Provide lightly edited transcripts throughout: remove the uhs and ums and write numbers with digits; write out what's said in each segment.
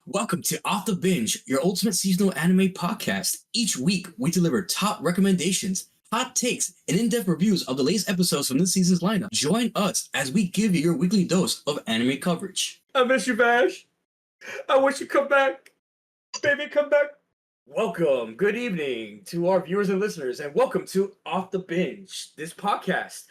Welcome to Off the Binge, your ultimate seasonal anime podcast. Each week, we deliver top recommendations, hot takes, and in-depth reviews of the latest episodes from this season's lineup. Join us as we give you your weekly dose of anime coverage. I miss you, Vash. I wish you'd come back. Baby, come back. Welcome, good evening to our viewers and listeners, and welcome to Off the Binge, this podcast.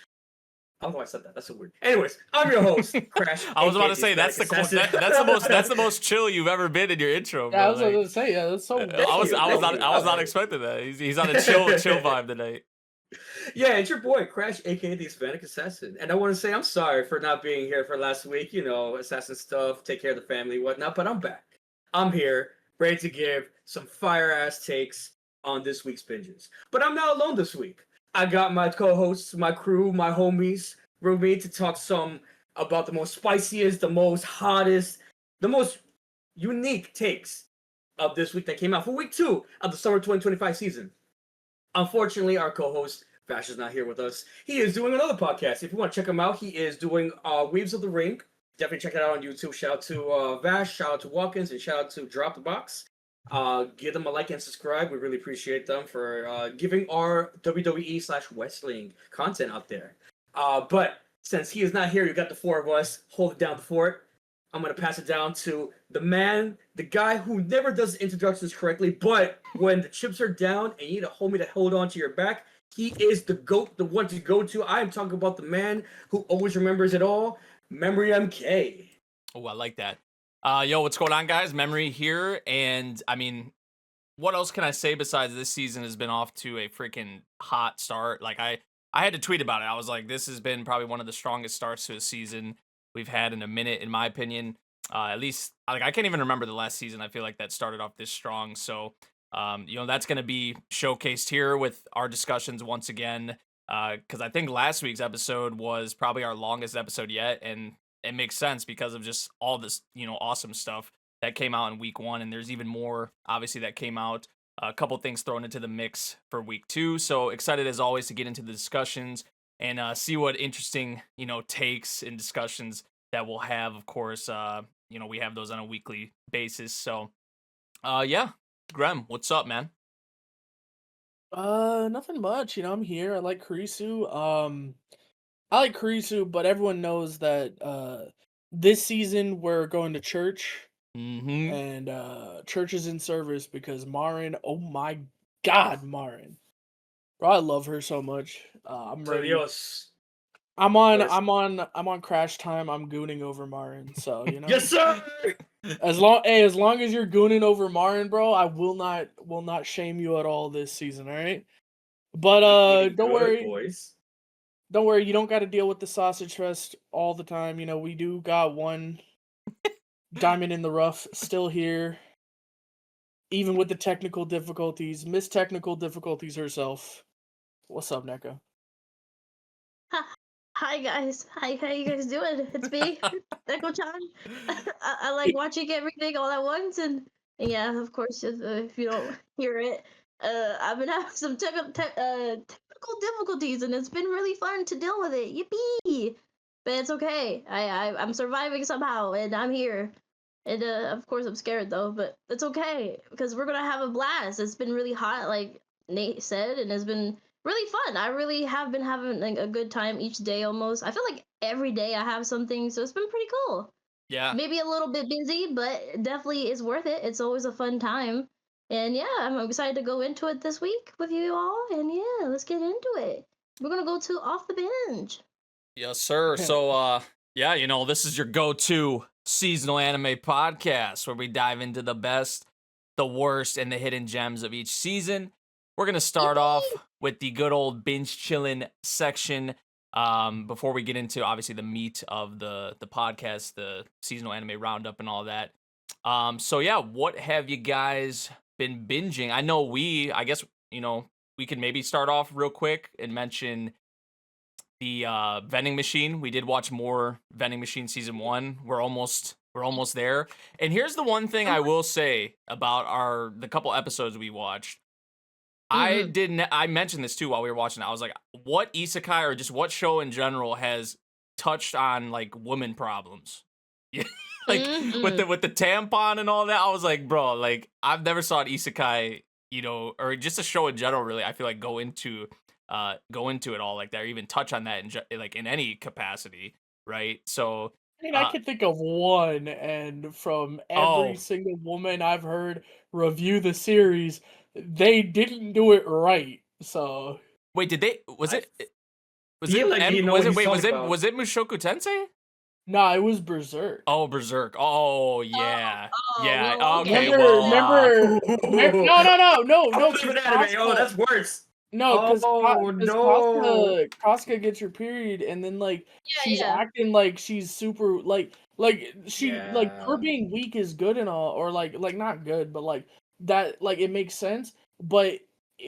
I don't know why I said that. That's so weird. Anyways, I'm your host, Crash. I was about to say that's the most chill you've ever been in your intro, bro. Yeah, I was going to say, yeah, that's so. I was not expecting that. He's on a chill vibe tonight. Yeah, it's your boy, Crash, aka the Hispanic Assassin. And I want to say I'm sorry for not being here for last week. You know, assassin stuff, take care of the family, whatnot. But I'm back. I'm here, ready to give some fire-ass takes on this week's binges. But I'm not alone this week. I got my co-hosts, my crew, my homies, Ruri, to talk some about the most spiciest, the most hottest, the most unique takes of this week that came out for week 2 of the summer 2025 season. Unfortunately, our co-host, Vash, is not here with us. He is doing another podcast. If you want to check him out, he is doing Weaves of the Ring. Definitely check it out on YouTube. Shout out to Vash, shout out to Watkins, and shout out to Drop the Box. Give them a like and subscribe. We really appreciate them for giving our WWE/wrestling content out there. But since he is not here, you got the four of us holding down the fort. I'm going to pass it down to the man, the guy who never does introductions correctly, but when the chips are down and you need a homie to hold on to your back, he is the GOAT, the one to go to. I am talking about the man who always remembers it all, Memory MK. Oh, I like that. Yo, what's going on, guys? Memory here, and I mean, what else can I say besides this season has been off to a freaking hot start? Like, I had to tweet about it. I was like, this has been probably one of the strongest starts to a season we've had in a minute, in my opinion. At least, like, I can't even remember the last season. I feel like that started off this strong. So, that's going to be showcased here with our discussions once again. Because I think last week's episode was probably our longest episode yet, and it makes sense because of just all this, awesome stuff that came out in week 1, and there's even more, obviously, that came out. A couple things thrown into the mix for week 2. So excited as always to get into the discussions and see what interesting, takes and discussions that we'll have. Of course, we have those on a weekly basis. So, yeah, Grem, what's up, man? Nothing much. I'm here. I like Kurisu. I like Kurisu, but everyone knows that this season we're going to church. Mm-hmm. And church is in service because Marin, oh my god, Marin. Bro, I love her so much. I'm ready. Adios. I'm on crash time. I'm gooning over Marin, so Yes, sir. As long as you're gooning over Marin, bro, I will not shame you at all this season, all right? But don't worry, boys. Don't worry, you don't got to deal with the sausage fest all the time. We do got one diamond in the rough still here, even with the technical difficulties. Miss Technical Difficulties herself. What's up, Neko? Hi guys. Hi, how you guys doing? It's me, Neko Chan. I like watching everything all at once, and yeah, of course, if you don't hear it, I've been having some technical difficulties, and it's been really fun to deal with it. Yippee! But it's okay. I'm surviving somehow, and I'm here. And of course I'm scared though, but it's okay because we're gonna have a blast. It's been really hot, like Nate said, and it's been really fun. I really have been having like a good time each day almost. I feel like every day I have something, so it's been pretty cool. Yeah. Maybe a little bit busy, but definitely is worth it. It's always a fun time. And yeah, I'm excited to go into it this week with you all. And yeah, let's get into it. We're gonna go to Off the Binge. Yes, sir. So, this is your go-to seasonal anime podcast where we dive into the best, the worst, and the hidden gems of each season. We're going to start off with the good old binge chillin section before we get into, obviously, the meat of the podcast, the seasonal anime roundup and all that. What have you guys been binging? I know we can maybe start off real quick and mention the vending machine. We did watch more vending machine season 1. We're almost there. And here's the one thing I will say about the couple episodes we watched. I mentioned this too while we were watching it. I was like, what isekai or just what show in general has touched on like woman problems? like Mm-mm. with the tampon and all that. I was like, bro, like I've never saw an isekai, you know, or just a show in general. Really, I feel like go into it all like that, or even touch on that in like in any capacity, right? So, I mean, I uh, can think of one, and from every oh single woman I've heard review the series, they didn't do it right. So wait, did they? I feel like you know Was what it? he's Wait, talking about. was it Mushoku Tensei? nah, it was Berserk. Oh, Berserk. Oh, yeah, Oh, yeah. well, Okay, okay. well, No, no, no, no, Oh, no, because different anime. Oh, that's worse. no, Oh because no. Casca gets her period, and then like Yeah, she's yeah. acting like she's super she like her Yeah. being weak is good and all, or like not good, but like that like it makes sense, but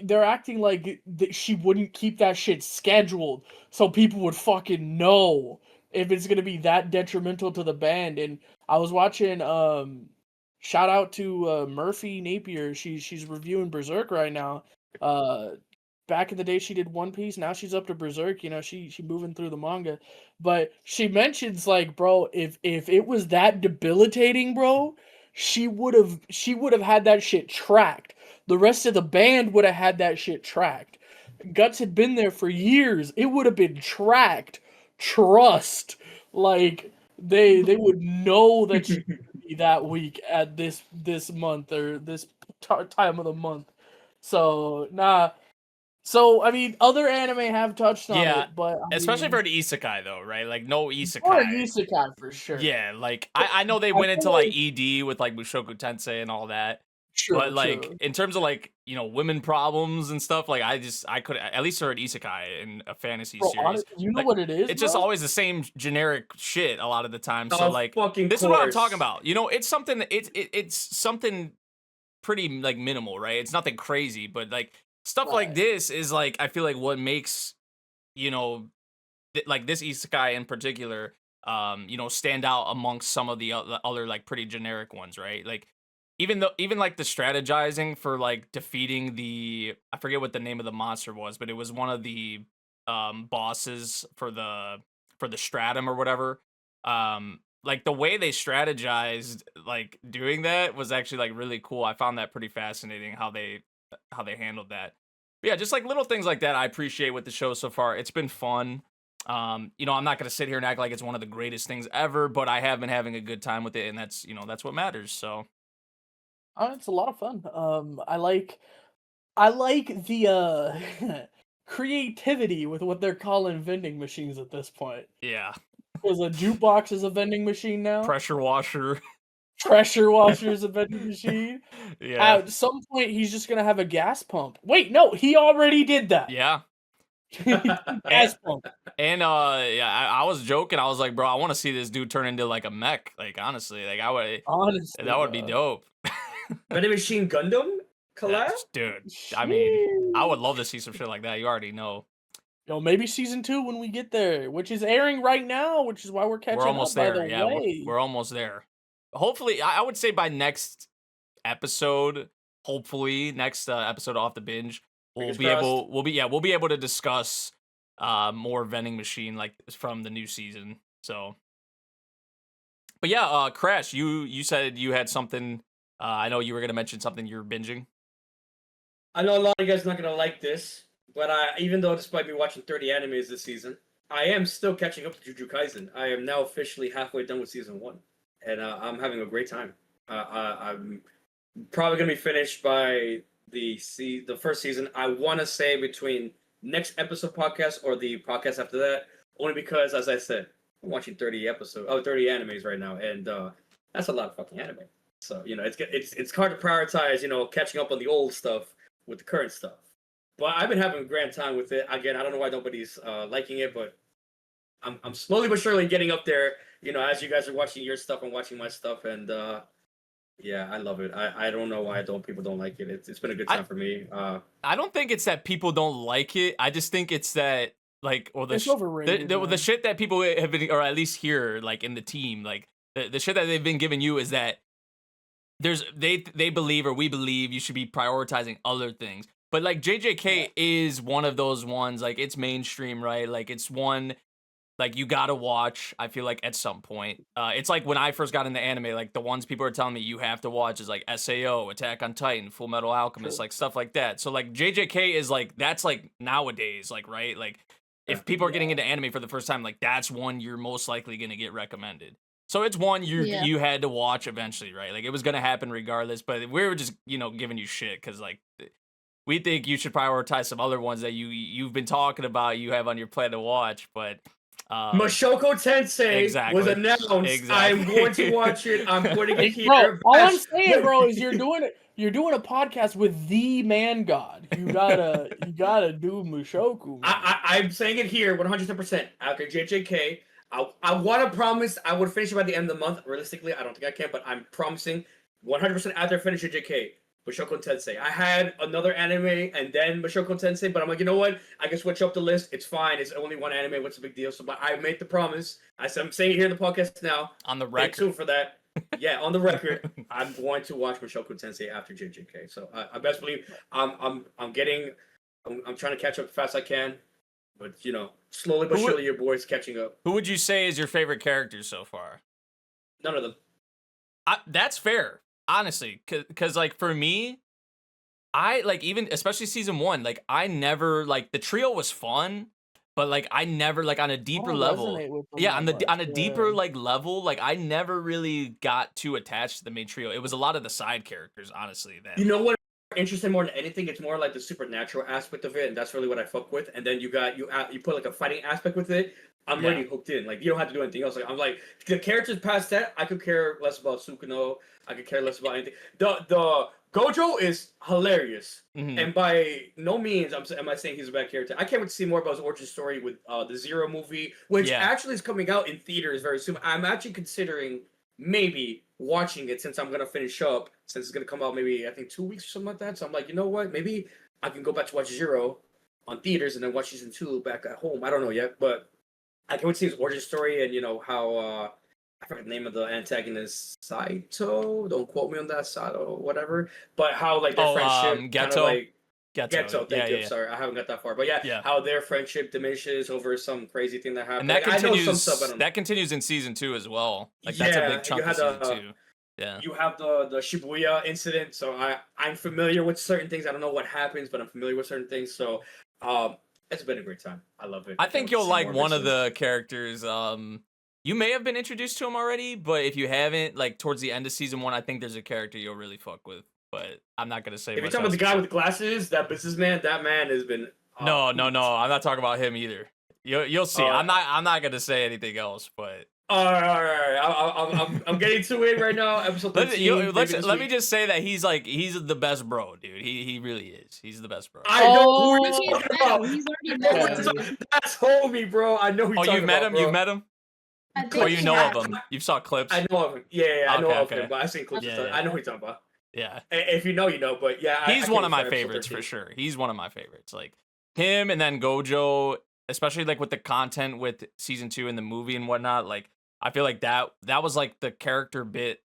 they're acting like she wouldn't keep that shit scheduled, so people would fucking know if it's gonna be that detrimental to the band. And I was watching shout out to Murphy Napier, she's reviewing Berserk right now. Uh Back in the day she did One Piece, now she's up to Berserk, you know, she moving through the manga. But she mentions like, bro, if it was that debilitating, bro, she would have had that shit tracked. The rest of the band would have had that shit tracked. Guts had been there for years. It would have been tracked. Trust. Like they would know that she would be that week at this month or this time of the month. So, nah. So, I mean, other anime have touched on yeah. it, but I Especially for mean, an isekai though, right? Like no for an isekai. isekai for sure. Yeah, like I know they I went into feel like like ED with like Mushoku Tensei and all that. But true, like true. in terms of like, you know, women problems and stuff, like I could at least for an isekai in a fantasy Bro, series. you know Like what it is, it's just bro? always the same generic shit a lot of the time. So Of like fucking this is what I'm talking course. about. You know, it's something it's something pretty like minimal, right? It's nothing crazy, but like stuff like Right. this is like I feel like what makes, you know, like this isekai in particular, you know, stand out amongst some of the other like pretty generic ones, right? Like even like the strategizing for like defeating the, I forget what the name of the monster was, but it was one of the bosses for the stratum or whatever. Like the way they strategized like doing that was actually like really cool. I found that pretty fascinating how they handled that. But yeah, just like little things like that I appreciate with the show so far. It's been fun. You know, I'm not gonna sit here and act like it's one of the greatest things ever, but I have been having a good time with it, and that's, you know, that's what matters. So It's a lot of fun. I like the creativity with what they're calling vending machines at this point. yeah, Because a jukebox is a vending machine now. pressure washer. Pressure washer is a vending machine. Yeah, At some point, he's just gonna have a gas pump. Wait, no, he already did that. yeah, and Gas pump. yeah, I was joking. I was like, bro, I want to see this dude turn into like a mech. Like honestly, like I would, Honestly, that would be bro. dope. Vending Machine Gundam collab? Dude, I mean, I would Sheesh. love to see some shit like that. You already know. Yo, maybe season 2 when we get there, which is airing right now, which is why we're catching We're up. almost By there. the Yeah, way, we're almost there. Hopefully, I would say by next episode, hopefully next episode off the binge, Fingers crossed. we'll be able to discuss more vending machine like from the new season. So, but yeah, Crash, you said you had something. I know you were gonna mention something you're binging. I know a lot of you guys are not gonna like this, but even though despite me watching 30 animes this season, I am still catching up to Jujutsu Kaisen. I am now officially halfway done with season 1, and I'm having a great time. I'm probably gonna be finished by the first season. I want to say between next episode podcast or the podcast after that, only because, as I said, I'm watching 30 animes right now, and that's a lot of fucking anime. So you know, it's hard to prioritize, you know, catching up on the old stuff with the current stuff. But I've been having a grand time with it. Again, I don't know why nobody's liking it, but I'm slowly but surely getting up there. You know, as you guys are watching your stuff, I'm watching my stuff, and yeah, I love it. I don't know why people don't like it. It's been a good time for me. I don't think it's that people don't like it. I just think it's that like, or it's overrated. the Man. shit that people have been, or at least here, like in the team, like the shit that they've been giving you is that they believe, or we believe, you should be prioritizing other things. But like JJK is one of those ones, like it's mainstream, right? Like it's one like you gotta watch. I feel like at some point, it's like when I first got into anime, like the ones people are telling me you have to watch is like SAO, Attack on Titan, Full Metal Alchemist, True. like stuff like that. So like JJK is like that's like nowadays, like right, like if people are getting into anime for the first time, like that's one you're most likely gonna get recommended. So it's one Yeah. you had to watch eventually, right? Like it was gonna happen regardless, but we were just giving you shit because like we think you should prioritize some other ones that you've been talking about you have on your plan to watch, but. Mashoko Tensei Exactly. was announced. I'm Exactly. going to watch it. I'm putting it Bro, here. all I'm saying, bro, is you're doing a podcast with the man god. You gotta do Mushoku. Man. I'm saying it here 110%. After JJK, I want to promise I would finish it by the end of the month. Realistically, I don't think I can, but I'm promising 100% after I finish JJK. Mashoko Tensei. I had another anime and then Mashoko Tensei, but I'm like, you know what? I can switch up the list. It's fine. It's only one anime. What's the big deal? So, but I made the promise. I'm saying it here in the podcast now. On the Stay record. tuned for that. Yeah, on the record, I'm going to watch Mashoko Tensei after JJK. So I best believe I'm trying to catch up as fast as I can, but slowly but surely your boy's catching up. Who would you say is your favorite character so far? None of them. That's fair. Honestly, because like for me, I like even especially season 1, like I never like the trio was fun, but like I never like on a deeper level. Yeah, on a deeper like level, like I never really got too attached to the main trio. It was a lot of the side characters, honestly. That You know what? Interesting more than anything, it's more like the supernatural aspect of it, and that's really what I fuck with. And then you put like a fighting aspect with it. I'm already hooked in. Like you don't have to do anything else. Like I'm like the characters past that, I could care less about Sukuno. I could care less about anything. The Gojo is hilarious, and by no means am I saying he's a bad character. I can't wait to see more about his origin story with the Zero movie, which actually is coming out in theaters very soon. I'm actually considering maybe watching it since I'm gonna finish up. Since it's gonna come out maybe I think 2 weeks or something like that. So I'm like, you know what? Maybe I can go back to watch Zero on theaters and then watch season 2 back at home. I don't know yet, but I can't wait to see his origin story and how I forget the name of the antagonist, Saito. Don't quote me on that, Sato, whatever. But how like their friendship kind of like Ghetto. Thank you. Sorry, I haven't got that far. But yeah, how their friendship diminishes over some crazy thing that happened. And that like, continues. I know some stuff, that continues in season 2 as well. Like that's a big chunk of season 2. Yeah. You have the Shibuya incident, so I'm familiar with certain things. I don't know what happens, but I'm familiar with certain things. So it's been a great time. I love it. I think you'll like one of the characters. You may have been introduced to him already, but if you haven't, like towards the end of season 1, I think there's a character you'll really fuck with. But I'm not gonna say. If you're talking about the guy with the glasses, that businessman, that man has been. No. I'm not talking about him either. You'll see. I'm not gonna say anything else, but. All right. I'm getting to it right now. Episode 13. Let me just say that he's the best bro, dude. He really is. He's the best bro. I know who you're talking about. He's already That's homie, bro. I know who you're talking about. Oh, you've met him? Bro. You've met him? Or you know of him? You saw clips? I know of him. Yeah, I know of okay. him, but I've seen clips. Yeah. I know who you're talking about. Yeah. If you know, you know. But yeah, he's one of my favorites for sure. He's one of my favorites. Like him and then Gojo, especially like with the content with season 2 and the movie and whatnot. Like I feel like that was like the character bit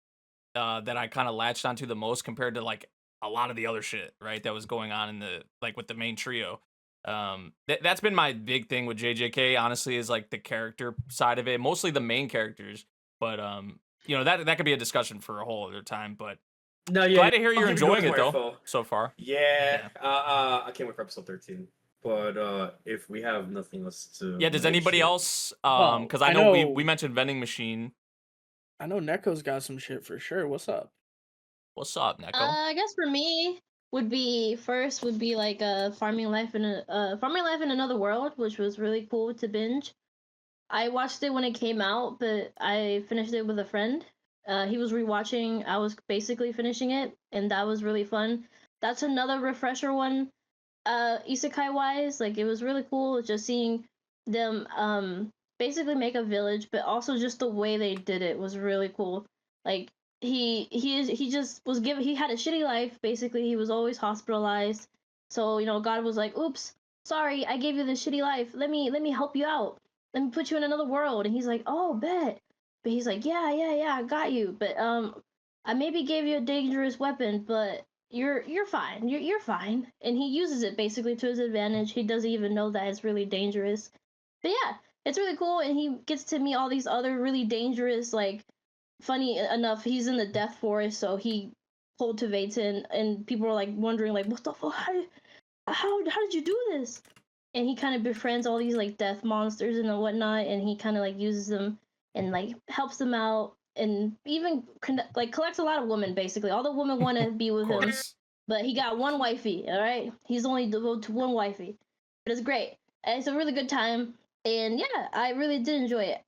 that I kind of latched onto the most compared to like a lot of the other shit, right? That was going on in the like with the main trio. That's been my big thing with JJK, honestly, is like the character side of it, mostly the main characters. But that could be a discussion for a whole other time. But no, yeah, glad to hear you're enjoying it though so far. Yeah. I can't wait for episode 13. But if we have nothing else to does anybody else? Because I know we mentioned vending machine. I know Neko's got some shit for sure. What's up? What's up, Neko? I guess for me would be like farming life in another world, which was really cool to binge. I watched it when it came out, but I finished it with a friend. He was rewatching. I was basically finishing it, and that was really fun. That's another refresher one. Isekai wise, like it was really cool just seeing them basically make a village, but also just the way they did it was really cool. Like he just was he had a shitty life, basically. He was always hospitalized, so God was like, oops, sorry, I gave you this shitty life, let me help you out, let me put you in another world. And he's like, oh, bet. But he's like, yeah, I got you, but I maybe gave you a dangerous weapon, but you're fine. You're fine. And he uses it basically to his advantage. He doesn't even know that it's really dangerous. But yeah, it's really cool, and he gets to meet all these other really dangerous, like, funny enough, he's in the death forest, so he cultivates it, and people are like wondering, like, what the fuck? How did you do this? And he kind of befriends all these like death monsters and whatnot, and he kind of like uses them and like helps them out, and even like collects a lot of women. Basically, all the women want to be with Of him, course. but he got one wifey. All right, he's only devoted to one wifey, but it's great. And it's a really good time, and yeah, I really did enjoy it.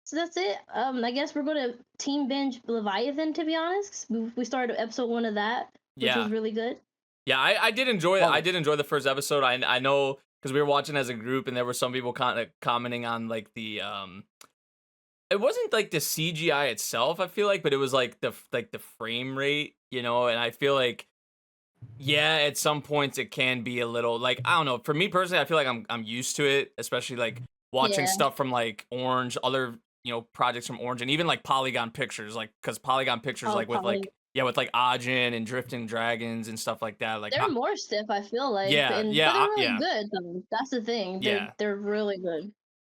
So that's it. I guess we're gonna team binge Leviathan, to be honest. We started episode 1 of that, which Yeah. was really good. Yeah, I did enjoy Oh. I did enjoy the first episode. I know because we were watching as a group, and there were some people kind of commenting on like the it wasn't like the CGI itself, I feel like, but it was like the frame rate, you know, and I feel like yeah, at some points it can be a little like I don't know. For me personally, I feel like I'm used to it, especially like watching Yeah. stuff from like Orange, other projects from Orange, and even like Polygon Pictures, like because Polygon Pictures Oh, like with Poly- like with like Ajin and Drifting Dragons and stuff like that. Like They're more stiff, I feel like. Yeah, but yeah, they're really yeah. good though. That's the thing. Yeah. They're really good.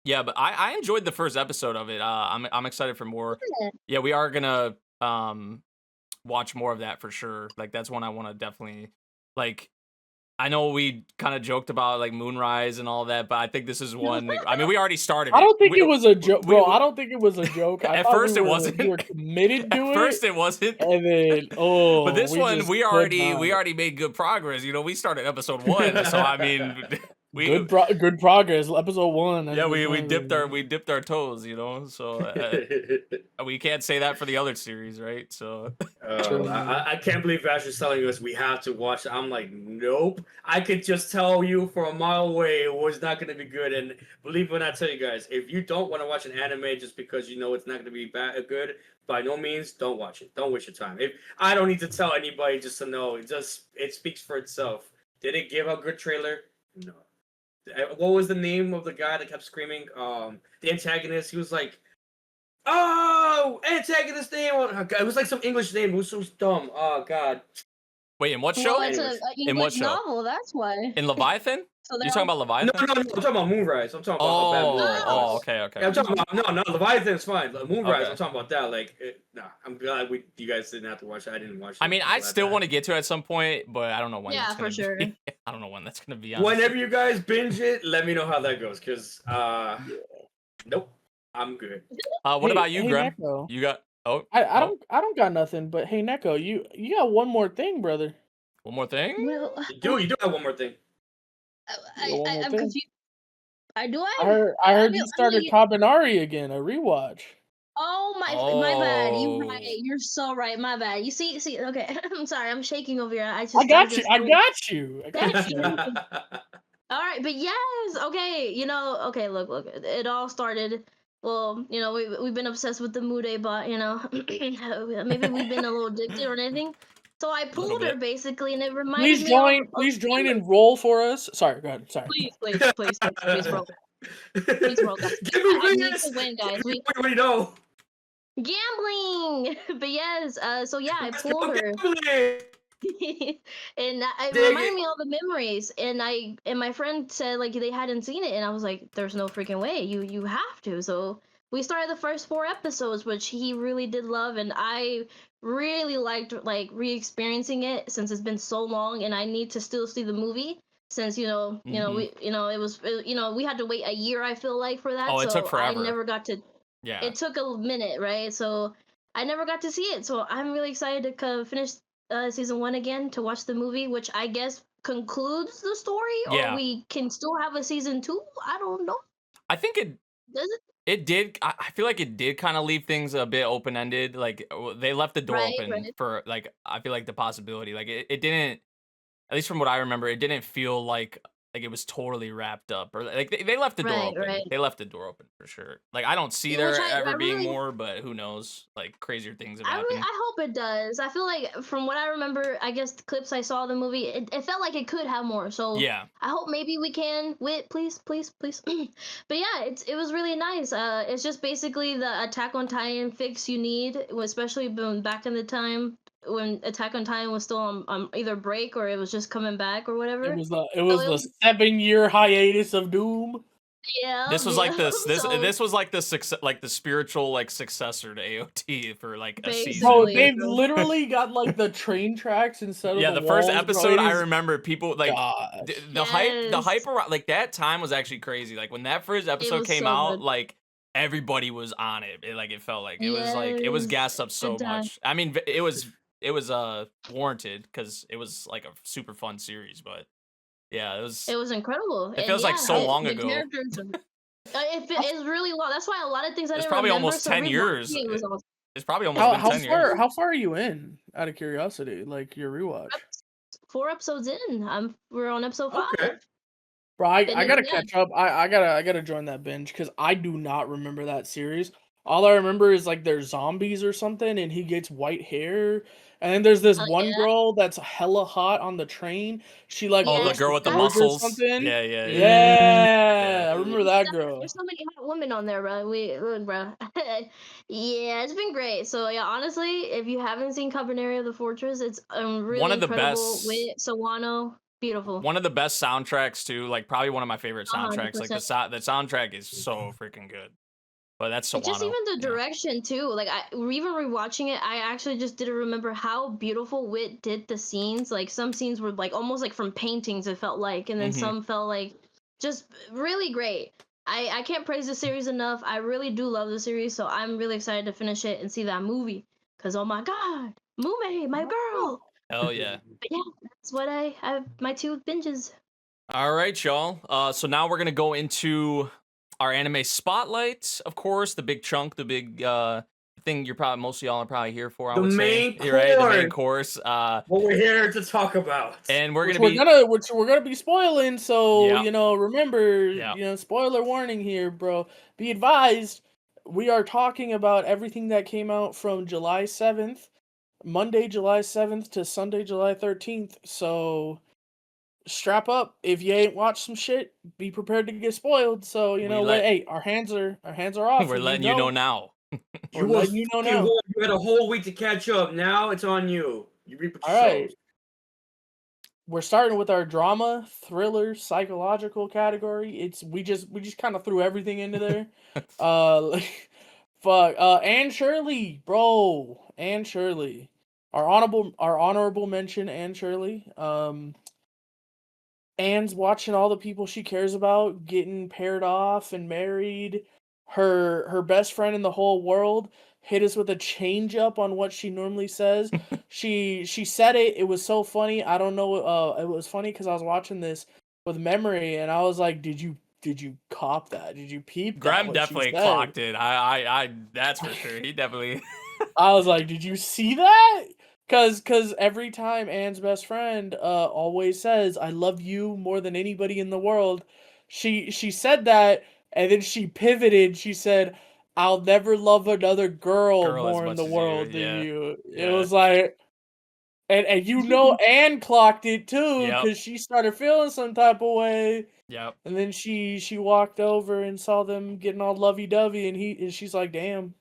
yeah, but I enjoyed the first episode of it. I'm excited for more. Yeah. Yeah, we are gonna watch more of that for sure. Like that's one I want to definitely like. I know we kind of joked about like Moonrise and all that, but I think this is one. I mean, we already started. I don't think We- it was a joke, we- bro. I don't think it was a joke. I At thought first we it were, wasn't. We were committed to At first it wasn't. and then But this one, just we could already not. made good progress. You know, we started episode 1, so I mean, we good progress. Episode 1. that's yeah, good we progress. dipped our toes. You know, so we can't say that for the other series, right? So True. I can't believe Vash is telling us we have to watch it. I'm like, nope. I could just tell you from a mile away it was not going to be good. And believe it when I tell you guys, if you don't want to watch an anime just because you know it's not going to be good, by no means, don't watch it. Don't waste your time. If I don't need to tell anybody just to know, it speaks for itself. Did it give a good trailer? No. What was the name of the guy that kept screaming? The antagonist. He was like, "Oh, antagonist name." It was like some English name. It was so dumb. Oh God. wait, in what show? Well, it's Anyways. an In what English show? novel. That's why. In Leviathan? So You talking about No, Leviathan? I'm talking about Moonrise. I'm talking about Moonrise. Oh, okay. Yeah, I'm talking about no. Leviathan's fine. Moonrise. Okay. I'm talking about that. Like, I'm glad you guys didn't have to watch it. I didn't watch it. I mean, I'm I glad still that want to get to it at some point, but I don't know when. Yeah, that's gonna for sure. Be. I don't know when that's gonna be. Honestly. Whenever you guys binge it, let me know how that goes. Cause nope, I'm good. What Hey- about you, hey, Grem? Neko. You got I don't got nothing. But hey, Neko, you got one more thing, brother. one more thing? Well, You do have one more thing. You got one more I'm thing? confused. Do I? I heard I you mean, started Kabinari again, a rewatch. Oh my bad. You're Oh. right. You're so right. My bad. You see. Okay. I'm sorry. I'm shaking over here. I got you. I got you. Thank you. All right, but yes, okay, okay, look, it all started. Well, we've been obsessed with the Mude bot, maybe we've been a little addicted or anything. So I pulled her bit. basically, and it reminded Please me join. of Please join and roll for us. Sorry, go ahead. Sorry. Please roll. Please roll, guys. Give me I need this. to win, guys. We already know. Gambling, but yes. So yeah, I Let's pulled go her. gambling. And it Dig reminded it. me of the memories, and my friend said like they hadn't seen it, and I was like, there's no freaking way, you have to. So we started the first 4 episodes, which he really did love, and I really liked like re-experiencing it since it's been so long, and I need to still see the movie since we we had to wait a year, I feel like, for that. Oh, it so took forever. I never got to. Yeah. It took a minute, right? So I never got to see it. So I'm really excited to finish season 1 again, to watch the movie, which I guess concludes the story, Yeah. or we can still have a season 2. I don't know. I think it Does it? It did. I feel like it did kind of leave things a bit open ended. Like they left the door Right, open right. for like I feel like the possibility. Like it didn't. At least from what I remember, it didn't feel like it was totally wrapped up, or like they left the door Right, open. right. They left the door open for sure. Like I don't see Yeah, there which I ever being really- more, but who knows? Like crazier things have I happened. hope it does. I feel like from what I remember, I guess the clips I saw of the movie, it felt like it could have more. So Yeah. I hope maybe we can please. But yeah, it was really nice. It's just basically the Attack on Titan fix you need, especially back in the time when Attack on Titan was still on either break or it was just coming back or whatever. It was the it was- 7-year hiatus of Doom. Yeah. This was like this So, this was like the like the spiritual like successor to AOT for like a season. Bro, Basically, they've bro. literally got like the train tracks instead of Yeah, the the first walls, bro. episode It I is remember people like gosh. the Yes. hype around like that time was actually crazy. Like when that first episode was came so out, good. like everybody was on it. It felt like it was Yes. gassed up so Good time. much. I mean, it was warranted because it was like a super fun series, but yeah, It was incredible. It feels like so long the ago. characters. It's really long. That's why a lot of things I It's didn't probably remember. almost So 10 rewatching years. it was awesome. It's probably almost been 10 years. How far are you in? Out of curiosity, like your rewatch. 4 episodes in. We're on episode 5. Okay. Bro, I Then gotta yeah. catch up. I gotta join that binge because I do not remember that series. All I remember is like there's zombies or something, and he gets white hair. And then there's this Oh, one yeah. girl that's hella hot on the train. She like Oh, the works girl with the forge or muscles. something. Yeah, yeah, yeah. Yeah, I remember that There's girl. so many hot women on there, bro. Look, bro. Yeah, it's been great. So yeah, honestly, if you haven't seen Cabaneri of the Fortress, it's really One of the incredible best- with Sawano. Beautiful. One of the best soundtracks too, like probably one of my favorite soundtracks. Like the 100%. the soundtrack is so freaking good. But that's And just Sawano. even the Yeah. direction too. Like even rewatching it, I actually just didn't remember how beautiful Wit did the scenes. Like some scenes were like almost like from paintings. It felt like, and then Mhm. some felt like just really great. I can't praise the series enough. I really do love the series, so I'm really excited to finish it and see that movie. Cause oh my god, Mume, my girl. Hell yeah. But yeah, that's what I have my 2 binges. All right, y'all. So now we're gonna go into our anime spotlight. Of course, the big chunk, the big thing you're probably most of y'all are probably here for. I The would main say, You're right? The main course. course. What we're here to talk about. And we're Which gonna be which we're gonna be spoiling, so Yeah. remember, Yeah. spoiler warning here, bro. Be advised, we are talking about everything that came out from July 7th, Monday, July 7th to Sunday, July 13th. So strap up. If you ain't watched some shit, be prepared to get spoiled. So hey, our hands are off. we're and letting you know now. We're You letting you know now. You had a whole week to catch up. Now it's on you. You reap what you All right. sow. We're starting with our drama, thriller, psychological category. We just kind of threw everything into there. Fuck. Anne Shirley, bro. Anne Shirley. Our honorable mention, Anne Shirley. Anne's watching all the people she cares about getting paired off and married. Her best friend in the whole world hit us with a change up on what she normally says. She said it. It was so funny. I don't know. It was funny because I was watching this with memory, and I was like, "Did you cop that? Did you peep that?" Grem what she definitely said?" clocked it. I that's for sure. He definitely. I was like, "Did you see that?" Cause every time Anne's best friend always says, "I love you more than anybody in the world," she said that, and then she pivoted. She said, "I'll never love another girl Girl as more in much the as you," world than yeah. you. It Yeah. was like, and Anne clocked it too, Yep. because she started feeling some type of way. Yep. And then she walked over and saw them getting all lovey dovey, and she's like, "Damn,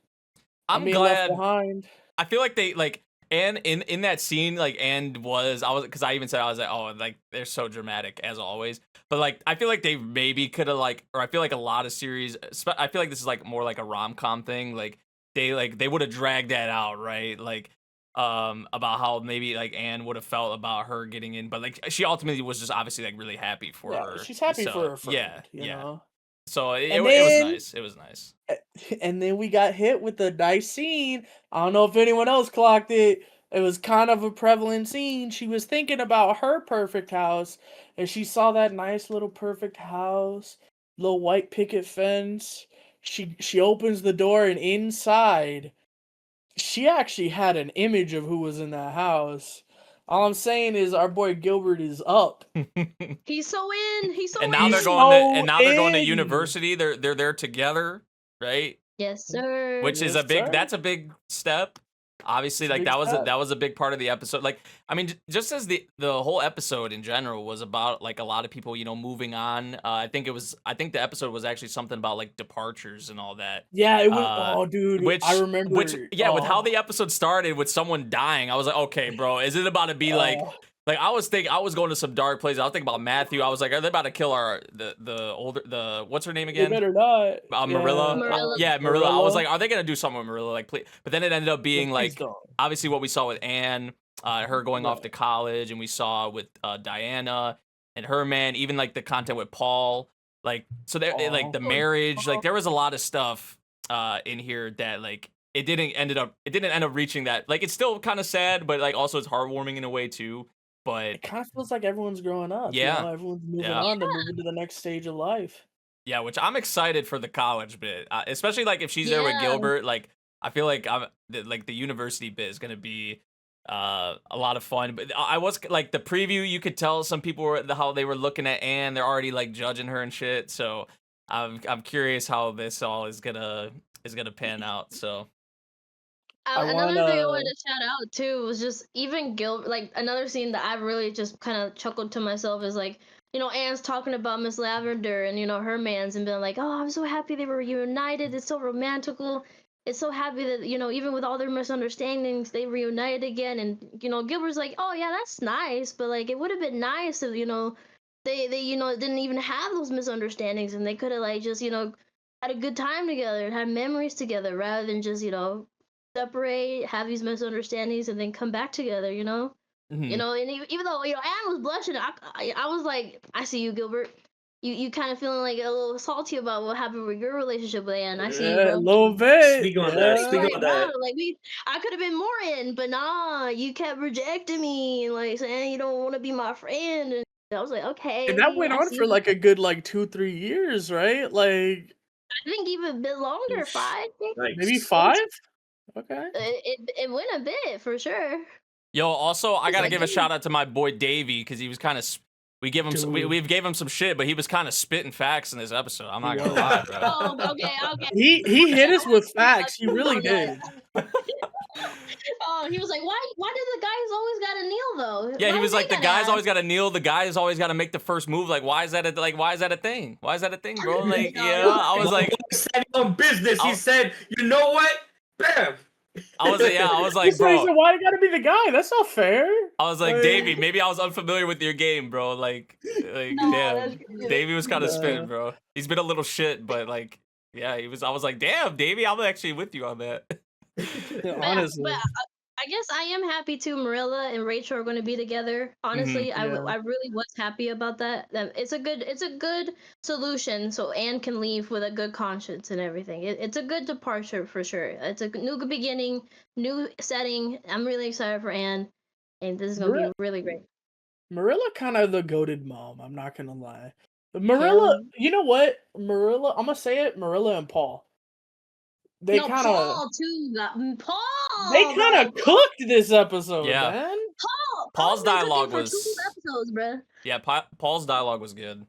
I'm being left glad. behind." I feel like they like Anne in that scene, like Anne was because I even said I was like, oh, like they're so dramatic as always. But like I feel like they maybe could have like, or I feel like a lot of series, I feel like this is like more like a rom-com thing. Like they would have dragged that out, right? Like about how maybe like Anne would have felt about her getting in, but like she ultimately was just obviously like really happy for her. She's happy So, for her friend. Yeah, you yeah. know? So it And was then- nice. It was nice. And then we got hit with the nice scene. I don't know if anyone else clocked it. It was kind of a prevalent scene. She was thinking about her perfect house, and she saw that nice little perfect house, little white picket fence. She opens the door, and inside, she actually had an image of who was in that house. All I'm saying is our boy Gilbert is up. He's so in. He's so And in. now they're He's going to, so and now they're going to in. university. They're there together, right? Yes, sir. Which is Yes, a big sir. that's a big step. Obviously, It's a like big that was step. that was a big part of the episode. Like, I mean, just as the whole episode in general was about like a lot of people, moving on. I think the episode was actually something about like departures and all that. Yeah, it was. Dude, I remember. With how the episode started with someone dying, I was like, okay, bro, is it about to be like, Oh. Like I was going to some dark places. I was thinking about Matthew. I was like, are they about to kill the what's her name They again? better not. Marilla. Marilla. Yeah, Marilla. I was like, are they gonna do something with Marilla? Like, please. But then it ended up being Please like, don't. obviously what we saw with Anne, her going off Right. to college, and we saw with Diana and her man, even like the content with Paul. Like, so there, like the marriage, like there was a lot of stuff in here that like it didn't end up reaching that. Like, it's still kind of sad, but like also it's heartwarming in a way too. But It kind of feels like everyone's growing up. Yeah. You know? Everyone's moving Yeah. on. They're moving to the next stage of life. yeah, which I'm excited for the college bit, especially like if she's there with Yeah. Gilbert. Like, I feel like the university bit is gonna be a lot of fun. But I was like the preview, you could tell some people were how they were looking at Anne. They're already like judging her and shit. So I'm curious how this all is gonna pan out. So Another thing I wanted to shout out too was just even Gil. Like another scene that I really just kind of chuckled to myself is like, Anne's talking about Miss Lavender and her man's and being like, oh, I'm so happy they were reunited. It's so romantical. It's so happy that even with all their misunderstandings, they reunited again. And Gilbert's like, oh yeah, that's nice, but like it would have been nice if they didn't even have those misunderstandings and they could have like just had a good time together and had memories together rather than just separate, have these misunderstandings, and then come back together. mhm. And even though Anne was blushing, I was like, I see you, Gilbert. You kind of feeling like a little salty about what happened with your relationship with Anne. I see you, Yeah, bro. a little bit. Speak on yeah. that. Speak Like, on that. nah, like I could have been more in, but nah, you kept rejecting me and like saying you don't want to be my friend. And I was like, okay. And that went I on see for you. like a good 2-3 years, right? Like I think even a bit longer, 5. maybe Nice. 5. Okay. It went a bit for sure. Yo, also I gotta like, give a shout out to my boy Davey because he was kind of we gave him some shit, but he was kind of spitting facts in this episode. I'm not gonna lie, bro. Oh, okay. He hit us with facts. He really did. Oh, he was like, why do the guys always gotta kneel though? Yeah, he Why was they like, the gotta guys ask?" always gotta kneel. The guys always gotta make the first move. Like, why is that a thing? Why is that a thing, bro? Like, I was like, He said his own business. He I'll- said, you know what? Bam. I was He like, said, bro. why you gotta be the guy? That's not fair. I was like, Like- Davey, maybe I was unfamiliar with your game, bro. Like No, damn, that's good. Davey was kind of Nah. spitting, bro. He's been a little shit, but like, yeah, he was. I was like, damn, Davey, I'm actually with you on that. Honestly. But I guess I am happy too. Marilla and Rachel are going to be together. Honestly, Yeah. I really was happy about that. It's a good solution, so Anne can leave with a good conscience and everything. It's a good departure for sure. It's a new beginning, new setting. I'm really excited for Anne, and this is going to be really great. Marilla kind of the goated mom, I'm not gonna lie. Marilla, you know what? Marilla, I'm gonna say it, Marilla and Paul. They No, kind of Paul too. Paul. they kind of cooked this episode, Yeah. man. Paul's been dialogue cooking for was 2 episodes, bruh. yeah. Paul's dialogue was good.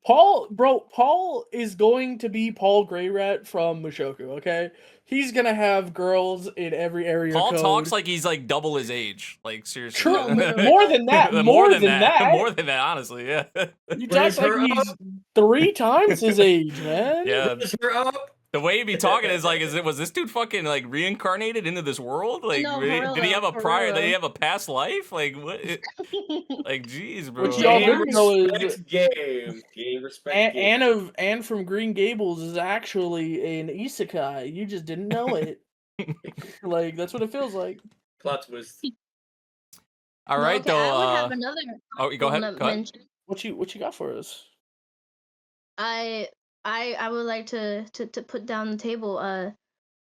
Paul is going to be Paul Greyrat from Mushoku, okay? He's gonna have girls in every area Paul code. talks like he's like double his age, like seriously. True, No, more than that, more than that. more than that. Honestly, yeah. You Raise talk like her he's up. 3 times his age, man. Yeah. Raise her up. The way he be talking is like, was this dude fucking like reincarnated into this world? Like, No, really? for Did he real, have a for prior? Did he real. have a past life? Like, what? Like, jeez, bro. Which y'all Game didn't know is respect game. Game respect game. Anne from Green Gables is actually an isekai. You just didn't know it. Like that's what it feels like. Plot twist. All right, okay, though. I would have another. Oh, go ahead. Go ahead. mention. What you got for us? I would like to put down the table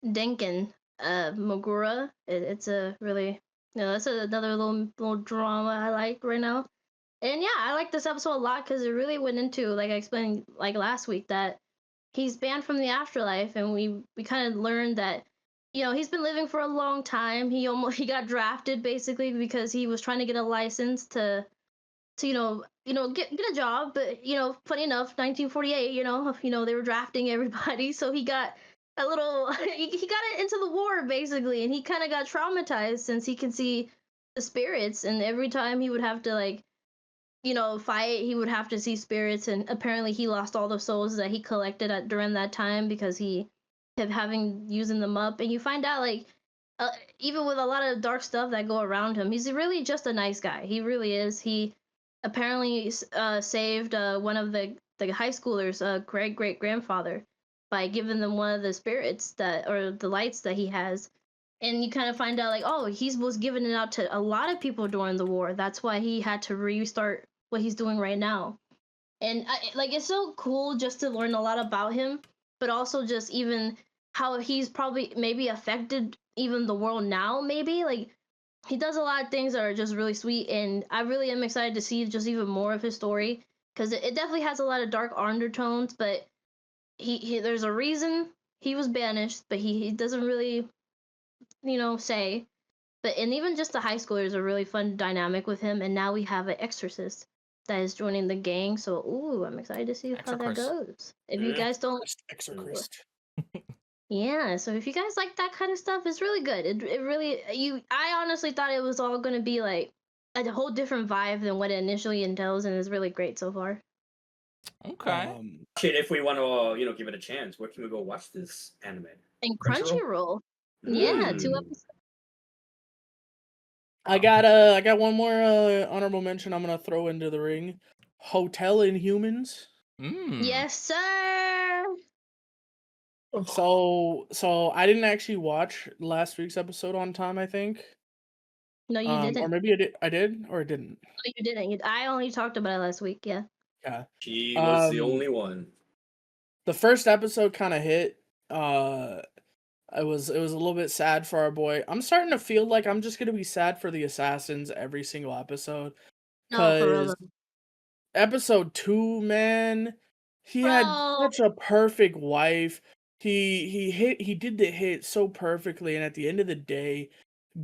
Denken Mogura. It's a really that's another little drama I like right now. And yeah, I like this episode a lot because it really went into, like I explained like last week, that he's banned from the afterlife, and we kind of learned that he's been living for a long time. He got drafted basically because he was trying to get a license to get a job, but funny enough, 1948, they were drafting everybody, so he got a little he got it into the war basically, and he kind of got traumatized since he can see the spirits, and every time he would have to fight, he would have to see spirits, and apparently he lost all the souls that he collected during that time because he kept using them up, and you find out even with a lot of dark stuff that go around him, he's really just a nice guy. He really is. He apparently saved one of the high schoolers' great grandfather by giving them one of the spirits or the lights that he has. And you kind of find out like, oh, he was giving it out to a lot of people during the war. That's why he had to restart what he's doing right now. And it's so cool just to learn a lot about him, but also just even how he's probably maybe affected even the world now. Maybe like he does a lot of things that are just really sweet, and I really am excited to see just even more of his story because it definitely has a lot of dark undertones. But he there's a reason he was banished, but he doesn't really say. But and even just the high schoolers is a really fun dynamic with him, and now we have an exorcist that is joining the gang. So I'm excited to see how that goes. If you guys don't Exorcist. Yeah, so if you guys like that kind of stuff, it's really good. It really I honestly thought it was all gonna be like a whole different vibe than what it initially entails, and it's really great so far. Okay. Shit, if we want to give it a chance, where can we go watch this anime? And Crunchyroll. Yeah, 2 episodes. I got one more honorable mention I'm gonna throw into the ring. Hotel Inhumans. Yes, sir. So I didn't actually watch last week's episode on time, I think. No, you didn't. Or maybe I did or I didn't. No, you didn't. I only talked about it last week. Yeah. Yeah. She was the only one. The first episode kind of hit. It was a little bit sad for our boy. I'm starting to feel like I'm just gonna be sad for the assassins every single episode. Because episode 2, man, he had such a perfect wife. He did the hit so perfectly, and at the end of the day,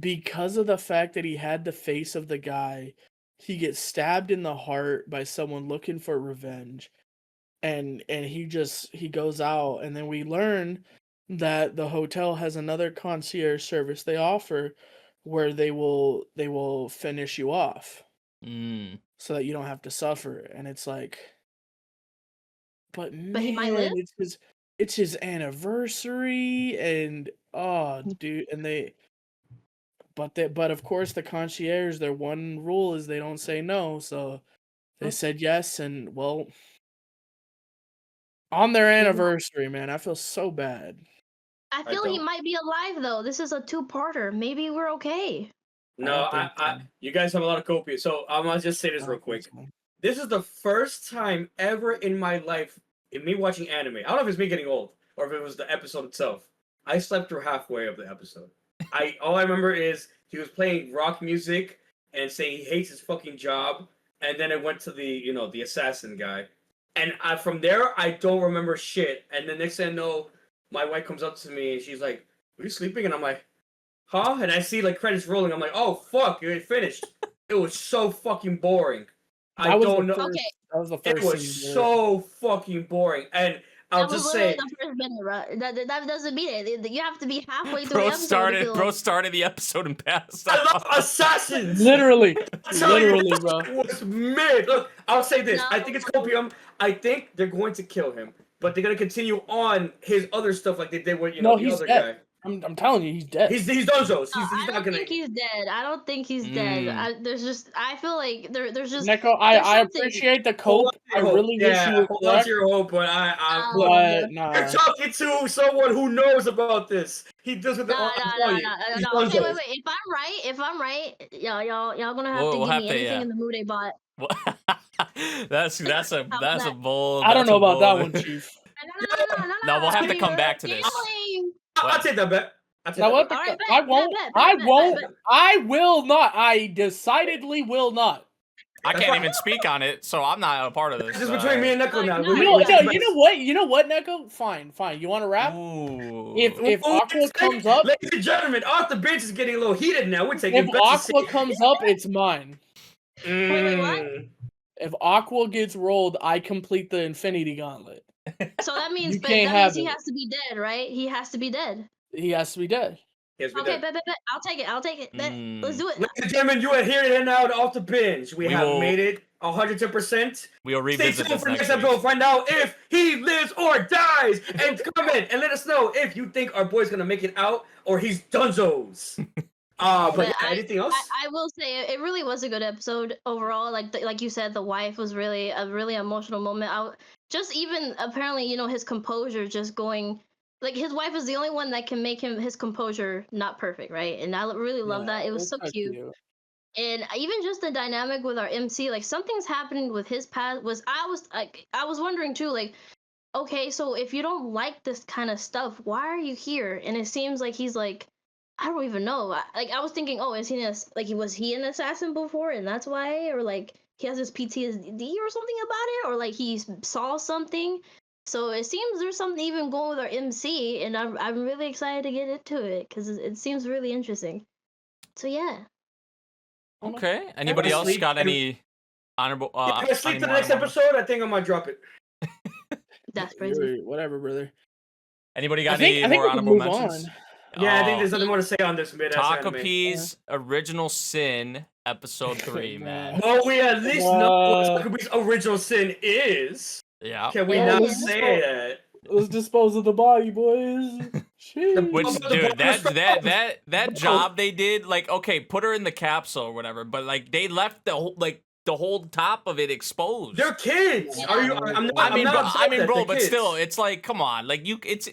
because of the fact that he had the face of the guy, he gets stabbed in the heart by someone looking for revenge. And he goes out, and then we learn that the hotel has another concierge service they offer where they will finish you off so that you don't have to suffer. And it's like, but he might live? it's his anniversary, and dude, and but of course the concierge, their one rule is they don't say no, so they said yes, and well, on their anniversary, man, I feel so bad. I feel he might be alive though. This is a 2-parter. Maybe we're okay. No, you guys have a lot of copious. So I'm gonna just say this real quick. This is the first time ever in my life, in me watching anime. I don't know if it's me getting old or if it was the episode itself. I slept through halfway of the episode. All I remember is he was playing rock music and saying he hates his fucking job, and then it went to the assassin guy, and from there I don't remember shit. And the next thing I know, my wife comes up to me and she's like, "Are you sleeping?" And I'm like, "Huh?" And I see like credits rolling. I'm like, "Oh fuck, it finished." It was so fucking boring. I don't know. Okay. That was the first. It was so fucking boring, and I'll just say the first minute, right? That doesn't mean it. You have to be halfway through Bro the episode. Bro started the episode and passed. I love assassins. Literally, bro. It was mid. Look, I'll say this. No. I think it's copium. I think they're going to kill him, but they're gonna continue on his other stuff like they did with the other guy. I'm telling you, he's dead. He's donezo. I don't think he's dead. I don't think he's dead. I feel like there's just Neko. I appreciate the cope. I really wish you were hold on to your hope, but but nah. You're talking to someone who knows about this. He does it. No. Okay, wait. If I'm right, y'all gonna have to give me anything in the mood they bought. that's a bold. I don't know about that one, Chief. No, we'll have to come back to this. I'll take that bet. I won't. I will not. I decidedly will not. I can't even speak on it, so I'm not a part of this. This is between me and Neko now. You know what, Neko? Fine. You want to rap? Ooh. If Aqua comes up, ladies and gentlemen, off the bench is getting a little heated now. We're taking. If Aqua comes up, it's mine. Wait, what? If Aqua gets rolled, I complete the Infinity Gauntlet. So that means he has to be dead, right? He has to be dead. He has to be dead. Okay, bet. I'll take it. Bet. Let's do it. Ladies and gentlemen, you are hearing it now off the bench. We have made it 110%. We'll Stay revisit tuned this for next next episode. week. Find out if he lives or dies. And comment and let us know if you think our boy's gonna make it out or he's dunzos. But But yeah, anything else? I will say it really was a good episode overall. Like you said, the wife was really a really emotional moment. Just even apparently, you know, his composure just going like his wife is the only one that can make his composure not perfect, right? And I really love that. It was so cute. And even just the dynamic with our MC, like something's happening with his past. I was wondering too, like, okay, so if you don't like this kind of stuff, why are you here? And it seems like he's like, I don't even know. I was thinking, oh, was he an assassin before, and that's why, or like he has this PTSD or something about it, or like he saw something. So it seems there's something even going with our MC, and I'm really excited to get into it because it seems really interesting. So yeah. Okay. Anybody else Sleep got and- any honorable? If I sleep any to the more next honorable- episode, I think I might drop it. That's crazy. Whatever, brother. Anybody got I think any we more can honorable move mentions? on. Yeah, I think there's nothing more to say on this mid-ass anime. Takopi's Original Sin, episode 3, man. Well, we at least know what Takopi's original sin is. Yeah. Can we Yeah, not let's say go. that? Let's dispose of the body, boys. Jeez. Which, The dude, bonus that job they did, like, okay, put her in the capsule or whatever, but like they left the whole top of it exposed. They're kids. Are you? I'm not. I mean, I'm bro, not upset that bro, they're but kids. still, it's like, come on, like it's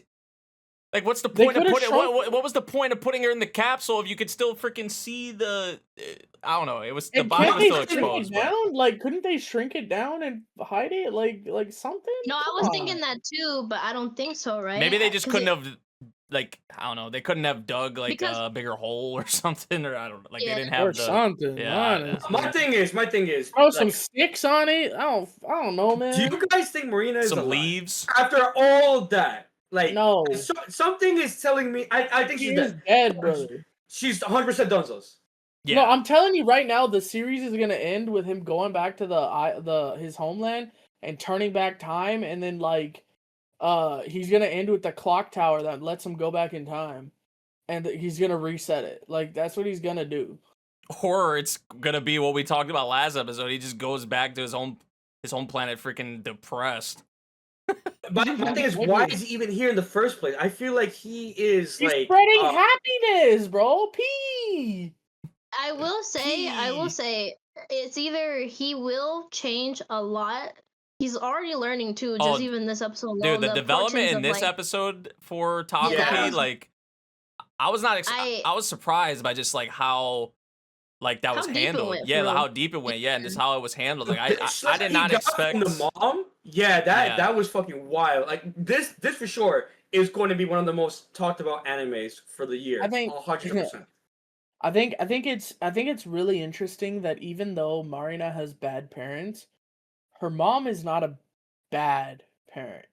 like, what's the They point of could've putting? shrunk- What was the point of putting her in the capsule if you could still freaking see the? I don't know. It was the And body can't was they still shrink exposed. it but- down? Like, couldn't they shrink it down and hide it? Like something? No, I Come was on. thinking that too, but I don't think so, right? Maybe they just 'Cause couldn't it- have, like, I don't know. They couldn't have dug like Because- a bigger hole or something, or I don't know. Like Yeah. they didn't Or have the. something. yeah, honestly. My thing is. Throw some like, sticks on it. I don't know, man. do you guys think Marina is Some alive? leaves. After all that, like, No. something is telling me. I think She she's is dead. dead, brother. She's 100% Dunzos. Yeah. No, I'm telling you right now, the series is gonna end with him going back to his homeland and turning back time, and then like, he's gonna end with the clock tower that lets him go back in time, and he's gonna reset it. Like that's what he's gonna do. Or it's gonna be what we talked about last episode. He just goes back to his home planet, freaking depressed. But my thing is, why is he even here in the first place? I feel like he is He's like spreading happiness, bro. P. I will say, it's either he will change a lot. He's already learning too, just even this episode alone. Dude, the development in this like, episode for Takopi, Yeah. like, I was not. I was surprised by just like how, like that was How deep it handled. went, Yeah, for like, real. how deep it went. Yeah, and just how it was handled. Like the I shit did he not got expect. from the mom. Yeah, that was fucking wild. Like this for sure is going to be one of the most talked about animes for the year. I think- 100%. I think it's really interesting that even though Marina has bad parents, her mom is not a bad parent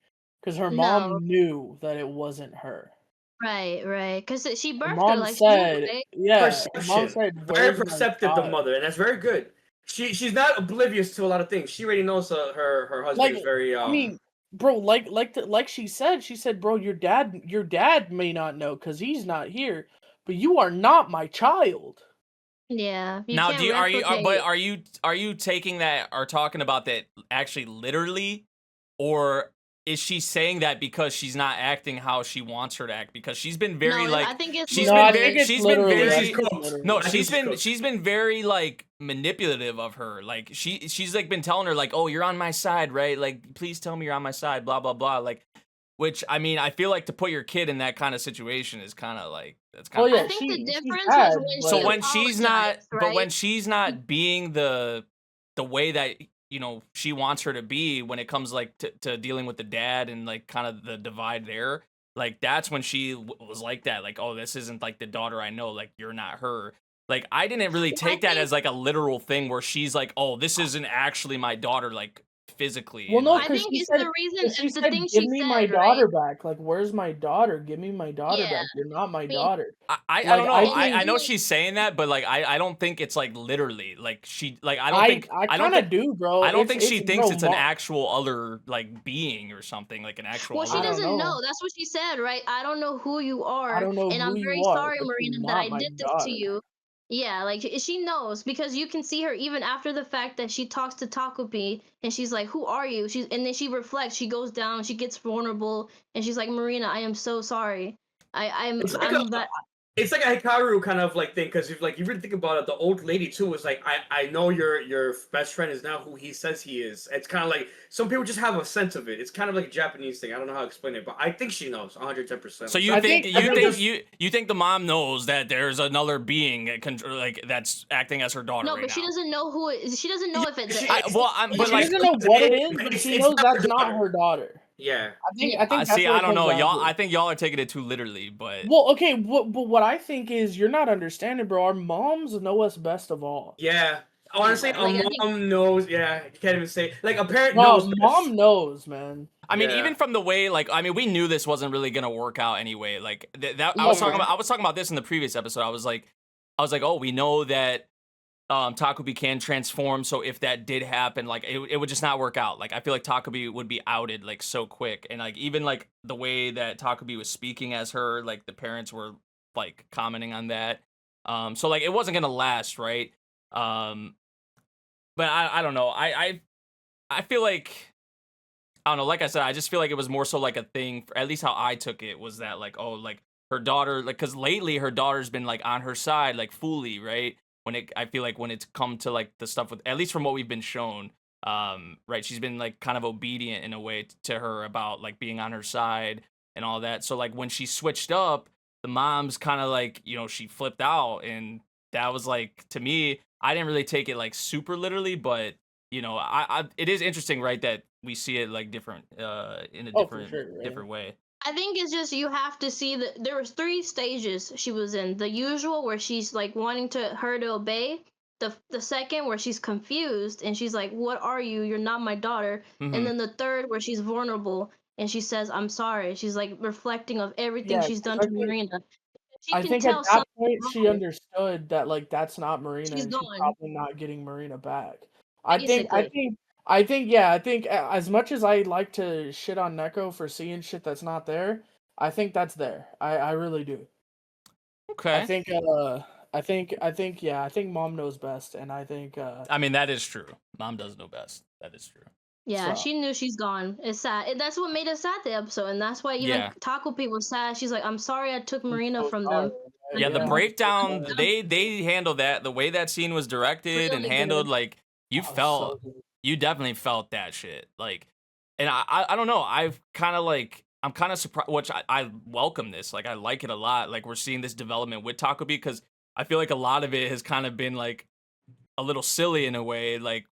because her mom No. knew that it wasn't her. right, because she Her birthed her mom like said, right? "Yeah." Her Perception. mom said, Very "Where's my perceptive, the child?" mother, and that's very good. She's not oblivious to a lot of things. She already knows her husband Like, is very. I mean, bro, like she said, bro, your dad may not know because he's not here, but you are not my child. Yeah. You Now, can't do you replicate- are you taking that or talking about that actually literally, or is she saying that because she's not acting how she wants her to act? Because she's been very No, like I think it's she's No, been I very- think it's she's been literally. very- I think it's Cooked. literally. No, I think she's she's been very like manipulative of her. Like she's like been telling her like, "Oh, you're on my side, right? Like please tell me you're on my side, blah blah blah." Like, which I mean, I feel like to put your kid in that kind of situation is kind of like that's kind of Well, yeah, I think the she's difference bad, was when but- so she when she's not apologized, but when right? she's not being the way that she wants her to be when it comes like to dealing with the dad and like kind of the divide there, like that's when she was like that, like, oh, this isn't like the daughter I know, like you're not her. Like I didn't really Well, I take that think- as like a literal thing where she's like, oh, this isn't actually my daughter, like physically. Well, and, no, like- I because think she it's said, the reason. she It's the said, thing "Give she me said, my right? daughter back." Like, where's my daughter? Give me my daughter Yeah. back. You're not my mean, daughter. I Like, don't know. I I think- know she's saying that, but like I don't think it's like literally like she like I I don't kind of think do, bro. I don't think she thinks bro, it's an Ma- actual other like being or something, like an actual. Well, she other- don't doesn't know. know. That's what she said, right? I don't know who you are. I don't know and who I'm you very are, sorry, but you're Marina, that not I my did this daughter. to you. Yeah, like she knows because you can see her even after the fact that she talks to Takopi and she's like, "Who are you?" And then she reflects. She goes down. She gets vulnerable and she's like, "Marina, I am so sorry. It's like I'm that." it's like a Hikaru kind of like thing because if you really think about it, the old lady too was like, I know your best friend is not who he says he is. It's kind of like some people just have a sense of it. It's kind of like a Japanese thing. I don't know how to explain it, but I think she knows 110%. So you I think think- you think the mom knows that there's another being like that's acting as her daughter No, right but now? she doesn't know who it is. She doesn't know if it's. She- but She like, doesn't know what it is, but It's- she it's knows not that's her not daughter. her daughter. Yeah. I think that's see, what I it don't comes know, down y'all. to. I think y'all are taking it too literally, but Well, okay, but what I think is you're not understanding, bro. Our moms know us best of all. Yeah. Honestly, Like, I a think- mom knows. Yeah, you can't even say like a parent No, knows. mom knows, man. I mean, Yeah. even from the way, like, I mean, we knew this wasn't really gonna work out anyway. Like that, I Yeah. was talking about this in the previous episode. I was like, oh, we know that Takopi can transform. So if that did happen, like, it would just not work out. Like, I feel like Takopi would be outed like so quick, and like even like the way that Takopi was speaking as her, like the parents were like commenting on that. So like it wasn't gonna last, right? But I don't know. I feel like. I don't know. Like I said, I just feel like it was more so like a thing. At least how I took it was that like, oh, like her daughter, like, because lately her daughter's been like on her side, like fully, right? I feel like when it's come to like the stuff with, at least from what we've been shown, right, she's been like kind of obedient in a way to her about like being on her side and all that. So like when she switched up, the mom's kind of like, she flipped out, and that was like, to me, I didn't really take it like super literally, but it is interesting, right, that we see it like different, in a Oh, for different sure, right. different way. I think it's just you have to see that there was 3 stages she was in. The usual where she's like wanting her to obey. The second where she's confused and she's like, "What are you? You're not my daughter." Mhm. And then the third where she's vulnerable and she says, "I'm sorry." She's like reflecting of everything Yeah, she's 'cause done I to think- Marina. She I can think at tell that something's point she wrong. understood that like that's not Marina, She's and she's gone. probably not getting Marina back. I Basically. think as much as I like to shit on Neko for seeing shit that's not there, I think that's there. I really do. Okay. I think mom knows best, and I think I mean, that is true. Mom does know best. That is true. Yeah, So- she knew she's gone. It's sad. That's what made us sad the episode, and that's why even Yeah. Takopi was sad. She's like, "I'm sorry I took I'm Marina so from sorry, them." man. Yeah, the Yeah. breakdown, they handled that, the way that scene was directed and Really handled, good. like, you Oh, felt, so good. you definitely felt that shit. Like, and I don't know, I'm kind of surprised, which I welcome this. Like, I like it a lot. Like, we're seeing this development with Takopi, because I feel like a lot of it has kind of been like a little silly in a way, like,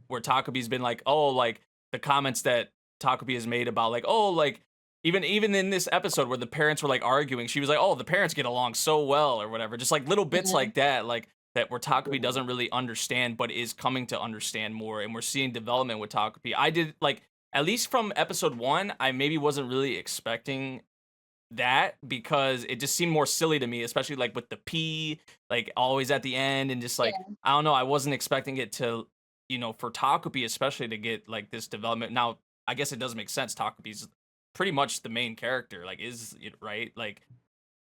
where Takopi's been like, oh, like the comments that Takopi has made about like, oh, like even in this episode where the parents were like arguing, she was like, oh, the parents get along so well or whatever. Just like little bits Yeah. like that, like that where Takopi doesn't really understand but is coming to understand more, and we're seeing development with Takopi. I did like, at least from episode 1, I maybe wasn't really expecting that, because it just seemed more silly to me, especially like with the P, like always at the end, and just like, I don't know, I wasn't expecting it to, for Takopi especially to get like this development. Now, I guess it does make sense. Takopi's pretty much the main character, like, is it right? Like,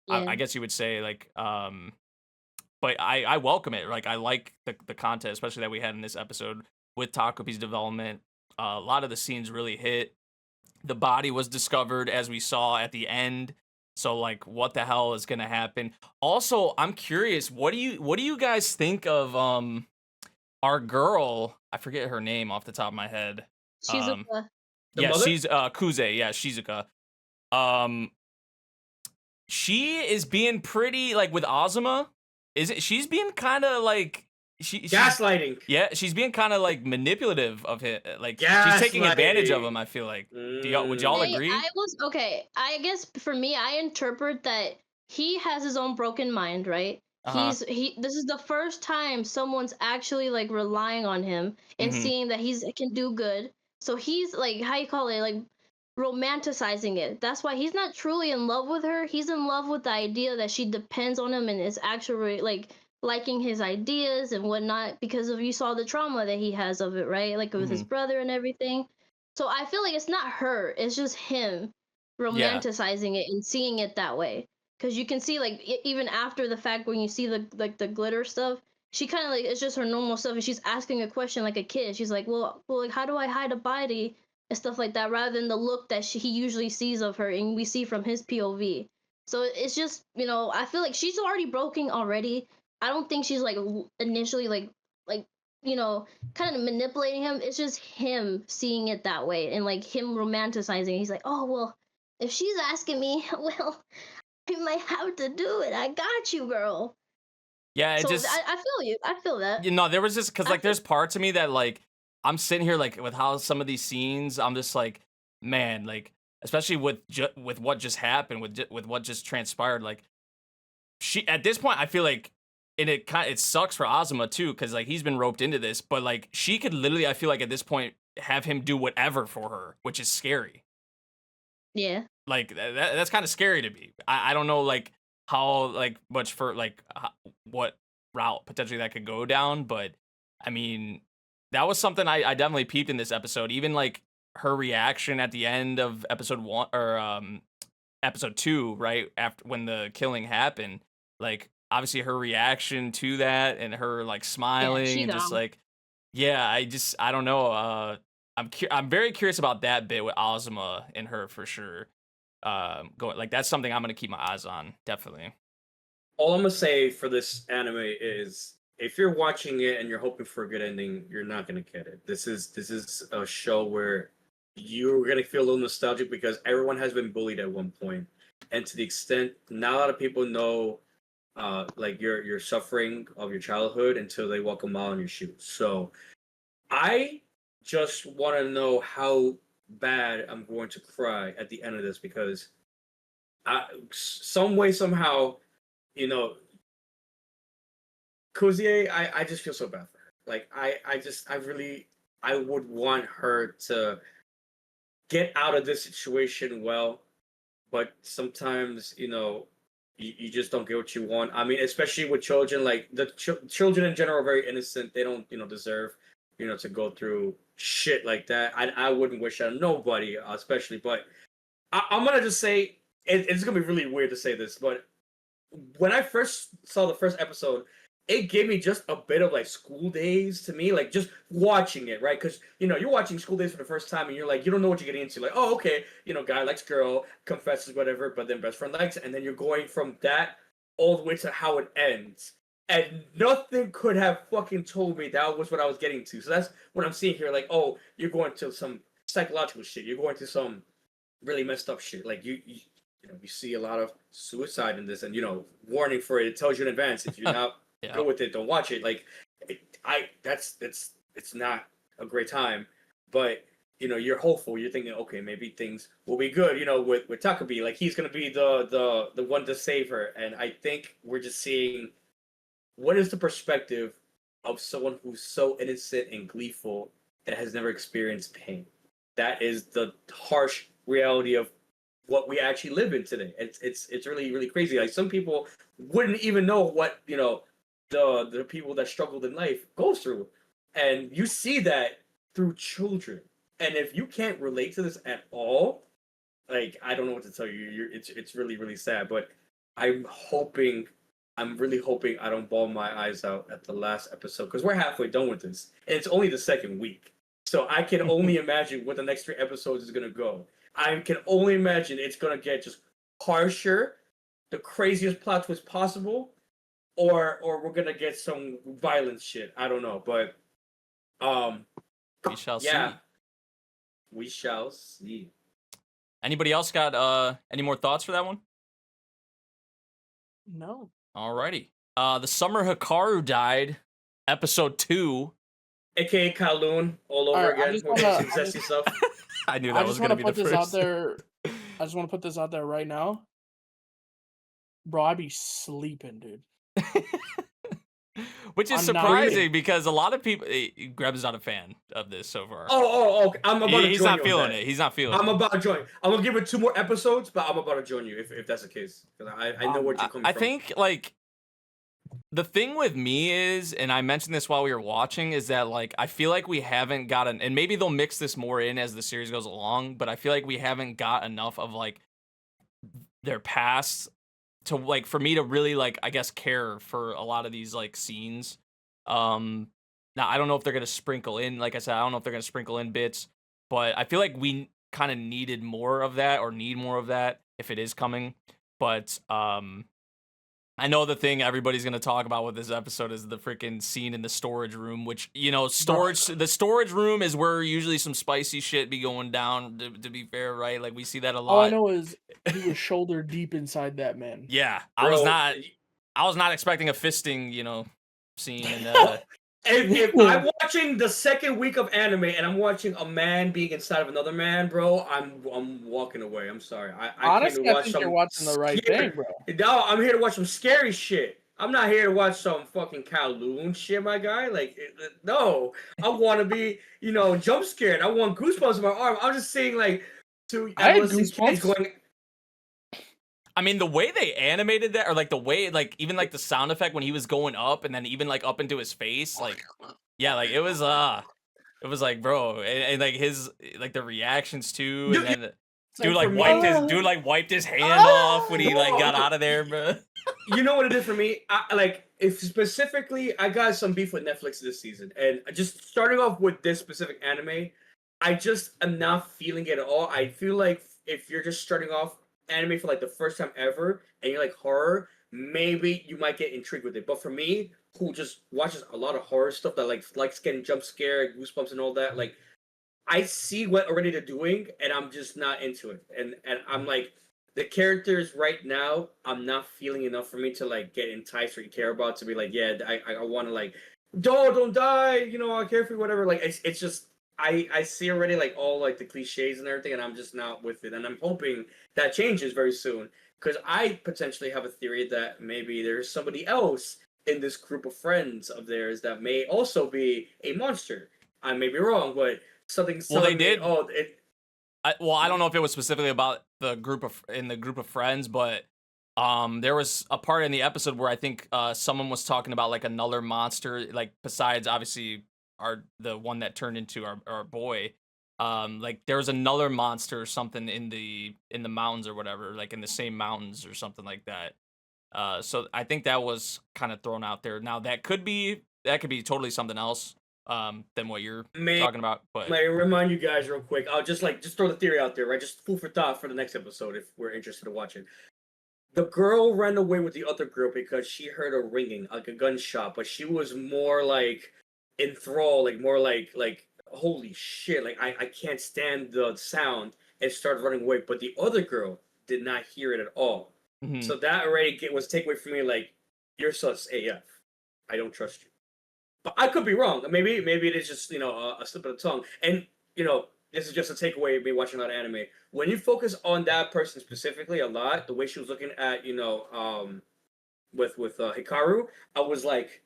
Yeah. I guess you would say, like, but I welcome it. Like, I like the content, especially that we had in this episode with Takopi's development. A lot of the scenes really hit. The body was discovered, as we saw at the end. So like, what the hell is gonna happen? Also, I'm curious, what do you guys think of our girl? I forget her name off the top of my head. She's Um, a Yeah, mother? she's Kuze. Yeah, Shizuka. She is being pretty like with Azuma. She's being kind of like she's Gaslighting. yeah, she's being kind of like manipulative of him. Like, she's taking advantage of Gaslighting. him, I feel like. Would y'all agree? I was okay. I guess for me, I interpret that he has his own broken mind, right? Uh-huh. This is the first time someone's actually like relying on him and Mhm. seeing that he can do good. So he's like, how you call it, like romanticizing it. That's why he's not truly in love with her. He's in love with the idea that she depends on him and is actually like liking his ideas and whatnot, because of, you saw the trauma that he has of it, right? Like with his brother and everything. So I feel like it's not her, it's just him romanticizing it and seeing it that way. because you can see like even after the fact when you see the glitter stuff, she kind of like it's just her normal stuff, and she's asking a question like a kid. She's like, well, like how do I hide a body and stuff like that, rather than the look that he usually sees of her, and we see from his POV. So it's just I feel like she's already broken already. I don't think she's like initially like kind of manipulating him. It's just him seeing it that way and like him romanticizing it. He's like, oh well, if she's asking me, well, I might have to do it. I got you, girl. Yeah, it So just I feel you. I feel that. there was just because like there's parts of me that like I'm sitting here like with how some of these scenes I'm just like, man, like especially with what just happened with what just transpired, like she at this point I feel like and it sucks for Azuma too because like he's been roped into this, but like she could literally I feel like at this point have him do whatever for her, which is scary. Yeah. Like that's kind of scary to me. I don't know like how like much for like what route potentially that could go down, but I mean that was something I definitely peeped in this episode. Even like her reaction at the end of episode 1 or episode 2, right after when the killing happened, like obviously her reaction to that and her like smiling and just like I don't know. I'm very curious about that bit with Azuma and her for sure. Going like that's something I'm gonna keep my eyes on definitely. All I'm gonna say for this anime is if you're watching it and you're hoping for a good ending, you're not gonna get it. This is a show where you're gonna feel a little nostalgic because everyone has been bullied at one point, and to the extent not a lot of people know like your suffering of your childhood until they walk a mile in your shoes. So I just want to know how bad I'm going to cry at the end of this because some way somehow Kuzie, I just feel so bad for her. Like I would want her to get out of this situation well, but sometimes you just don't get what you want. I mean, especially with children, like the children in general are very innocent. They don't deserve to go through shit like that. I wouldn't wish on nobody, especially. But I'm gonna just say it's gonna be really weird to say this, but when I first saw the first episode, it gave me just a bit of like School Days to me, like just watching it, right? Because you're watching School Days for the first time, and you're like, you don't know what you're getting into. Like, oh, okay, guy likes girl, confesses whatever, but then best friend likes, and then you're going from that all the way to how it ends, and nothing could have fucking told me that was what I was getting to. So that's what I'm seeing here. Like, oh, you're going to some psychological shit. You're going to some really messed up shit. Like you see a lot of suicide in this, and warning for it. It tells you in advance if you're not. Yeah. Go with it. Don't watch it. Like, it's not a great time. But you're hopeful. You're thinking, okay, maybe things will be good. With Takopi, like he's gonna be the one to save her. And I think we're just seeing what is the perspective of someone who's so innocent and gleeful that has never experienced pain. That is the harsh reality of what we actually live in today. It's really really crazy. Like some people wouldn't even know what the people that struggled in life go through, and you see that through children. And if you can't relate to this at all, like I don't know what to tell you. It's really really sad. But I'm really hoping I don't bawl my eyes out at the last episode because we're halfway done with this, and it's only the second week. So I can only imagine what the next 3 episodes is gonna go. I can only imagine it's gonna get just harsher, the craziest plot twist possible. Or we're gonna get some violent shit. I don't know, but we shall see. We shall see. Anybody else got any more thoughts for that one? No. Alrighty. The summer Hikaru died, episode 2. AKA Kowloon all over again. I knew that was gonna be the first. I just want to put this out there right now. Bro, I be sleeping, dude. Which is surprising because a lot of people. Greb's not a fan of this so far. Oh, okay. I'm about to join you. He's not feeling it. He's not feeling it. I'm about to join. I'm gonna give it 2 more episodes, but I'm about to join you if that's the case. Because I know what you're coming from. I think like the thing with me is, and I mentioned this while we were watching, is that like I feel like we haven't gotten, and maybe they'll mix this more in as the series goes along, but I feel like we haven't got enough of like their past like for me to really like I guess care for a lot of these like scenes. Now I don't know if they're gonna sprinkle in, like I said, I don't know if they're gonna sprinkle in bits, but I feel like we kind of needed more of that or need more of that if it is coming. But I know the thing everybody's gonna talk about with this episode is the freaking scene in the storage room, which the storage room is where usually some spicy shit be going down. To be fair, right? Like we see that a lot. All I know is he was shoulder deep inside that man. Yeah, Bro, I was not expecting a fisting, scene. And if I'm watching the second week of anime and I'm watching a man being inside of another man, bro, I'm walking away. I'm sorry. I Honestly, can't I think you're watching the right thing, bro. No, I'm here to watch some scary shit. I'm not here to watch some fucking Kowloon shit, my guy. Like, no, I want to be, jump scared. I want goosebumps in my arm. I'm just saying, like, I had adolescent kids goosebumps. going. I mean, the way they animated that, or like the way, like even like the sound effect when he was going up, and then even like up into his face, like, yeah, like it was like, bro, and like his, like the reactions too, and then dude like wiped his hand off when he like got out of there, bro. You know what it is for me? If specifically, I got some beef with Netflix this season, and just starting off with this specific anime, I just am not feeling it at all. I feel like if you're just starting off anime for like the first time ever and you like horror, maybe you might get intrigued with it. But for me, who just watches a lot of horror stuff that likes getting jump scared, goosebumps and all that, like I see what already they're doing and I'm just not into it. And I'm like, the characters right now, I'm not feeling enough for me to like get enticed or care about, to be like, yeah, I want to like, don't die, I care for you, whatever. Like it's just I see already like all like the cliches and everything, and I'm just not with it. And I'm hoping that changes very soon, because I potentially have a theory that maybe there's somebody else in this group of friends of theirs that may also be a monster. I may be wrong, but something. Well, they did. I don't know if it was specifically about the group of friends, but there was a part in the episode where I think someone was talking about like another monster, like besides obviously the one that turned into our boy. Like there was another monster or something in the mountains or whatever, like in the same mountains or something like that. So I think that was kind of thrown out there. Now that could be totally something else than what you're talking about. But may I remind you guys real quick. I'll just throw the theory out there, right? Just food for thought for the next episode if we're interested in watching. The girl ran away with the other girl because she heard a ringing, like a gunshot, but she was more like enthralled, like more like holy shit, like I can't stand the sound, and started running away. But the other girl did not hear it at all. Mm-hmm. So that already was takeaway for me, like, you're sus AF. I don't trust you. But I could be wrong. Maybe it is just, a slip of the tongue. And, this is just a takeaway of me watching a lot of anime. When you focus on that person specifically a lot, the way she was looking at, with Hikaru, I was like,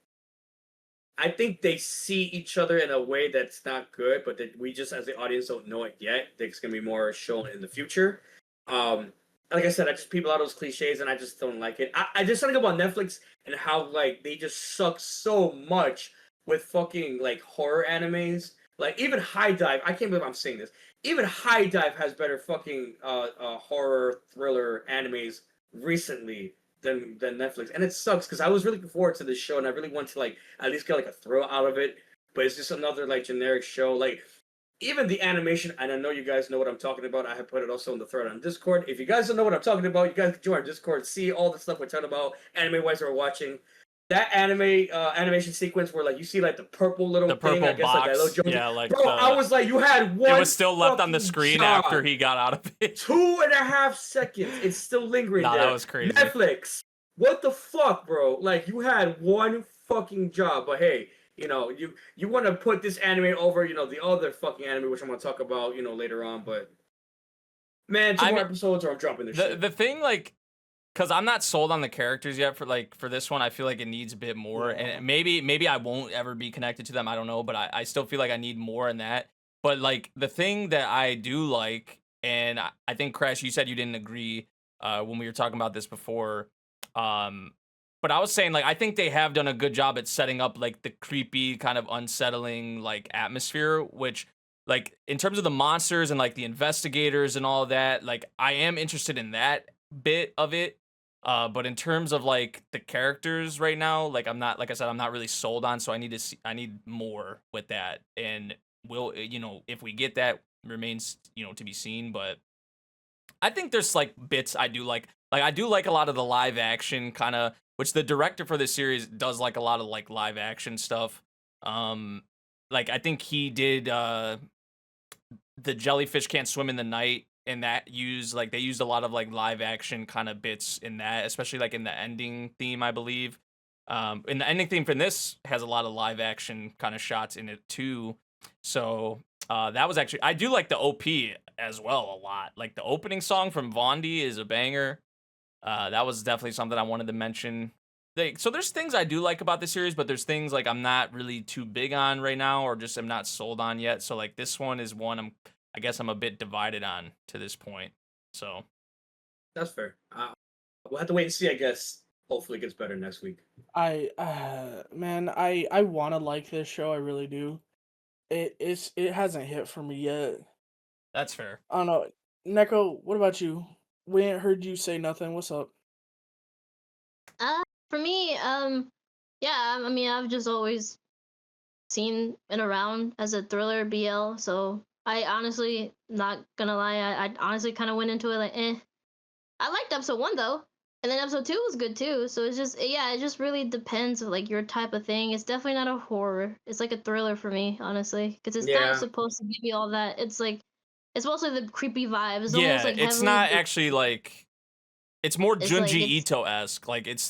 I think they see each other in a way that's not good, but that we just as the audience don't know it yet. I think it's gonna be more shown in the future. Like I said, I just people out those cliches and I just don't like it. I just think about Netflix and how like they just suck so much with fucking like horror animes. Like even High Dive, I can't believe I'm saying this. Even High Dive has better fucking horror thriller animes recently than Netflix, and it sucks because I was really looking forward to this show and I really want to like at least get like a thrill out of it, but it's just another like generic show. Like even the animation, and I know you guys know what I'm talking about. I have put it also in the thread on Discord. If you guys don't know what I'm talking about, you guys can join our Discord, see all the stuff we're talking about anime wise we're watching. That animation sequence where like you see like the purple little thing, I guess box. like that little Jones. Yeah, like bro, I was like, you had one. It was still left on the screen job. after he got out of it. 2.5 seconds. It's still lingering there. That was crazy. Netflix. What the fuck, bro? Like you had one fucking job, but hey, you want to put this anime over, the other fucking anime, which I'm gonna talk about, later on. But man, two more episodes or I'm dropping this shit. The thing, like, because I'm not sold on the characters yet for this one. I feel like it needs a bit more, and maybe I won't ever be connected to them. I don't know, but I still feel like I need more in that. But like the thing that I do like, and I think Crash, you said you didn't agree when we were talking about this before. But I was saying, like, I think they have done a good job at setting up, like, the creepy, kind of unsettling, like, atmosphere, which, like, in terms of the monsters and, like, the investigators and all that, like, I am interested in that bit of it. But in terms of like the characters right now, like I'm not, like I said, I'm not really sold on. So I need more with that. And will, if we get that, remains, to be seen. But I think there's like bits I do like. Like I do like a lot of the live action kind of, which the director for this series does like a lot of like live action stuff. Like I think he did the jellyfish can't swim in the night, and that they used a lot of like live action kind of bits in that, especially like in the ending theme, I believe. And the ending theme from this has a lot of live action kind of shots in it too. So that was actually, I do like the OP as well a lot. Like the opening song from Vondi is a banger. That was definitely something I wanted to mention. So there's things I do like about the series, but there's things like I'm not really too big on right now, or just I'm not sold on yet. So like this one is one I guess I'm a bit divided on to this point. So That's fair. We'll have to wait and see. I guess hopefully it gets better next week. Man, I want to like this show. I really do. It hasn't hit for me yet. that's fair. I don't know. Neko, what about you? We ain't heard you say nothing. What's up? For me, yeah, I mean, I've just always seen it around as a thriller BL, so I honestly, not gonna lie, I honestly kind of went into it like, eh. I liked episode 1 though, and then episode 2 was good too. So it's just, yeah, it just really depends of like your type of thing. It's definitely not a horror. It's like a thriller for me, honestly, because it's Yeah. not supposed to give you all that. It's like, it's mostly the creepy vibe. It's Yeah, almost like it's heavily not like- actually like, it's more It's Junji like, it's- Ito-esque. Like it's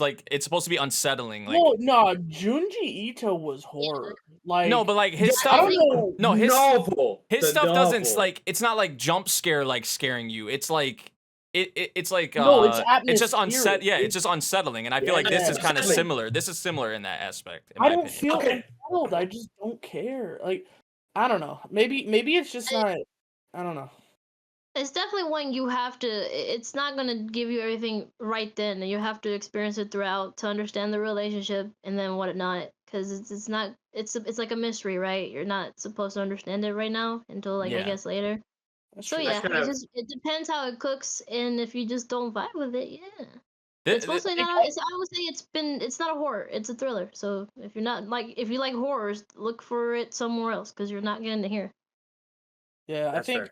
supposed to be unsettling. Like Well, no, Junji Ito was horror. Like no, but like his I stuff. don't know. No, his novel. his The stuff doesn't novel. like, it's not like jump scare like scaring you. It's like it's like No, it's it's just atmospheric. yeah, it's just unsettling, and I feel like this is Yeah. kind of Unsettling. similar. This is similar in that aspect. In I my don't opinion. feel Okay. compelled. I just don't care. Like I don't know. Maybe it's just not. I don't know. It's definitely one you have to. It's not gonna give you everything right then. You have to experience it throughout to understand the relationship and then whatnot. Because it's not. It's like a mystery, right? You're not supposed to understand it right now until like I Yeah. guess later. That's So true. yeah, kind of- it depends how it cooks, and if you just don't vibe with it, yeah. Th- It's mostly not. I would say it's not a horror. It's a thriller. So if you're not like, if you like horrors, look for it somewhere else because you're not getting to here. Yeah, That's fair.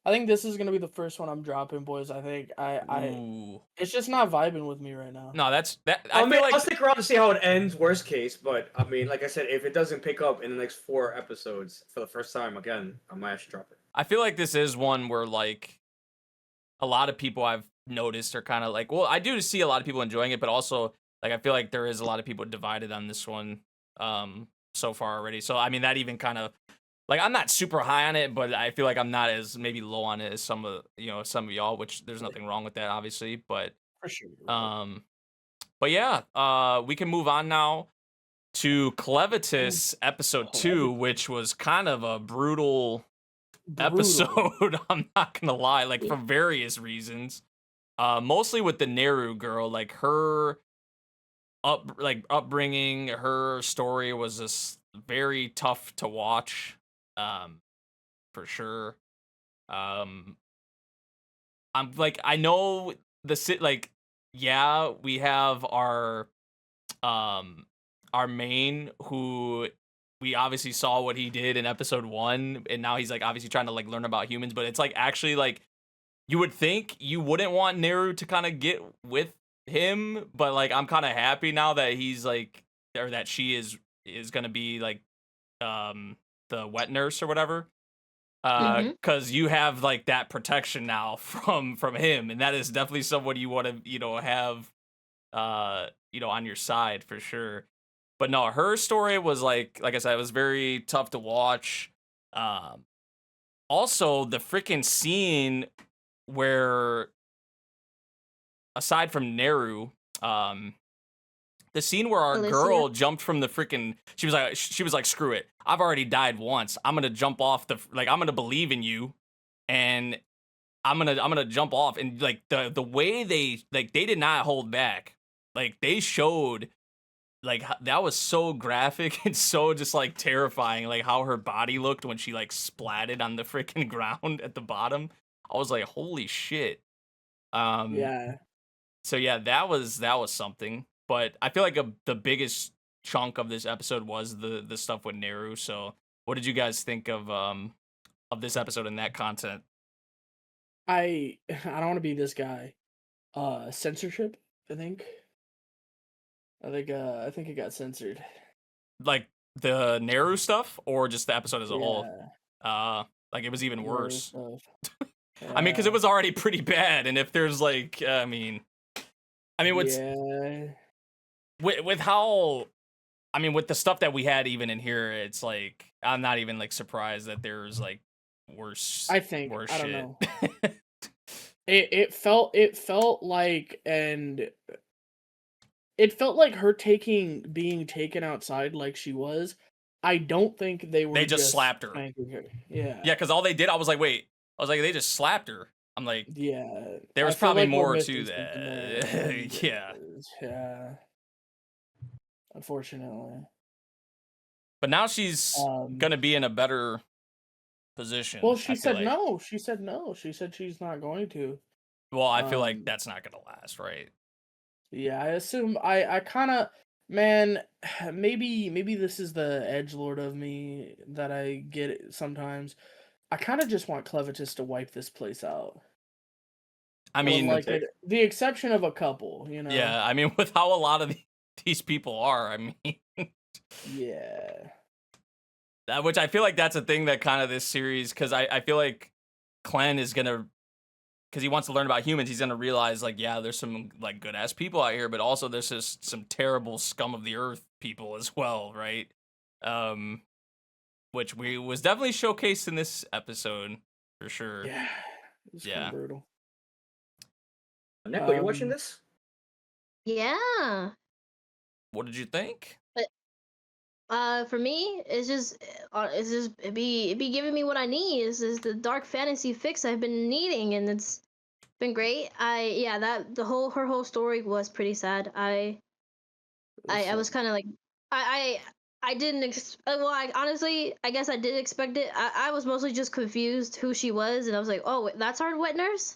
I think this is gonna be the first one I'm dropping, boys. I think Ooh. it's just not vibing with me right now. No, that's that. I I mean, feel like I'll stick around to see how it ends. Worst case, but I mean, like I said, if it doesn't pick up in the next 4 episodes for the first time again, I might actually drop it. I feel like this is one where like a lot of people I've noticed are kind of like, well, I do see a lot of people enjoying it, but also like I feel like there is a lot of people divided on this one so far already. So I mean that even kind of like, I'm not super high on it, but I feel like I'm not as maybe low on it as some of y'all, which there's nothing wrong with that obviously, but For sure. but yeah, we can move on now to Clevatess episode 2, which was kind of a brutal episode. I'm not gonna lie, like for various reasons. Mostly with the Neru girl, like her upbringing, her story was just very tough to watch. For sure. I'm like, I know yeah, we have our main, who we obviously saw what he did in episode 1, and now he's like obviously trying to like learn about humans, but it's like actually like you would think you wouldn't want Neru to kind of get with him, but like I'm kind of happy now that he's like, or that she is gonna be like the wet nurse or whatever, because you have like that protection now from him, and that is definitely someone you want to have on your side for sure. But no, her story was like I said, it was very tough to watch. Also the freaking scene where, aside from Neru, the scene where our Alicia? girl jumped from the freaking, she was like, screw it, I've already died once, I'm gonna jump off I'm gonna believe in you, and I'm gonna jump off. And like the way they did not hold back, like they showed, like that was so graphic and so just like terrifying, like how her body looked when she like splatted on the freaking ground at the bottom. I was like, holy shit. Yeah. So yeah, that was something. But I feel like the biggest chunk of this episode was the stuff with Neru. So what did you guys think of this episode and that content? I don't want to be this guy. Censorship, I think. I think it got censored. Like the Neru stuff, or just the episode as a whole? Yeah, Like it was even Neru worse. stuff. I mean, because it Yeah. was already pretty bad, and if there's like, I mean, what's Yeah. with how, I mean, with the stuff that we had even in here, it's like I'm not even like surprised that there's like worse. I think worse I don't shit. know. It felt like, and it felt like her being taken outside like she was. I don't think they were. They just slapped her. spanking her. Yeah. Yeah, because all they did, I was like, wait, they just slapped her. I'm like, Yeah. there was I feel probably like we're more missing to that. something there, and, Yeah. Yeah. Unfortunately. But now she's gonna be in a better position. Well, I she feel said like. no. She said no. She said she's not going to. Well, I feel like that's not gonna last, right? Yeah, I assume I kind of, man, maybe this is the edgelord of me that I get it sometimes. I kind of just want Clevatess to wipe this place out. I With, mean, like the exception of a couple, you know. yeah, I mean, with how a lot of these people are, I mean, Yeah. which I feel like that's a thing that kind of this series, because I feel like Clen is gonna, because he wants to learn about humans, he's gonna realize like, yeah, there's some like good ass people out here, but also there's just some terrible scum of the earth people as well, right? Which was definitely showcased in this episode for sure. Yeah. It's kind Yeah. of brutal. Neko, you watching this? Yeah. What did you think? For me, it'd be giving me what I need. It's just the dark fantasy fix I've been needing, and it's been great. Her whole story was pretty sad. I was kind of like, I didn't well, I guess I did expect it. I was mostly just confused who she was, and I was like, oh, that's our wet nurse.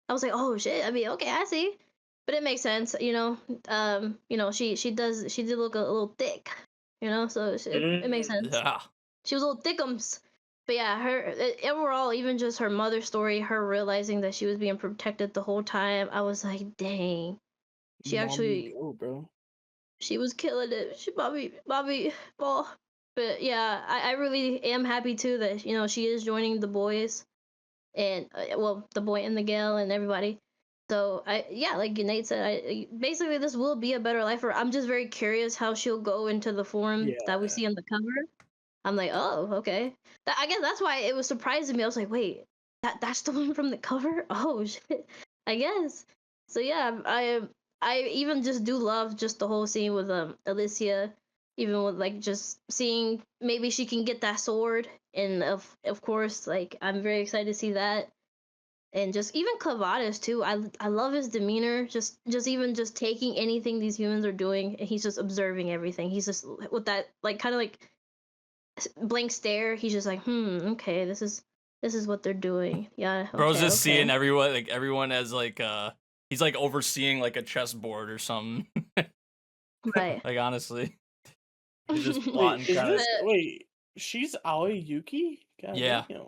I was like, oh shit. I mean, okay, I see, but it makes sense, you know. She did look a little thick, you know, so it makes sense. Yeah. She was a little thickums. But yeah, overall, even just her mother story, her realizing that she was being protected the whole time, I was like, dang. She Mom, actually, you go, bro. she was killing it. She Bobby ball. But yeah, I really am happy too that, you know, she is joining the boys, and well, the boy and the gal and everybody. So like Nate said, basically this will be a better life for her. I'm just very curious how she'll go into the form that we Yeah. see on the cover. I'm like, oh, okay. I guess that's why it was surprising me. I was like, wait, that's the one from the cover? Oh shit. I guess. So yeah, I even just do love just the whole scene with Alicia, even with like just seeing maybe she can get that sword, and of course, like I'm very excited to see that. And just even Clevatess too. I love his demeanor. Just even just taking anything these humans are doing, and he's just observing everything. He's just with that like kind of like blank stare. He's just like, okay, this is what they're doing. Yeah, Bro's okay, just okay. seeing everyone as like he's like overseeing like a chessboard or something. Right. Like honestly. He's just Wait, plotting kinda. wait, she's Aoi Yuki? God Yeah. damn.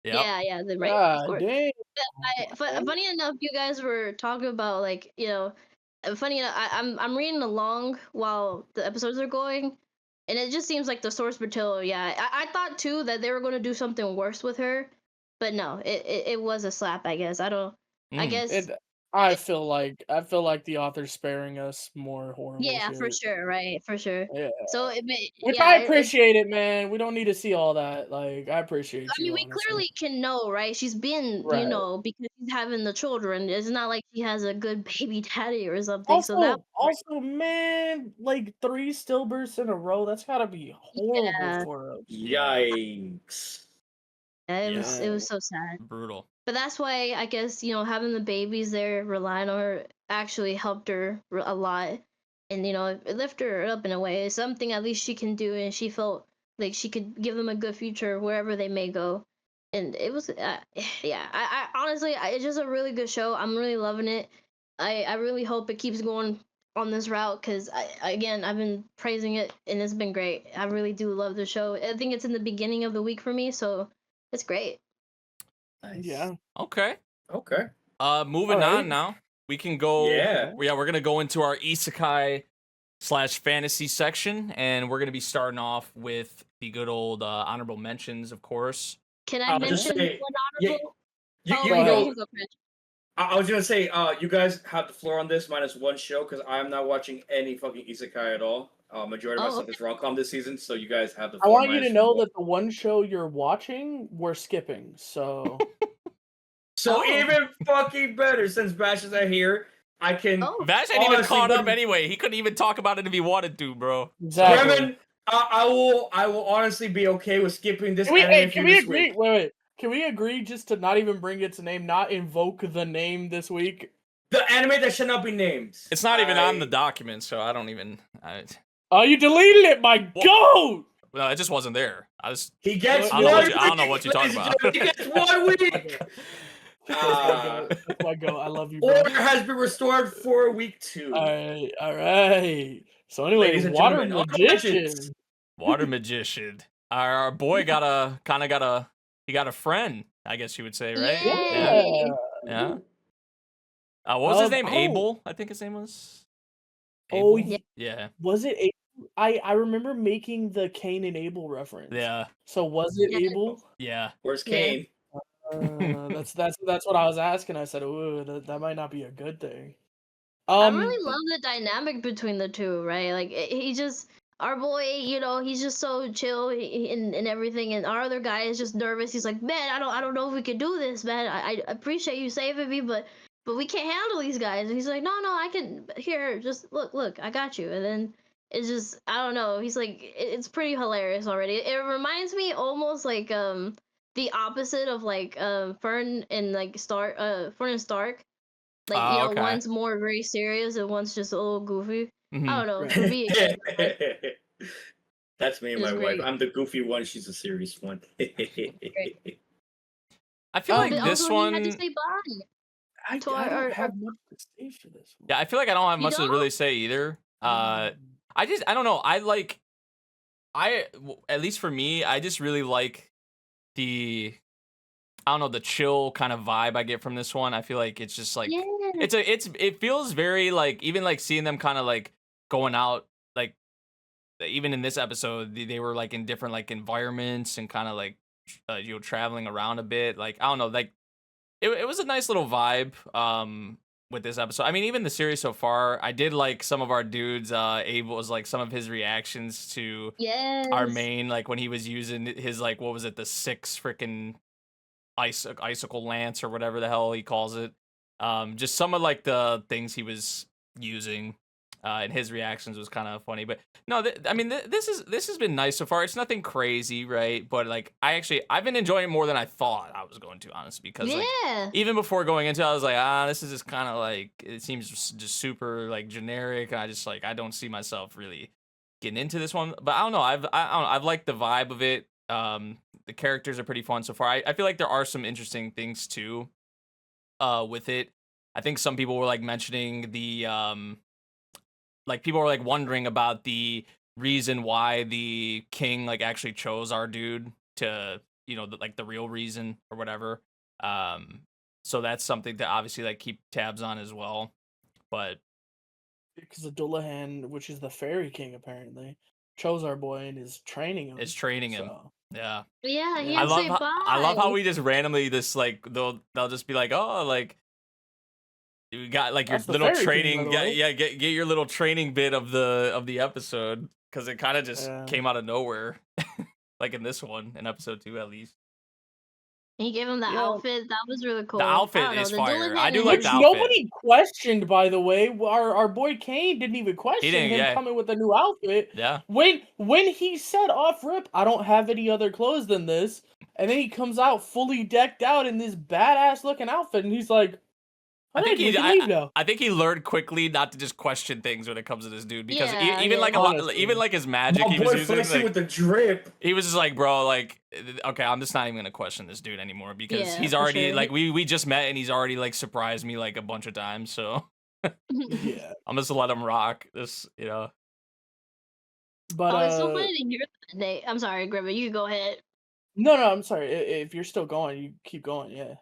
Yep. Yeah, right. Of God course. damn. Funny enough, you guys were talking about like, you know, funny enough, I'm reading along while the episodes are going, and it just seems like the source material. Yeah, I thought too that they were going to do something worse with her, but no, it was a slap. I guess I don't. I guess. I feel like the author's sparing us more horrible Yeah, shit. for sure. Right, for sure. Yeah. So Which yeah, I appreciate it, man. We don't need to see all that. Like, I appreciate I you. mean, we honestly. clearly can know, right? She's been, Right. you know, because she's having the children. It's not like she has a good baby daddy or something. So that Also, man, like 3 stillbirths in a row, that's gotta be horrible Yeah. for us. Yikes. it was so sad. Brutal. But that's why I guess, you know, having the babies there, relying on her, actually helped her a lot, and you know, it lifted her up in a way. It's something at least she can do, and she felt like she could give them a good future wherever they may go. And it was, yeah. I honestly, it's just a really good show. I'm really loving it. I really hope it keeps going on this route because again I've been praising it and it's been great. I really do love the show. I think it's in the beginning of the week for me, so it's great. Nice. Yeah. Okay. Okay. Moving Alright. on now. We can go. Yeah. We're gonna go into our isekai / fantasy section, and we're gonna be starting off with the good old honorable mentions, of course. Can I I'll just mention say- one yeah, honorable? You Oh, can wait, go. you can go, Chris. I was gonna say, you guys have the floor on this minus one show because I'm not watching any fucking isekai at all. Majority of my Oh, stuff is rom-com this season, so you guys have the I floor. want you to minus know one. that the one show you're watching, we're skipping. So So Oh. even fucking better, since Bash is not here, I can. Oh. Vash ain't even Honestly, caught up wouldn't- anyway. He couldn't even talk about it if he wanted to, bro. exactly. Bremen, I will honestly be okay with skipping this Can we, anime hey, for can you we this agree? week. Wait. Can we agree just to not even bring its name, not invoke the name this week? The anime that should not be named. It's not even on the document, so I don't even. Oh, you deleted it, my goat! No, it just wasn't there. He gets I one don't week. know what you're talking ladies and about. gentlemen, He gets 1 week. That's my goat. I love you, bro. Order has been restored for week 2. All right. So anyway, Ladies and Water gentlemen, honorable Magician. mentions. Water magician. Our boy got a friend, I guess you would say, right? Yay. Yeah. What was his name? Oh. Abel, I think his name was. Oh, Abel? yeah. Yeah. Was it Abel? I remember making the Cain and Abel reference. Yeah. So was it Yeah. Abel? Yeah. Where's Yeah. Kane? That's what I was asking. I said, "Ooh, that might not be a good thing." I really love the dynamic between the two, right? Like he just our boy, he's just so chill and everything, and our other guy is just nervous. He's like, man, I don't know if we can do this, man. I appreciate you saving me, but we can't handle these guys. And he's like, no, I can. Here, just look, I got you. And then it's just I don't know. He's like, it's pretty hilarious already. It reminds me almost like the opposite of like Fern and like Fern and Stark. Like, Okay. one's more very serious and one's just a little goofy. Mhm. I don't know. Right. For me, That's me and It's my wife. great. I'm the goofy one. She's the serious one. I feel like but this also, one. he had to say bye. I to our- don't have much to say for this one. Yeah, I feel like I don't have You much to don't? really say either. I don't know. At least for me, I just really like the the chill kind of vibe I get from this one. I feel like it's just like Yeah. it feels very like even like seeing them kind of like going out like even in this episode they were like in different like environments and kind of like traveling around a bit. Like I don't know, like it was a nice little vibe with this episode. I mean, even the series so far, I did like some of our dudes Abel's like some of his reactions to Yes. our main, like when he was using his like what was it, the 6 freaking icicle lance or whatever the hell he calls it. Just some of like the things he was using and his reactions was kind of funny. But no, I mean this has been nice so far. It's nothing crazy, right? But like I've been enjoying it more than I thought I was going to, honestly, because like Yeah. even before going into it, I was like, this is just kind of like, it seems just super like generic. I just like, I don't see myself really getting into this one. But I don't know. I've liked the vibe of it. The characters are pretty fun so far. I feel like there are some interesting things too, with it. I think some people were like mentioning the, like people were like wondering about the reason why the king like actually chose our dude to, like the real reason or whatever. So that's something to obviously like keep tabs on as well. But Because the Dullahan, which is the fairy king, apparently chose our boy and is training him. it's training him. So. Yeah. Yeah. He I had to say bye. I love how we just randomly just like they'll just be like, oh, like you got like your That's the little fairy king, training, by the way. get your little training bit of the episode, because it kind of just Yeah. came out of nowhere, like in this one, in episode 2 at least. He gave him that Yeah. outfit. That was really cool. outfit I don't know, is the fire. Dullahan I do and like Which the outfit. nobody questioned, by the way. Our boy Kane didn't even question didn't, him yeah. coming with a new outfit. Yeah. When he said off rip, I don't have any other clothes than this, and then he comes out fully decked out in this badass looking outfit, and he's like, I think we can leave now. I think he learned quickly not to just question things when it comes to this dude, because Yeah, even yeah. like a lot, Honestly. even like his magic My he was boy using, flexing like, with the drip. he was just like, bro, like, okay, I'm just not even gonna question this dude anymore, because Yeah, he's for already sure. like we just met and he's already like surprised me like a bunch of times. So Yeah. I'm just let him rock. This, you know. But Oh, it's so funny to hear that, Nate. I'm sorry, Griffin. You can go ahead. no, I'm sorry. If you're still going, you keep going. Yeah.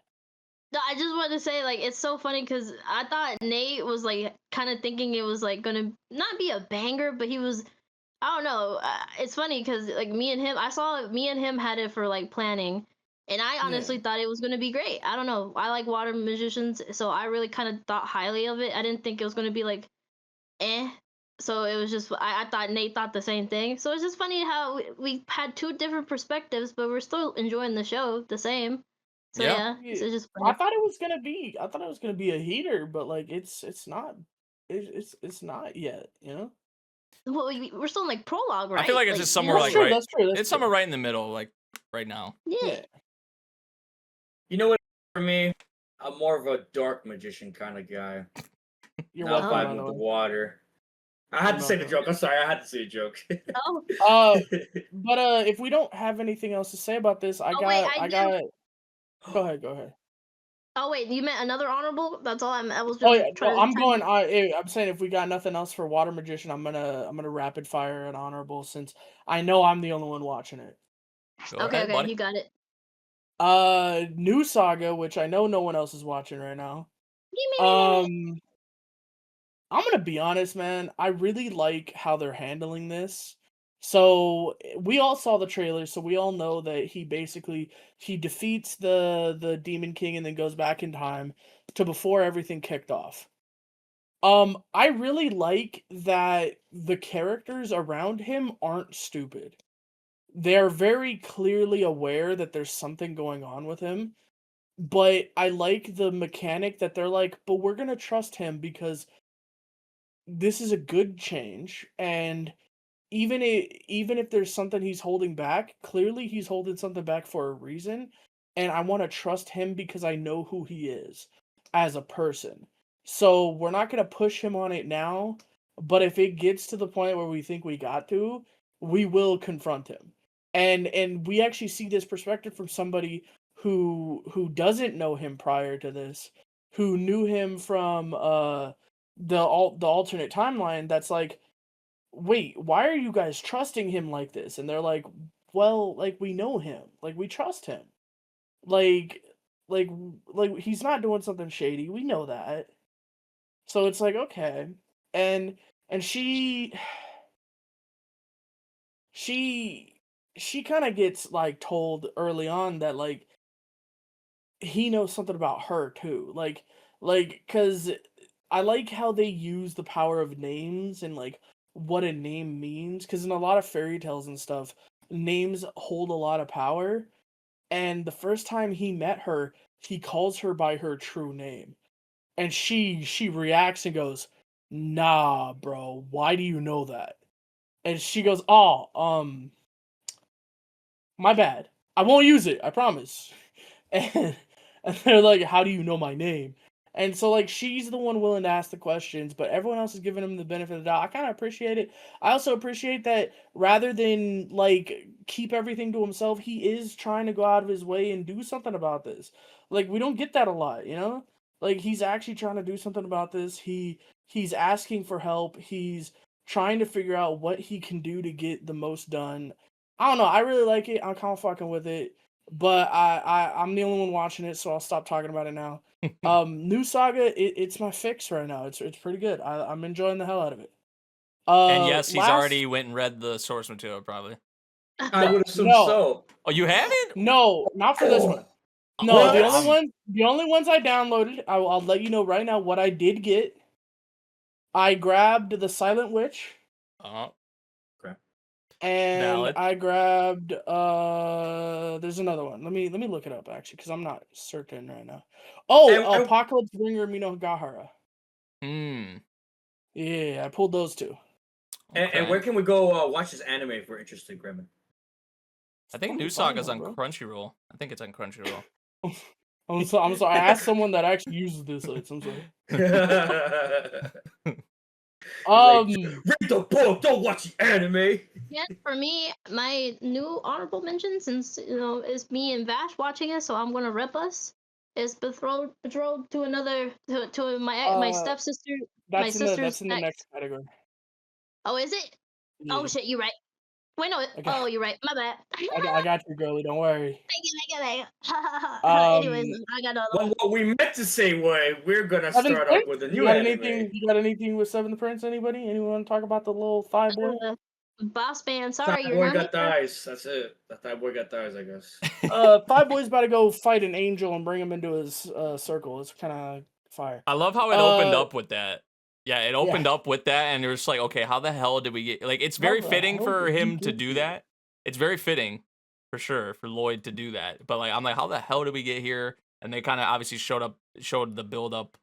No, I just wanted to say, like, it's so funny because I thought Nate was like kind of thinking it was like gonna not be a banger, but he was. I don't know. It's funny because like me and him, I saw me and him had it for like planning, and I honestly thought it was gonna be great. I don't know. I like water magicians, so I really kind of thought highly of it. I didn't think it was gonna be like, eh. So it was just I thought Nate thought the same thing. So it's just funny how we had two different perspectives, but we're still enjoying the show the same. So Yeah. yeah, it's just I funny. thought it was gonna be. I thought it was gonna be a heater, but like it's not. It's not yet. You know. Well, we're still in like prologue, right? I feel like it's just somewhere That's like true. right. That's true. That's It's true. somewhere right in the middle, like right now. Yeah. Yeah. You know what? For me, I'm more of a dark magician kind of guy. You're Not welcome, by vibing the with the way. water. I had to say the joke. I'm sorry. I had to say a joke. Oh, But if we don't have anything else to say about this, I Oh, wait, got. I I do. got. Go ahead. Go ahead. oh wait, you meant another honorable? That's all I was just Oh yeah, trying no, to I'm time going. you. I'm saying if we got nothing else for Water Magician, I'm gonna rapid fire an honorable since I know I'm the only one watching it. Go Okay, ahead, okay, buddy. you got it. New Saga, which I know no one else is watching right now. Me. Um, I'm gonna be honest, man. I really like how they're handling this. So we all saw the trailer, so we all know that he defeats the Demon King and then goes back in time to before everything kicked off. I really like that the characters around him aren't stupid. They're very clearly aware that there's something going on with him, but I like the mechanic that they're like, but we're gonna trust him because this is a good change, and even if there's something he's holding back, clearly he's holding something back for a reason, and I want to trust him because I know who he is as a person. So we're not going to push him on it now, but if it gets to the point where we think we got to, we will confront him. And we actually see this perspective from somebody who doesn't know him prior to this, who knew him from the alternate timeline, that's like, wait, why are you guys trusting him like this? And they're like, well, like we know him, like we trust him, like like like he's not doing something shady, we know that. So it's like, okay. And she she kind of gets like told early on that like he knows something about her too, like because I like how they use the power of names and like what a name means, because in a lot of fairy tales and stuff, names hold a lot of power. And the first time he met her, he calls her by her true name, and she reacts and goes, nah bro, why do you know that? And she goes, oh, my bad, I won't use it, I promise. and, and they're like, how do you know my name? And so like she's the one willing to ask the questions, but everyone else is giving him the benefit of the doubt. I kind of appreciate it. I also appreciate that rather than like keep everything to himself, he is trying to go out of his way and do something about this. Like we don't get that a lot, you know? Like he's actually trying to do something about this. He's asking for help. He's trying to figure out what he can do to get the most done. I don't know. I really like it. I'm kind of fucking with it, but I'm the only one watching it, so I'll stop talking about it now. New Saga, it's my fix right now. It's pretty good. I'm enjoying the hell out of it. And yes, he's Last already went and read the source material, probably. I would assume no, so. Oh, you haven't? no, not for this one. No, What? the only ones I downloaded. I'll let you know right now what I did get. I grabbed the Silent Witch, Oh, and valid. I grabbed there's another one. Let me look it up actually, because I'm not certain right now. Oh, And- Apocalypse Bringer Minogahara. Hmm. Yeah, I pulled those two. And Okay. where can we go watch this anime if we're interested, Gremlin? I think New Saga's on Crunchyroll. I think it's on Crunchyroll. I'm sorry. I asked someone that actually uses this sites. I'm sorry. Read the book, don't watch the anime. Yeah, for me, my new honorable mention, since is me and Vash watching it, so I'm gonna rep us, is betrothed to another to my stepsister. My sister's That's in the ex. next category. Oh, is it? Yeah. Oh shit, you're right. Wait, no. Okay. Oh, you're right. My bad. I got you, girlie. Don't worry. Thank you. Anyways, Um, I got another Well, one. what we meant to say was we're gonna Seventh start Prince. off with a You new got anime. anything? You got anything with Seventh Prince? Anybody? Anyone want to talk about the little thigh boy? Boss man, Thigh sorry, you're boy not got here. thighs. That's it. That thigh boy got thighs, I guess. Thigh boy's about to go fight an angel and bring him into his circle. It's kind of fire. I love how it opened up with that. Yeah, it opened Yeah. up with that, and it was like, okay, how the hell did we get? Like, it's How very the fitting hell for did we him to get do here? that. It's very fitting, for sure, for Lloyd to do that. But like, I'm like, how the hell did we get here? And they kind of obviously showed the build up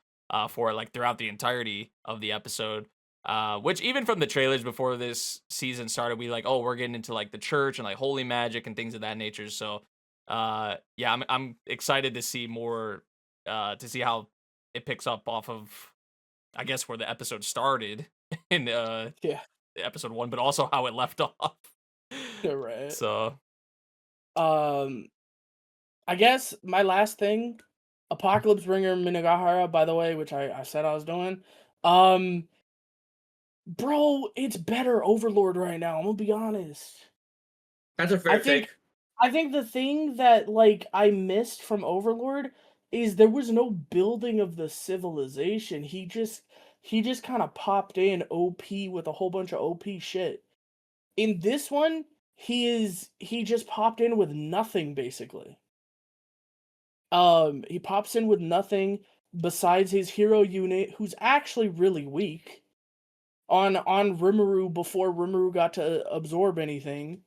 for it, like throughout the entirety of the episode. Which even from the trailers before this season started, we like, oh, we're getting into like the church and like holy magic and things of that nature. So, yeah, I'm excited to see more, to see how it picks up off of, I guess, where the episode started in Yeah. episode 1, but also how it left off. You're right. So, I guess my last thing, Apocalypse Ringer Minagahara, by the way, which I said I was doing. Bro, it's better Overlord right now. I'm gonna be honest. That's a fair take. I think the thing that like I missed from Overlord is there was no building of the civilization. He just kind of popped in OP with a whole bunch of OP shit. In this one, he just popped in with nothing basically. He pops in with nothing besides his hero unit, who's actually really weak. On Rimuru before Rimuru got to absorb anything,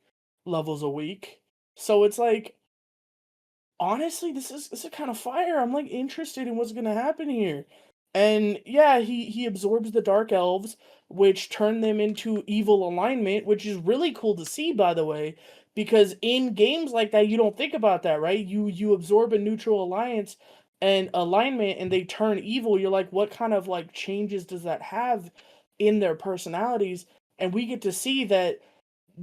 levels a week. So it's like, honestly, this is kind of fire. I'm like interested in what's gonna happen here. And yeah, he absorbs the Dark Elves, which turn them into evil alignment, which is really cool to see, by the way, because in games like that, you don't think about that, right? You absorb a neutral alliance and alignment, and they turn evil. You're like, what kind of like changes does that have in their personalities? And we get to see that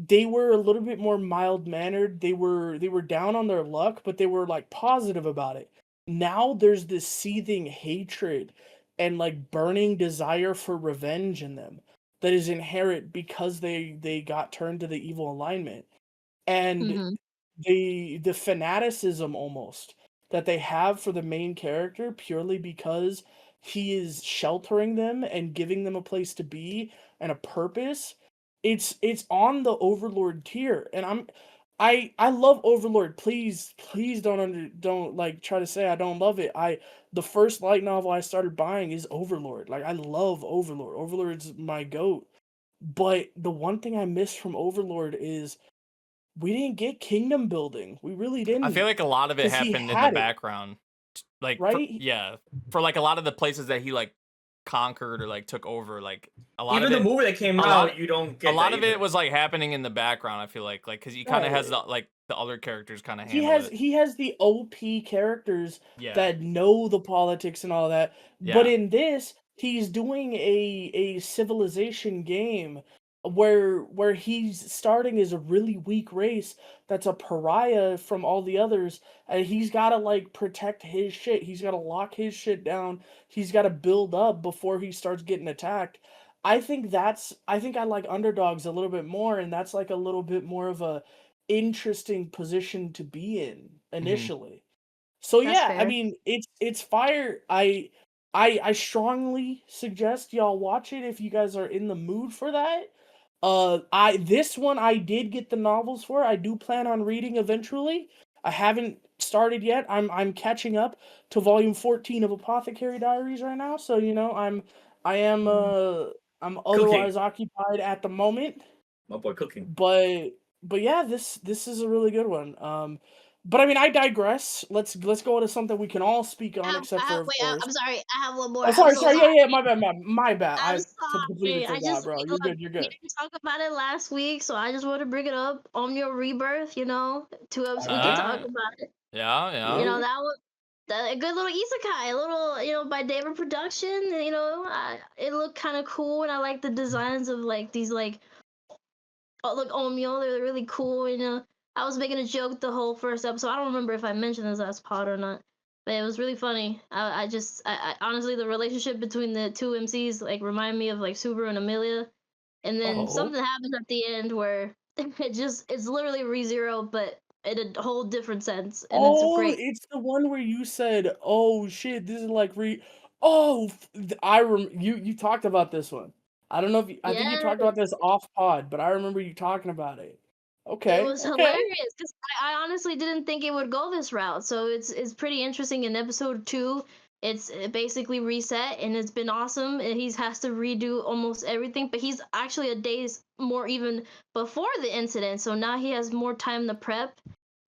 they were a little bit more mild mannered. They were down on their luck, but they were like positive about it. Now there's this seething hatred and like burning desire for revenge in them that is inherent because they got turned to the evil alignment. And Mm-hmm. the fanaticism almost that they have for the main character purely because he is sheltering them and giving them a place to be and a purpose. It's on the Overlord tier, and I love Overlord. Please don't like try to say I don't love it. The first light novel I started buying is Overlord. Like I love Overlord. Overlord's my goat. But the one thing I missed from Overlord is we didn't get kingdom building. We really didn't. I feel like a lot of it 'Cause he happened in the had it, background. Like, right? for like a lot of the places that he like conquered or like took over, like a lot Even of the it, movie that came a out, lot, you don't get a lot that of it either. was like happening in the background. I feel like because he kind of has Right. the like the other characters kind of He handle it. has the OP characters Yeah, that know the politics and all that. But yeah, in this, he's doing a civilization game where he's starting as a really weak race that's a pariah from all the others, and he's got to like protect his shit. He's got to lock his shit down. He's got to build up before he starts getting attacked. I think I like underdogs a little bit more, and that's like a little bit more of a interesting position to be in initially. So That's yeah, I fair. mean it's fire. I strongly suggest y'all watch it if you guys are in the mood for that. This one I did get the novels for. I do plan on reading eventually. I haven't started yet. I'm catching up to volume 14 of Apothecary Diaries right now, so you know, I'm otherwise occupied at the moment. My boy cooking. But yeah, this is a really good one. But I mean, I digress. Let's go into something we can all speak on, except for of Wait, course. I'm sorry. I have one more. Oh, I'm so sorry. sorry. Yeah, my bad. I'm I completely sorry. I forgot, just bro. You're look, good. You're we good. didn't talk about it last week, so I just want to bring it up on your rebirth. You know, two of us we can talk Ah, about it. yeah, You yeah. know, that was a good little isekai, a little, you know, by David Production. You know, it looked kind of cool, and I like the designs of like these like, oh look, Omyo, they're really cool. You know, I was making a joke the whole first episode. I don't remember if I mentioned this last pod or not. But it was really funny. I honestly, the relationship between the two MCs like remind me of like Subaru and Amelia. And then Oh. something happens at the end where it's literally ReZero, but in a whole different sense, and it's Oh, great. it's the one where you said, "Oh shit, this is like re." Oh, you talked about this one. I don't know if I think you Yeah, talked about this off pod, but I remember you talking about it. it Okay, was okay. hilarious because I honestly didn't think it would go this route. So it's pretty interesting. In episode 2, it's basically reset, and it's been awesome. And he has to redo almost everything, but he's actually a days more even before the incident. So now he has more time to prep,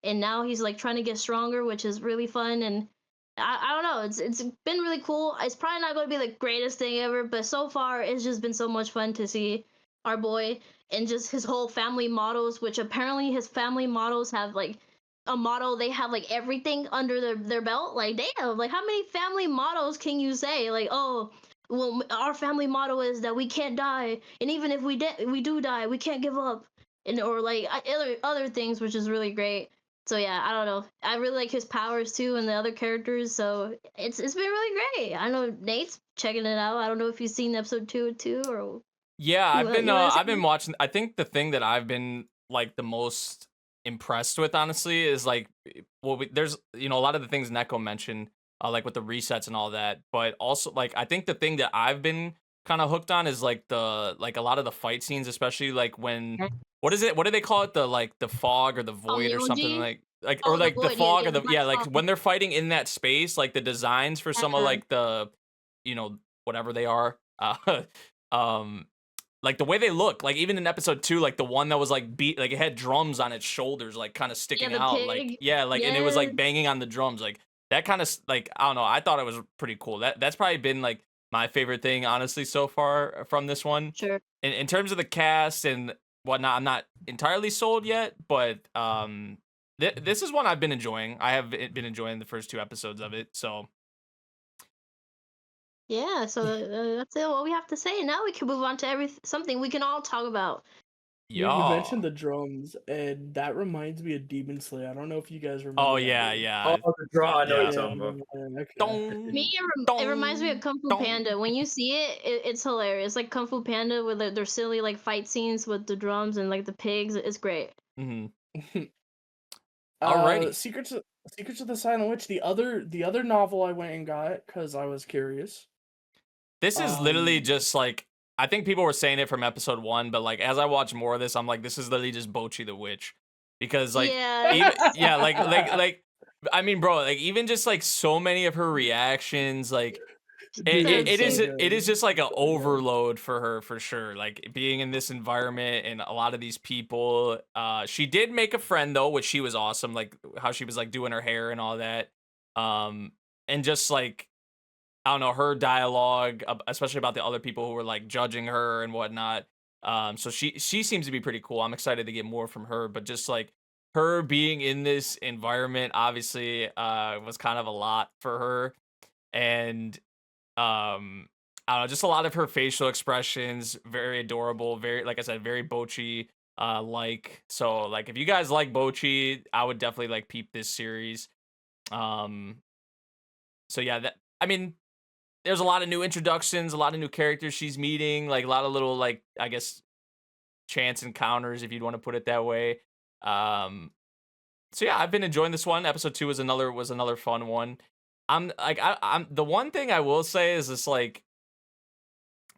and now he's like trying to get stronger, which is really fun. And I don't know, it's been really cool. It's probably not going to be the greatest thing ever, but so far it's just been so much fun to see our boy and just his whole family models, which apparently his family models have like a model, they have like everything under their belt. Like damn, like how many family models can you say? Like, oh, well, our family motto is that we can't die, and even if we do die, we can't give up, and or like other things, which is really great. So yeah, I don't know. I really like his powers too, and the other characters. So it's been really great. I know Nate's checking it out. I don't know if you've seen episode 2 too, or Yeah, you want you want to say? I've been watching. I think the thing that I've been like the most impressed with, honestly, is like, there's a lot of the things Neko mentioned, like with the resets and all that, but also like I think the thing that I've been kind of hooked on is like a lot of the fight scenes, especially like when what is it? What do they call it? The like the fog or the void or something Omnioji? like or Oh, the like the void. Yeah, fog yeah, or the the black like fog. when they're fighting in that space, like the designs for some of Yeah, like the whatever they are. Um like the way they look, like even in episode 2, like the one that was like beat, like it had drums on its shoulders, like kind of yeah, sticking the out, like pig. yeah, like and it was Yes, like banging on the drums, like that kind of like I don't know, I thought it was pretty cool. That's probably been like my favorite thing, honestly, so far from this one. sure. In terms of the cast and whatnot, I'm not entirely sold yet, but this is one I've been enjoying. I have been enjoying the first 2 episodes of it, so Yeah, so that's it. What we have to say. Now we can move on to something we can all talk about. You yeah. mentioned the drums, and that reminds me of Demon Slayer. I don't know if you guys Oh remember that yeah, game. Oh, yeah, the draw. I know what yeah. you're Yeah, talking about. okay. Me, Dong, it reminds me of dong, Kung Fu dong. Panda. When you see it, it's hilarious. Like Kung Fu Panda with their silly like fight scenes with the drums and like the pigs. It's great. Mhm. uh, Alrighty. Secrets of, Secrets of the Silent Witch, the other novel I went and got because I was curious. This is literally Um, just like I think people were saying it from episode 1, but like as I watch more of this, I'm like, this is literally just Bochi the Witch, because like Yeah, even yeah, like I mean, bro, like even just like so many of her reactions, like dude, it's so so it is good. just like It's an so good. overload for her for sure. Like being in this environment and a lot of these people. She did make a friend though, which she was awesome. Like how she was like doing her hair and all that. And just like I don't know, her dialogue, especially about the other people who were like judging her and whatnot. So she seems to be pretty cool. I'm excited to get more from her, but just like her being in this environment, obviously, was kind of a lot for her, and I don't know, just a lot of her facial expressions, very adorable, very like I said, very Bochi like. So like, if you guys like Bochi, I would definitely like peep this series. Um, so yeah, that I mean there's a lot of new introductions, a lot of new characters she's meeting, like a lot of little like I guess chance encounters if you'd want to put it that way. Um so yeah, I've been enjoying this one. Episode 2 was another fun one. I'm the one thing I will say is this like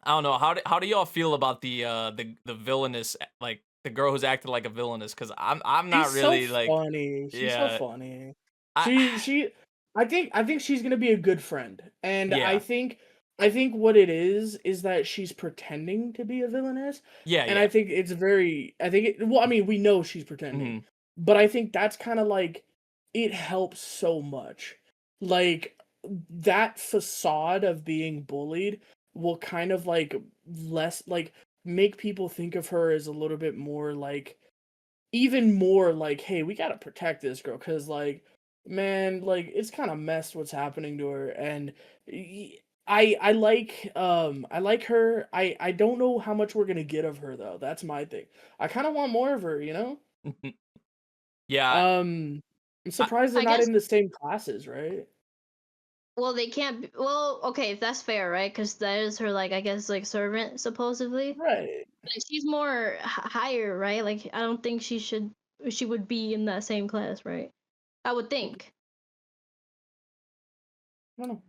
I don't know, how do y'all feel about the villainous like the girl who's acted like a villainous, cuz I'm not She's so really like funny. She's so yeah. funny. I She I think she's gonna be a good friend. And I yeah. think I think what it is that she's pretending to be a villainess. Yeah, And I yeah. think it's very I think it well, I mean, we know she's pretending. Mhm. But I think that's kind of like it helps so much. Like that facade of being bullied will kind of like less like make people think of her as a little bit more like even more like, hey, we gotta protect this girl because like, man, like it's kind of messed what's happening to her, and y- I like her. I don't know how much we're gonna get of her though. That's my thing. I kind of want more of her, you know. Yeah. Um, I'm I, surprised they're I not guess in the same classes, right? Well, they can't. Well, okay, if that's fair, right? Because that is her, like, I guess, like, servant supposedly. Right. But she's more higher, right? Like, I don't think she would be in that same class, right? I would think. I don't know.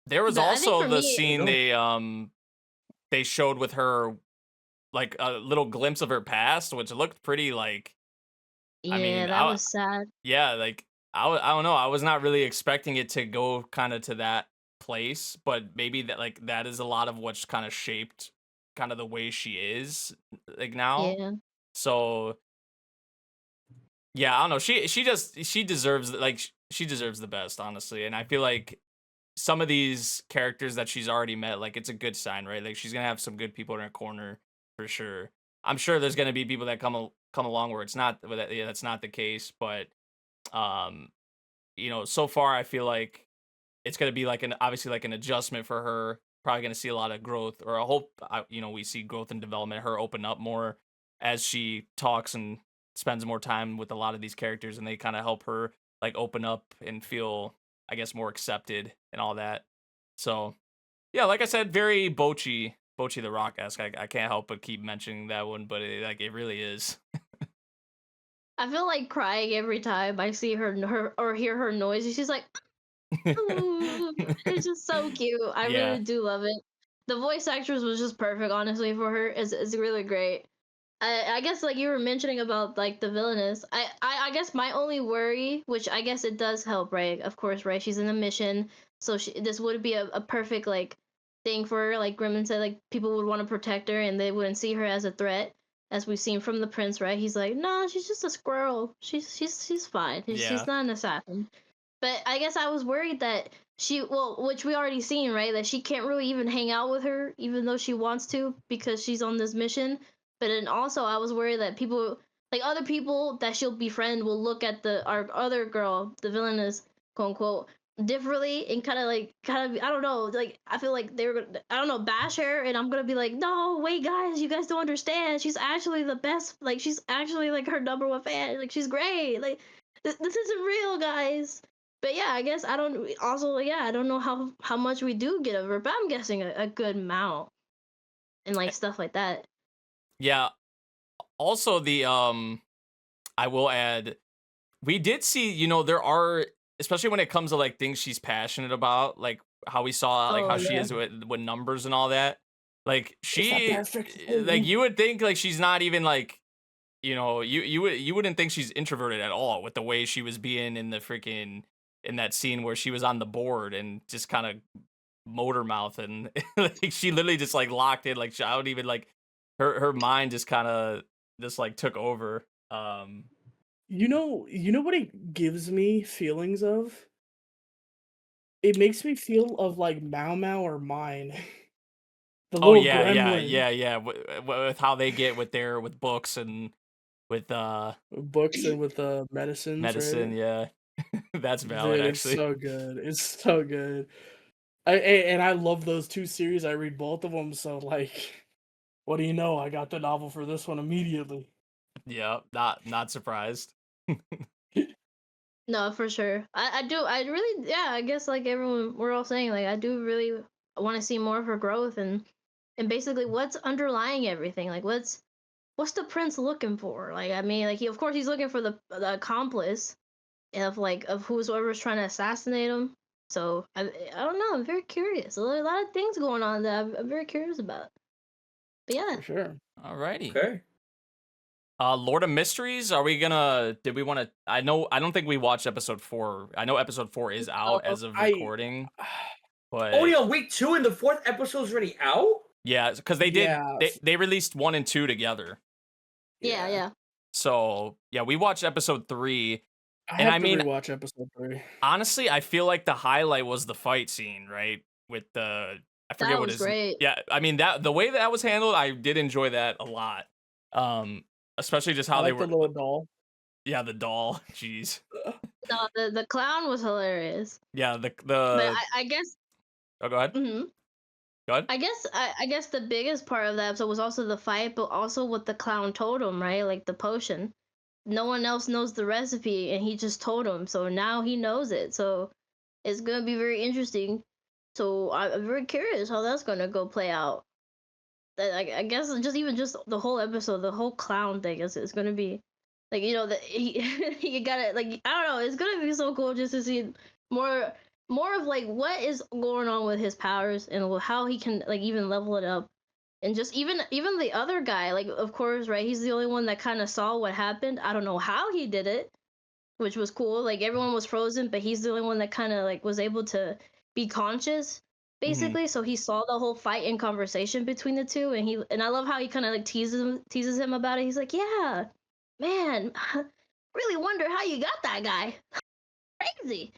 There was But I think also for the me, scene they showed with her, like a little glimpse of her past, which looked pretty like. I yeah, mean, that was sad. yeah, like I don't know. I was not really expecting it to go kind of to that place, but maybe that like that is a lot of what's kind of shaped kind of the way she is like now. Yeah. So yeah, I don't know. She deserves like she deserves the best, honestly. And I feel like some of these characters that she's already met, like it's a good sign, right? Like she's gonna have some good people in her corner for sure. I'm sure there's gonna be people that come along where it's not that's not the case, but um, you know, so far I feel like it's gonna be like obviously like an adjustment for her. Probably gonna see a lot of growth, or I hope you know we see growth and development. Her open up more as she talks and spends more time with a lot of these characters, and they kind of help her like open up and feel, I guess, more accepted and all that. So yeah, like I said, very Bocchi the Rock esque. I can't help but keep mentioning that one, but it really is. I feel like crying every time I see her or hear her noise. She's like, "Ooh," it's just so cute. I Yeah. really do love it. The voice actress was just perfect, honestly, for her. It's really great. I guess like you were mentioning about like the villainess. I guess my only worry, which I guess it does help, right? Of course, right? She's in a mission, so this would be a perfect like thing for her. Like Grimman said, like people would want to protect her and they wouldn't see her as a threat, as we've seen from the prince, right? He's like, no, she's just a squirrel. She's fine. Yeah. She's not an assassin. But I guess I was worried that which we already seen, right? That she can't really even hang out with her, even though she wants to, because she's on this mission. But then also, I was worried that people, like other people that she'll befriend, will look at our other girl, the villainess, quote unquote, differently and kind of, I don't know, like I feel like they were gonna, I don't know, bash her, and I'm gonna be like, no, wait, guys, you guys don't understand. She's actually the best. Like she's actually like her number one fan. Like she's great. Like this isn't real, guys. But yeah, I guess I don't. Also, yeah, I don't know how much we do get of her, but I'm guessing a good amount and like stuff like that. Yeah. Also, I will add, we did see, you know, there are, especially when it comes to like things she's passionate about, like how we saw like Oh how she yeah. is with numbers and all that. Like It's that she, perfect like thing. you would think like she's not even like, you know, you wouldn't think she's introverted at all with the way she was being in the freaking in that scene where she was on the board and just kind of motor mouth and like she literally just like locked in, like I don't even like her mind just kind of just like took over. You know what it gives me feelings of? It makes me feel of like Mau Mau or Mine. The Oh little yeah, gremlin yeah. With how they get with books and with books and with the medicines, medicine, right? yeah. That's valid Dude, it's actually. so good. It's so good. And I love those two series. I read both of them, so like, what do you know? I got the novel for this one immediately. Yeah, not surprised. No, for sure. I really, yeah, I guess like everyone, we're all saying, like, I do really want to see more of her growth and basically what's underlying everything. Like, what's the prince looking for? Like, I mean, like, of course he's looking for the accomplice of whoever's trying to assassinate him. So I don't know. I'm very curious. A lot of things going on that I'm very curious about. But yeah, For sure. Alrighty. Okay. Lord of Mysteries, are we gonna did we wanna I don't think we watched episode 4. I know episode 4 is out oh, as of I recording, but Oh yeah, week 2 and the 4th episode's already out? yeah, because they did yeah, they released 1 and 2 together. yeah. So yeah, we watched episode 3. I And have I to mean, rewatch episode 3. honestly, I feel like the highlight was the fight scene, right? With the I forget That what was his great. yeah, I mean that the way that was handled, I did enjoy that a lot. Especially just I how they like the were little doll. yeah, the doll. Jeez. No, the clown was hilarious. Yeah, But the I guess. oh go ahead. Mhm. Go ahead. I guess the biggest part of that episode was also the fight, but also what the clown told him, right? Like the potion. No one else knows the recipe, and he just told him, so now he knows it. So it's gonna be very interesting. So I'm very curious how that's gonna go play out. I guess just the whole episode, the whole clown thing is gonna be like, you know, that you gotta, like, I don't know, it's gonna be so cool just to see more of like what is going on with his powers and how he can like even level it up. And just even the other guy, like, of course, right, he's the only one that kind of saw what happened. I don't know how he did it, which was cool. Like, everyone was frozen, but he's the only one that kind of like was able to be conscious, basically. So he saw the whole fight and conversation between the two, and I love how he kind of like teases him about it. He's like, yeah, man, really wonder how you got that guy. Crazy.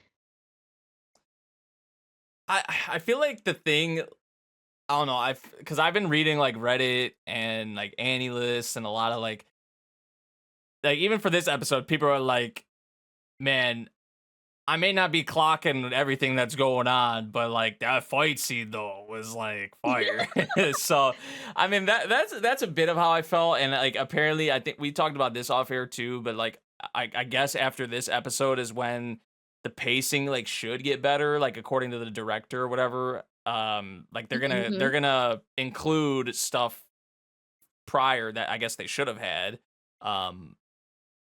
I feel like the thing, I don't know, because I've been reading like Reddit and like Annie lists and a lot of like even for this episode, people are like, man, I may not be clocking everything that's going on, but like that fight scene though was like fire. So I mean that's a bit of how I felt, and like apparently I think we talked about this off air too, but like I guess after this episode is when the pacing like should get better, like according to the director or whatever. Like they're gonna include stuff prior that I guess they should have had.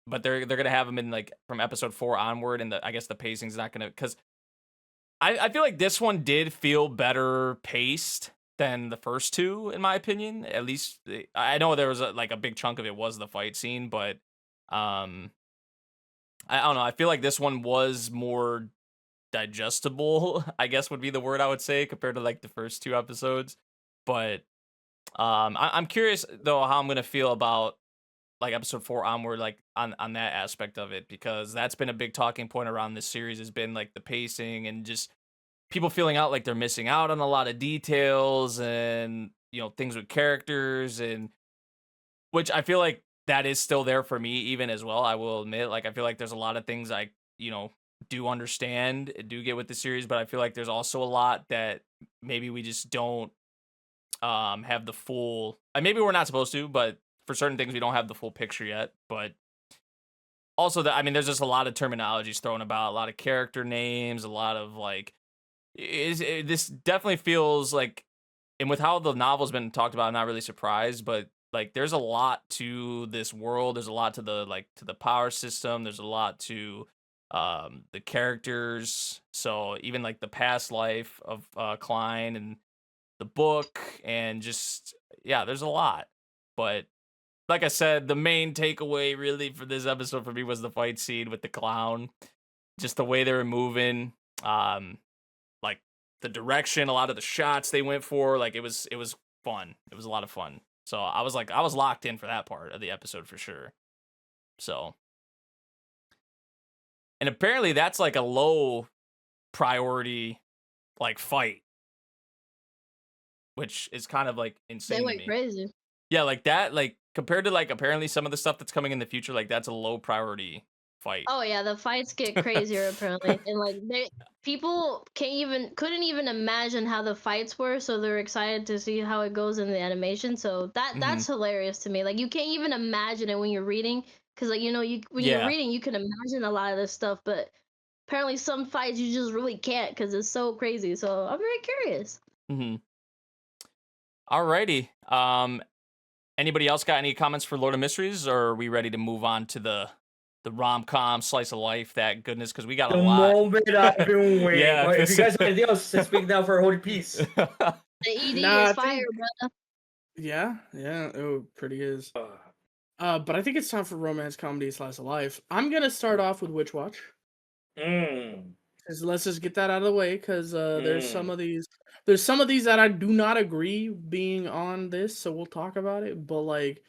But they're gonna have them in like from episode 4 onward, and I guess the pacing's not gonna, because I feel like this one did feel better paced than the first two, in my opinion. At least I know there was like a big chunk of it was the fight scene, but I don't know. I feel like this one was more digestible, I guess would be the word I would say, compared to like the first two episodes. But I'm curious though how I'm gonna feel about like episode 4 onward, like on that aspect of it, because that's been a big talking point around this series, has been like the pacing and just people feeling out like they're missing out on a lot of details and, you know, things with characters, and which I feel like that is still there for me even as well. I will admit, like, I feel like there's a lot of things I, you know, do understand, do get with the series, but I feel like there's also a lot that maybe we just don't have the full, maybe we're not supposed to, but for certain things we don't have the full picture yet. But also that, I mean, there's just a lot of terminologies thrown about, a lot of character names, a lot of like this definitely feels like, and with how the novel's been talked about, I'm not really surprised, but like there's a lot to this world, there's a lot to the like to the power system, there's a lot to the characters. So even like the past life of Klein and the book, and just, yeah, there's a lot. But like I said, the main takeaway really for this episode for me was the fight scene with the clown. Just the way they were moving, like the direction, a lot of the shots they went for, like it was fun. It was a lot of fun. So I was locked in for that part of the episode for sure. So, and apparently that's like a low priority like fight, which is kind of like insane. They to went me. crazy. Yeah, like that, like compared to like apparently some of the stuff that's coming in the future, like that's a low priority fight. Oh yeah, the fights get crazier apparently, and like people couldn't even imagine how the fights were, so they're excited to see how it goes in the animation. So that's hilarious to me. Like you can't even imagine it when you're reading, because like, you know, when you're reading you can imagine a lot of this stuff, but apparently some fights you just really can't because it's so crazy. So I'm very curious. Alrighty. Anybody else got any comments for Lord of Mysteries, or are we ready to move on to the rom-com slice of life, that goodness, because we got a lot. The moment I've been waiting. Yeah, If you guys have anything else, speak now for a holy peace. The ED is fire, brother. Yeah, oh, pretty is. But I think it's time for romance comedy slice of life. I'm gonna start off with Witch Watch. Let's just get that out of the way, because there's some of these that I do not agree being on this, so we'll talk about it. But like,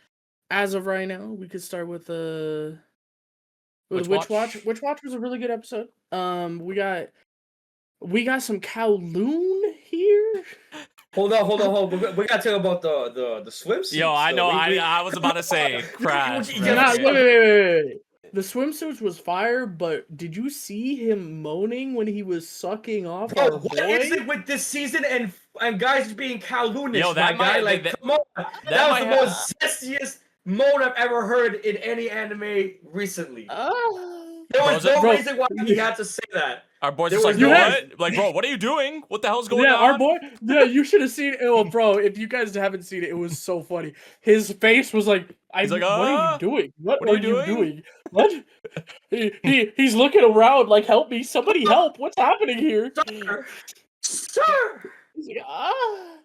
as of right now, we could start with Witch Watch. Witch Watch was a really good episode. We got some Kowloon here. Hold on. We gotta talk about the swimsuits. Yo, I know. I was about to say crash. Wait. The swimsuits was fire, but did you see him moaning when he was sucking off our boy? What is it with this season and guys being Kowloonish? Yo, that my guy, like, come on. That was the most zestiest moan I've ever heard in any anime recently. There was Bro, no bro, reason why he had to say that. Our boys There just like, was no what? Like, bro, what are you doing? What the hell's going yeah, on? our boy. Yeah, you should have seen it. Oh, bro, if you guys haven't seen it, it was so funny. His face was like, He's like, what are you doing? What are are you you doing?" doing? What? He's looking around like, help me, somebody help! What's happening here? Sir. He's like, ah.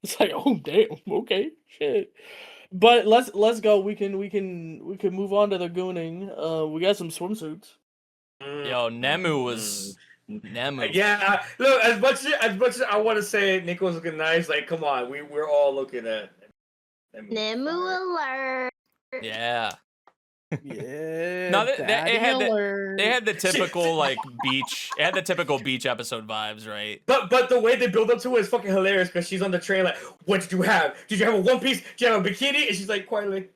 It's like, oh damn, okay, shit. But let's go. We can move on to the gooning. We got some swimsuits. Yo, Nemu was Nemu. Yeah, look. As much as I want to say Nico's looking nice, like, come on, we're all looking at Nemu alert. Yeah. Yeah. No, they had alert. they had the typical like beach. It had the typical beach episode vibes, right? But the way they build up to it is fucking hilarious because she's on the train like, what did you have? Did you have a one piece? Did you have a bikini? And she's like quietly,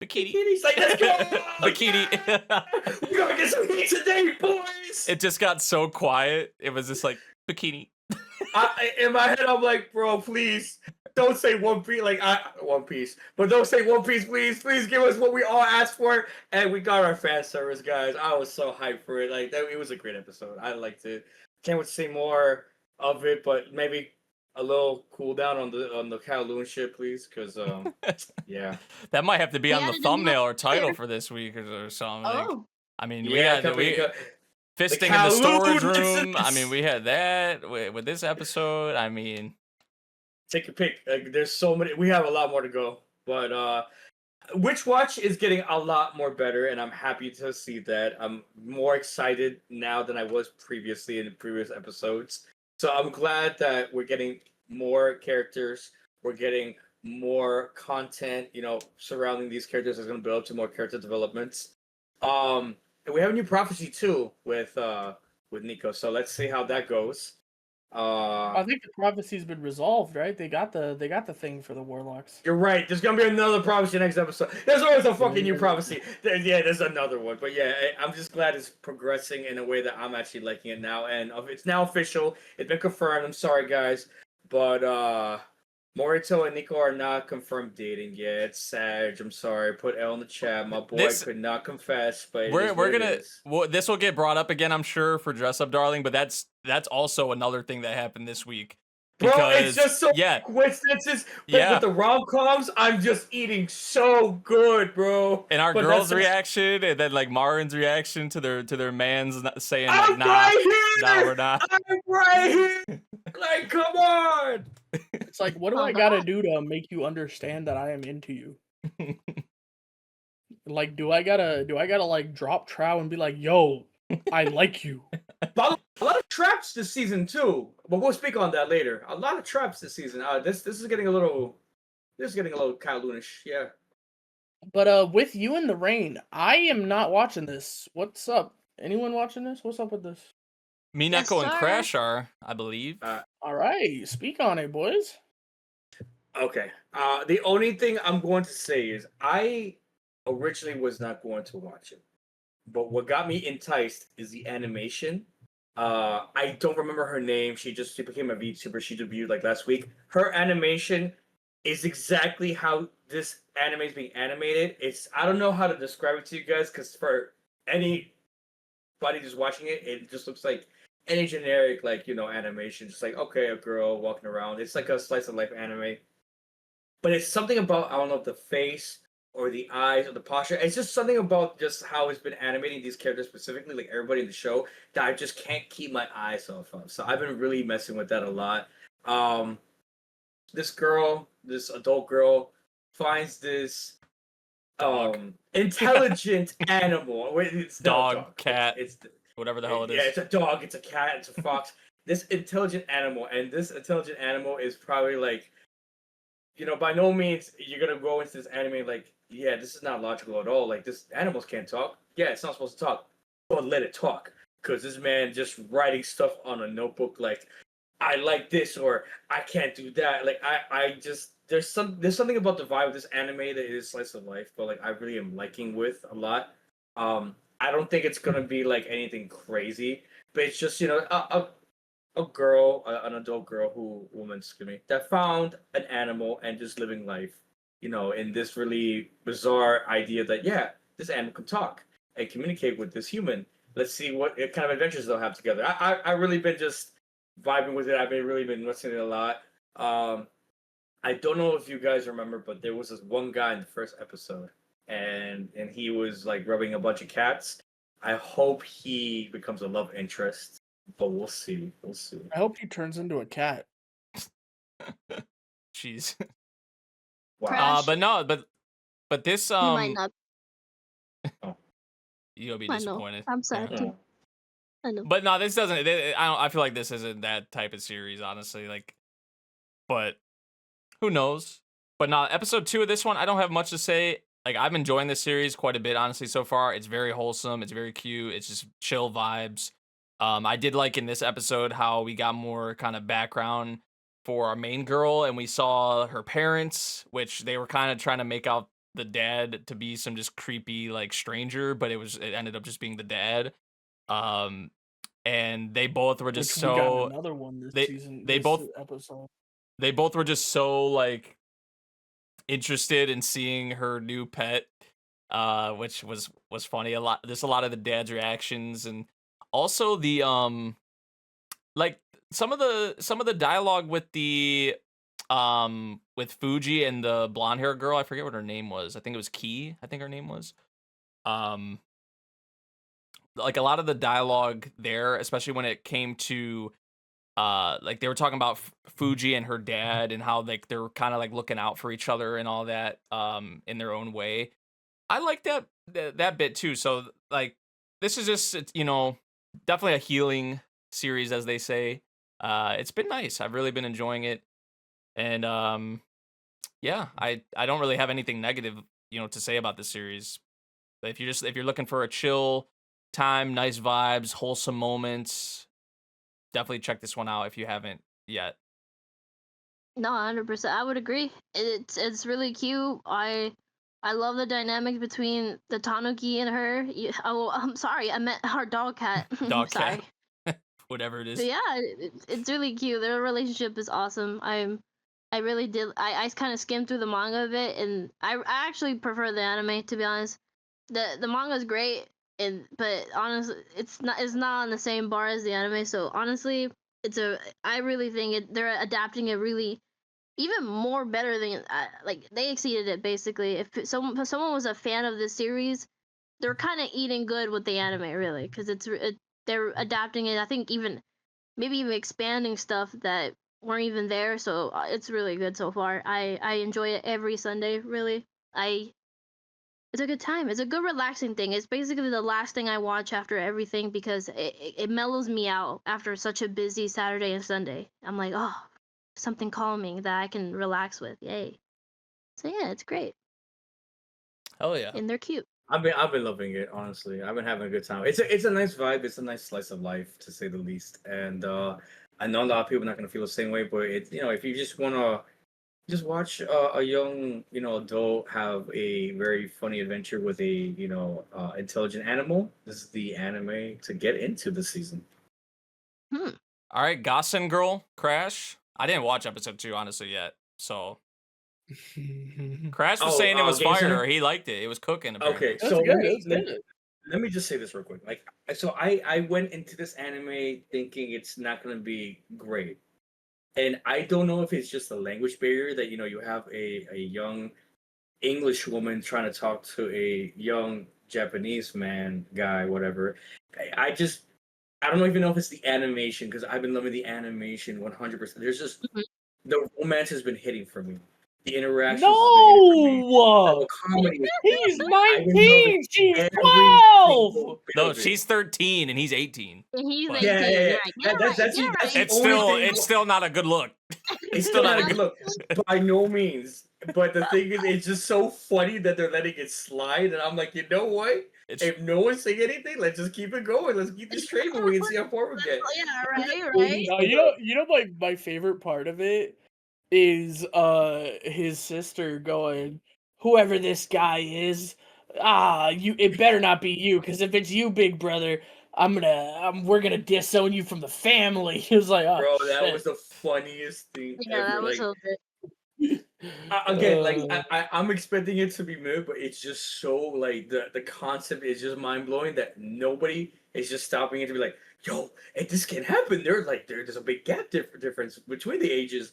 Bikini. bikini's like, let's go! Bikini. We're gonna get some heat today, boys! It just got so quiet. It was just like bikini. In my head, I'm like, bro, please don't say One Piece, like One Piece, but don't say One Piece, please. Please give us what we all asked for, and we got our fan service, guys. I was so hyped for it. Like it was a great episode. I liked it. Can't wait to see more of it, but maybe a little cool down on the Kowloon shit, please, because yeah. That might have to be We on the added a thumbnail or more title player. for this week or something. Oh, I mean, Yeah, we fisting in the Kowloon storage room. incidents. I mean, we had that with this episode. I mean, Take your pick. Like, there's so many. We have a lot more to go, but Witch Watch is getting a lot more better, and I'm happy to see that. I'm more excited now than I was previously in the previous episodes. So I'm glad that we're getting more characters. We're getting more content, surrounding these characters that's going to build up to more character developments. And we have a new prophecy too with Nico. So let's see how that goes. I think the prophecy's been resolved, right? They got the thing for the warlocks. You're right. There's gonna be another prophecy next episode. There's always a fucking new prophecy. There's another one. But yeah, I'm just glad it's progressing in a way that I'm actually liking it now, and it's now official. It's been confirmed. I'm sorry, guys, but Morito and Nico are not confirmed dating yet. It's Sag. I'm sorry. Put L in the chat. My boy could not confess, but we're gonna. Well, this will get brought up again, I'm sure, for Dress Up Darling. But that's also another thing that happened this week. Bro, it's just so yeah, coincidences. Yeah. With the rom-coms, I'm just eating so good, bro. And our But girls' that's- reaction, and then like Marin's reaction to their man's saying I'm like, nah, right here! nah, we're not. I'm right here! Like, come on! It's like, what do I gotta do to make you understand that I am into you? Like, do I gotta like drop trow and be like, yo, I like you? But a lot of traps this season too. But we'll speak on that later. A lot of traps this season. This is getting a little Kowloonish, yeah. But with You in the Rain, I am not watching this. What's up? Anyone watching this? What's up with this? Me, Yes, Neko, and sir. Crash are, I believe. All right, speak on it, boys. Okay. The only thing I'm going to say is I originally was not going to watch it. But what got me enticed is the animation. I don't remember her name. She became a VTuber. She debuted like last week. Her animation is exactly how this anime is being animated. I don't know how to describe it to you guys, because for anybody just watching it, it just looks like any generic animation. Just like, okay, a girl walking around. It's like a slice of life anime. But it's something about, I don't know if the face or the eyes or the posture. It's just something about just how it's been animating these characters specifically, like everybody in the show, that I just can't keep my eyes off of. So I've been really messing with that a lot. This adult girl, finds this intelligent animal. Wait, it's not a Dog, cat, whatever the hell it is. Yeah, it's a dog, it's a cat, it's a fox. This intelligent animal, and this intelligent animal is probably like, by no means you're gonna go into this anime like, yeah, this is not logical at all. Like, this animals can't talk. Yeah, it's not supposed to talk, but let it talk. Because this man just writing stuff on a notebook like, I like this, or I can't do that. Like, I just there's something about the vibe of this anime that is slice of life, but like I really am liking with a lot. I don't think it's gonna be like anything crazy, but it's just a girl, an adult woman, that found an animal and just living life, in this really bizarre idea that, yeah, this animal can talk and communicate with this human. let's see what kind of adventures they'll have together. I really been just vibing with it. I've been really been listening to it a lot. I don't know if you guys remember, but there was this one guy in the first episode, and he was like rubbing a bunch of cats. I hope he becomes a love interest, but we'll see. We'll see. I hope he turns into a cat. Jeez. Wow. Crash. But no, but this He might not. you'll be I know. disappointed. I'm sad Yeah. too. I know. But no, this doesn't. I feel like this isn't that type of series, honestly. Like, but who knows? But no, episode 2 of this one, I don't have much to say. Like, I'm enjoying this series quite a bit, honestly, so far. It's very wholesome. It's very cute. It's just chill vibes. I did like in this episode how we got more kind of background for our main girl, and we saw her parents, which they were kind of trying to make out the dad to be some just creepy like stranger, but it ended up just being the dad. And they both were just Which we got so another one this they- season. they this both- episode. they both were just so like interested in seeing her new pet, which was funny. There's a lot of the dad's reactions, and also the like some of the dialogue with the with Fuji and the blonde hair girl. I forget what her name was. I think it was Key. I think her name was. Like a lot of the dialogue there, especially when it came to like they were talking about Fuji and her dad and how like they're kind of like looking out for each other and all that in their own way. I like that bit too. So like this is just definitely a healing series, as they say. It's been nice. I've really been enjoying it. And yeah, I don't really have anything negative, to say about this series. But if you're looking for a chill time, nice vibes, wholesome moments, definitely check this one out if you haven't yet. No, 100%. I would agree. It's really cute. I love the dynamic between the Tanuki and her. Oh, I'm sorry. I meant her dog cat. Dog sorry. cat. Whatever it is. But yeah, it's really cute. Their relationship is awesome. I really did. I kind of skimmed through the manga a bit, and I actually prefer the anime, to be honest. The manga is great, but honestly, it's not on the same bar as the anime. So honestly, I really think they're adapting it really even more better than like they exceeded it basically. If someone was a fan of this series, they're kind of eating good with the anime, really, because they're adapting it. I think maybe even expanding stuff that weren't even there. So it's really good so far. I enjoy it every Sunday, really. It's a good time. It's a good relaxing thing. It's basically the last thing I watch after everything because it mellows me out after such a busy Saturday and Sunday. I'm like, oh, something calming that I can relax with. Yay. So yeah, it's great. Oh yeah. And they're cute. I've been loving it, honestly. I've been having a good time. It's a nice vibe. It's a nice slice of life, to say the least. And I know a lot of people are not gonna feel the same way, but if you just wanna just watch a young adult have a very funny adventure with a intelligent animal, this is the anime to get into this season. All right, Gossen Girl Crash. I didn't watch episode 2 honestly yet, so Crash was saying it was Game fire. Center? He liked it. It was cooking. Apparently. Okay, That's so good. That's good. let me just say this real quick. Like, so I went into this anime thinking it's not gonna be great, and I don't know if it's just a language barrier that you have a young English woman trying to talk to a young Japanese guy, whatever. I don't even know if it's the animation, because I've been loving the animation 100%. There's just the romance has been hitting for me. The interactions. No! The comedy. He's I've been 19! loving She's every 12! single bit No, of it. she's 13 and he's 18. And he's But- 18. Yeah. You're right. That's You're the right. It's still not a good look. It's still not a good look, by no means. But the thing is, it's just so funny that they're letting it slide, and I'm like, you know what? If no one's saying anything, let's just keep it going. Let's keep this train moving and see how far we get. Yeah, right. No, you know my favorite part of it is his sister going, whoever this guy is, it better not be you, because if it's you, big brother, we're gonna disown you from the family. He was like, oh, Bro, that shit. was the funniest thing Yeah, ever. that was Like, so good. Again, like Uh, I'm expecting it to be mid, but it's just so like the concept is just mind blowing that nobody is just stopping it to be like, yo, this can happen. There's a big difference between the ages.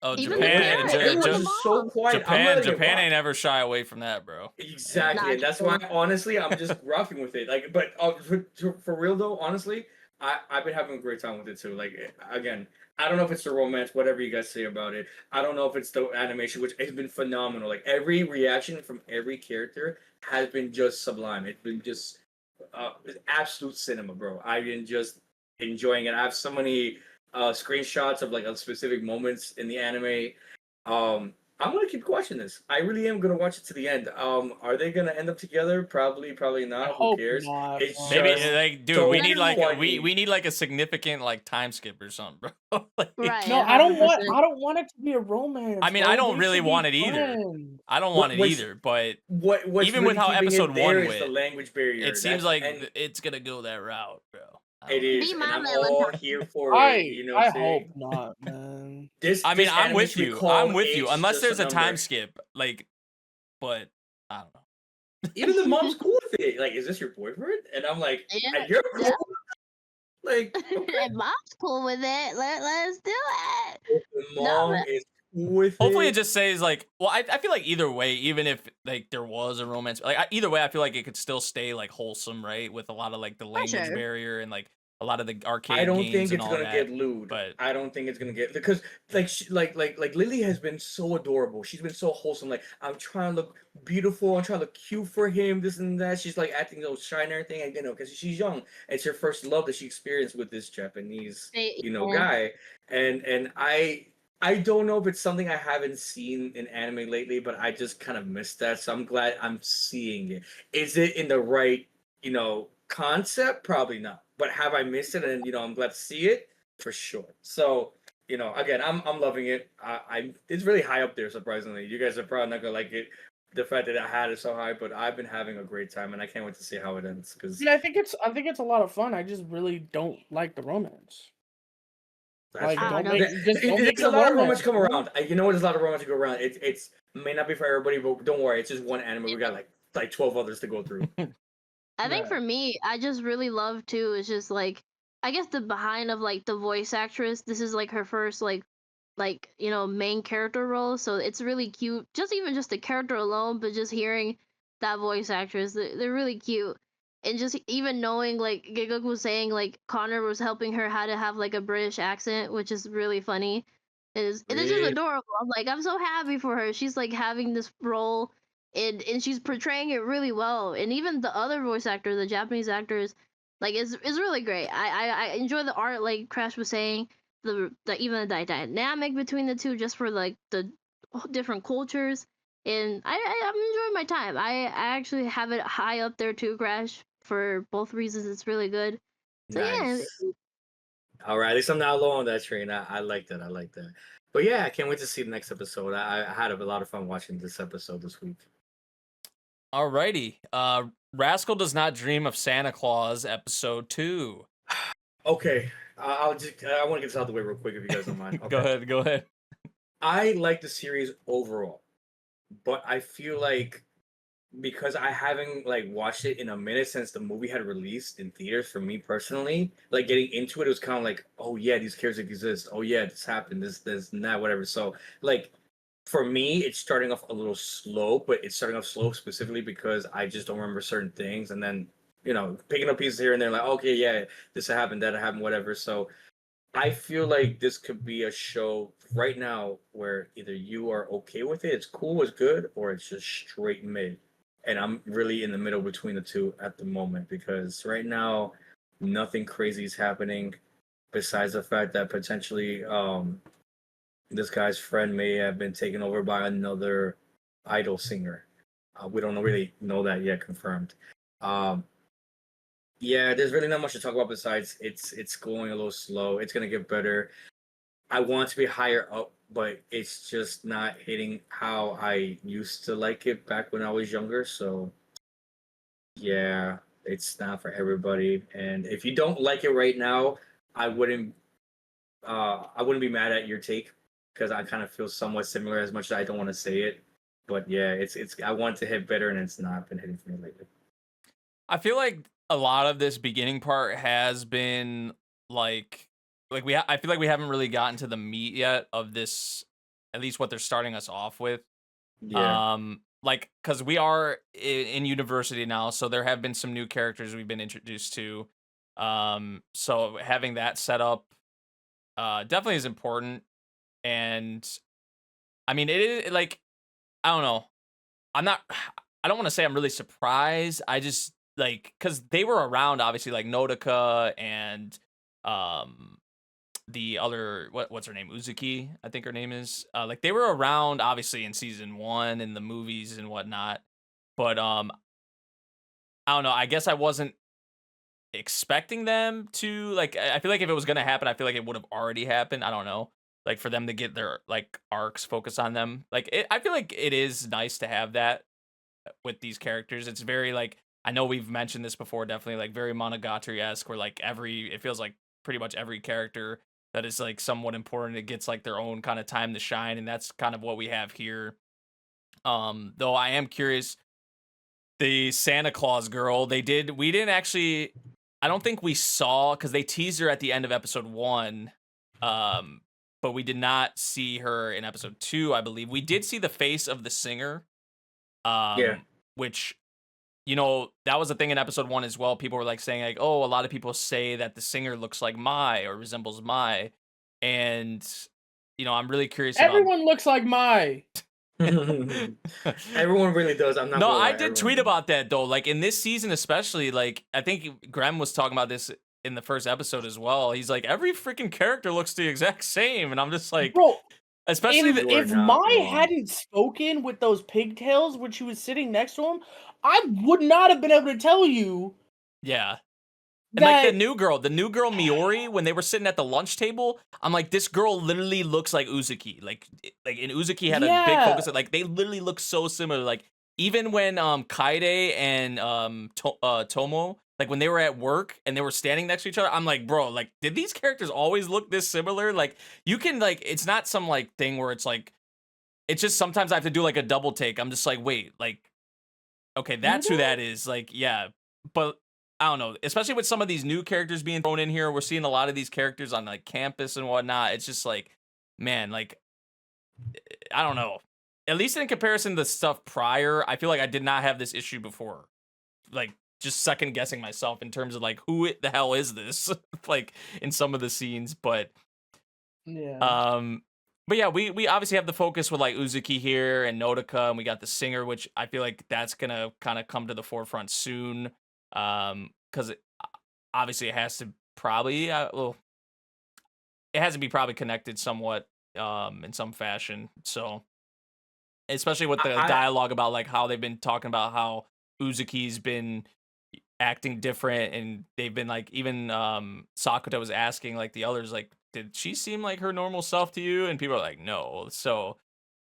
Oh, Even the Japan, parent, even Everyone's the just so mom. quiet. I'm letting it Japan rock. ain't ever shy away from that, bro. Yeah. Exactly, Not and that's why true. honestly I'm just roughing with it. Like, but for real though, honestly, I've been having a great time with it too. Like again, I don't know if it's the romance, whatever you guys say about it. I don't know if it's the animation, which has been phenomenal. Like every reaction from every character has been just sublime. It's been just absolute cinema, bro. I've been just enjoying it. I have so many screenshots of like specific moments in the anime. I'm gonna keep watching this. I really am gonna watch it to the end. Are they gonna end up together? Probably, probably I not. Who hope cares? not. It's Maybe just bro. like, dude, so we need like funny. we need like a significant like time skip or something, bro. Like, Right, No, I don't want. 100%. I don't want it to be a romance. I mean, I Bro. don't They really should be want it either. friends. I don't want What it what's either, but what's even with really how keeping episode it there one is the went, language barrier. it seems That's like and it's gonna go that route, bro. I it don't know. is, Be and my I'm all Valentine. here for it. You know what I'm I hope saying? not, man. This I mean, this I'm anime with should be you. I'm called with you. Age Unless Just a there's a time Number. skip, like, but I don't know. Even the mom's cool with it. Like, is this your boyfriend? And I'm like, Yeah, you're yeah. cool. Like, okay. And mom's cool with it. Let's do it. The No, mom is cool with Hopefully, it it. just says like, well, I feel like either way, even if like there was a romance, like either way, I feel like it could still stay like wholesome, right? With a lot of like the for language sure. barrier and like a lot of the I arcade don't games think and it's all gonna that. get lewd. But I don't think it's gonna get because like Lily has been so adorable. She's been so wholesome. Like I'm trying to look beautiful. I'm trying to look cute for him. This and that. She's like acting those shy and everything. And because she's young, it's her first love that she experienced with this Japanese Yeah. guy. And I don't know if it's something I haven't seen in anime lately, but I just kind of missed that. So I'm glad I'm seeing it. Is it in the right concept? Probably not. But have I missed it? And I'm glad to see it for sure. So again, I'm loving it. I it's really high up there. Surprisingly, you guys are probably not gonna like it. The fact that I had it so high, but I've been having a great time, and I can't wait to see how it ends. Because I think it's a lot of fun. I just really don't like the romance. that's Like, I fair. don't know. don't make There's it a a lot of romance romance. come Man. around. You know what? There's a lot of romance to go around. It's may not be for everybody, but don't worry. It's just one anime. We got like 12 others to go through. I think Yeah. for me, I just really love too. Is just like I guess the behind of like the voice actress. This is like her first main character role, so it's really cute. Just even just the character alone, but just hearing that voice actress, they're really cute. And just even knowing like Gigguk was saying like Connor was helping her how to have like a British accent, which is really funny. It's just Really? adorable. I'm so happy for her. She's like having this role and she's portraying it really well. And even the other voice actor, the Japanese actors, like is really great. I enjoy the art, like Crash was saying, the even the dynamic between the two, just for like the different cultures. And I'm enjoying my time. I actually have it high up there too, Crash, for both reasons. It's really good. So yeah, Nice. All right, at least I'm not alone on that train. I like that. I like that. But yeah, I can't wait to see the next episode. I had a lot of fun watching this episode this week. alrighty, Rascal Does Not Dream of Santa Claus, episode 2. Okay, I want to get this out of the way real quick if you guys don't mind. Go Okay, ahead, go ahead. I like the series overall, but I feel like because I haven't like watched it in a minute since the movie had released in theaters for me personally, like getting into it was kind of like, oh yeah, these characters exist. Oh yeah, this happened. This, and that, whatever. So like for me, it's starting off a little slow, but it's starting off slow specifically because I just don't remember certain things, and then picking up pieces here and there, like okay, yeah, this happened, that happened, whatever. So I feel like this could be a show right now where either you are okay with it, it's cool, it's good, or it's just straight mid. And I'm really in the middle between the two at the moment because right now nothing crazy is happening besides the fact that potentially this guy's friend may have been taken over by another idol singer. We don't really know that yet confirmed. Um, yeah, there's really not much to talk about besides it's going a little slow. It's gonna get better. I want to be higher up, but it's just not hitting how I used to like it back when I was younger. So yeah, it's not for everybody. And if you don't like it right now, I wouldn't be mad at your take. because I kind of feel somewhat similar as much as I don't want to say it. But yeah, it's I want to hit better and it's not been hitting for me lately. I feel like a lot of this beginning part has been like I feel like we haven't really gotten to the meat yet of this, at least what they're starting us off with. Yeah. Like, because we are in university now, so there have been some new characters we've been introduced to. So having that set up definitely is important. And I mean, it is like, I don't know. I don't want to say I'm really surprised. I just like, because they were around, obviously, like Nodoka and um the other, what's her name, Uzuki, I think her name is. Like, they were around obviously in season 1 and the movies and whatnot, but I don't know, I guess I wasn't expecting them to, like, I feel like if it was gonna happen, I feel like it would have already happened. I don't know, like, for them to get their like arcs focused on them, like, I feel like it is nice to have that with these characters. It's very like, I know we've mentioned this before, definitely like very Monogatari-esque, where like it feels like pretty much every character that is like somewhat important, it gets like their own kind of time to shine, and that's kind of what we have here. Though I am curious, the Santa Claus girl, we didn't actually, I don't think we saw, because they teased her at the end of episode 1, but we did not see her in episode 2, I believe. We did see the face of the singer, Yeah. which, you know, that was a thing in episode 1 as well. People were like saying like, oh, a lot of people say that the singer looks like Mai or resembles Mai, and you know, I'm really curious about. Everyone looks like Mai. Everyone really does. I'm not. No, gonna I lie, did everyone tweet does. about that though. Like in this season, especially, like I think Grem was talking about this in the first episode as well. He's like, every freaking character looks the exact same, and I'm just like, Bro, especially if, the, You are if not Mai wrong. hadn't spoken with those pigtails when she was sitting next to him, I would not have been able to tell you yeah. And like that. the new girl Miori, when they were sitting at the lunch table, I'm like, this girl literally looks like Uzuki. Like and Uzuki had a big Yeah. focus. Like they literally look so similar. Like even when Kaide and Tomo, like when they were at work and they were standing next to each other, I'm like, bro, like did these characters always look this similar? Like you can like, it's not some like thing where it's like, it's just sometimes I have to do like a double take. I'm just like, wait, like, okay, that's who that is. Like, yeah, but I don't know. Especially with some of these new characters being thrown in here, we're seeing a lot of these characters on like campus and whatnot. It's just like, man, like, I don't know. At least in comparison to the stuff prior, I feel like I did not have this issue before. Like, just second guessing myself in terms of like, who the hell is this? Like in some of the scenes, Yeah. but yeah, we obviously have the focus with like Uzuki here and Nodoka, and we got the singer, which I feel like that's gonna kind of come to the forefront soon. Because obviously it has to probably well, it has to be probably connected somewhat in some fashion. So especially with the dialogue about like how they've been talking about how Uzuki's been acting different, and they've been like, even Sakuta was asking like the others, like, did she seem like her normal self to you? And people are like, no. So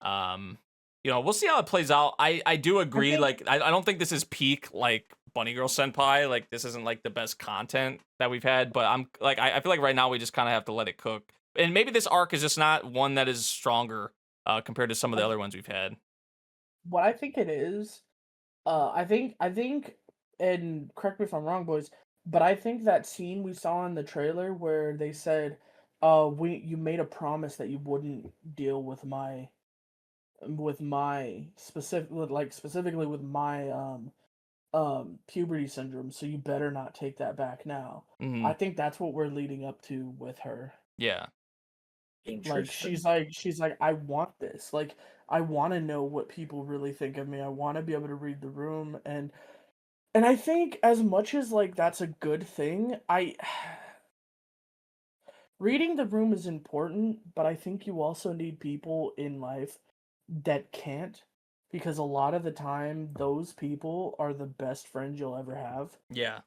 you know, we'll see how it plays out. I do agree, like I don't think this is peak like Bunny Girl Senpai. Like this isn't like the best content that we've had, but I'm like, I feel like right now we just kind of have to let it cook, and maybe this arc is just not one that is stronger compared to some of the other ones we've had. What I think it is, I think, and correct me if I'm wrong, boys, but I think that scene we saw in the trailer where they said, you made a promise that you wouldn't deal with my specifically with my puberty syndrome, so you better not take that back now. Mhm. I think that's what we're leading up to with her. Yeah. Like she's like, I want this. Like I want to know what people really think of me. I want to be able to read the room, and I think as much as like that's a good thing, reading the room is important, but I think you also need people in life that can't, because a lot of the time those people are the best friends you'll ever have. Yeah.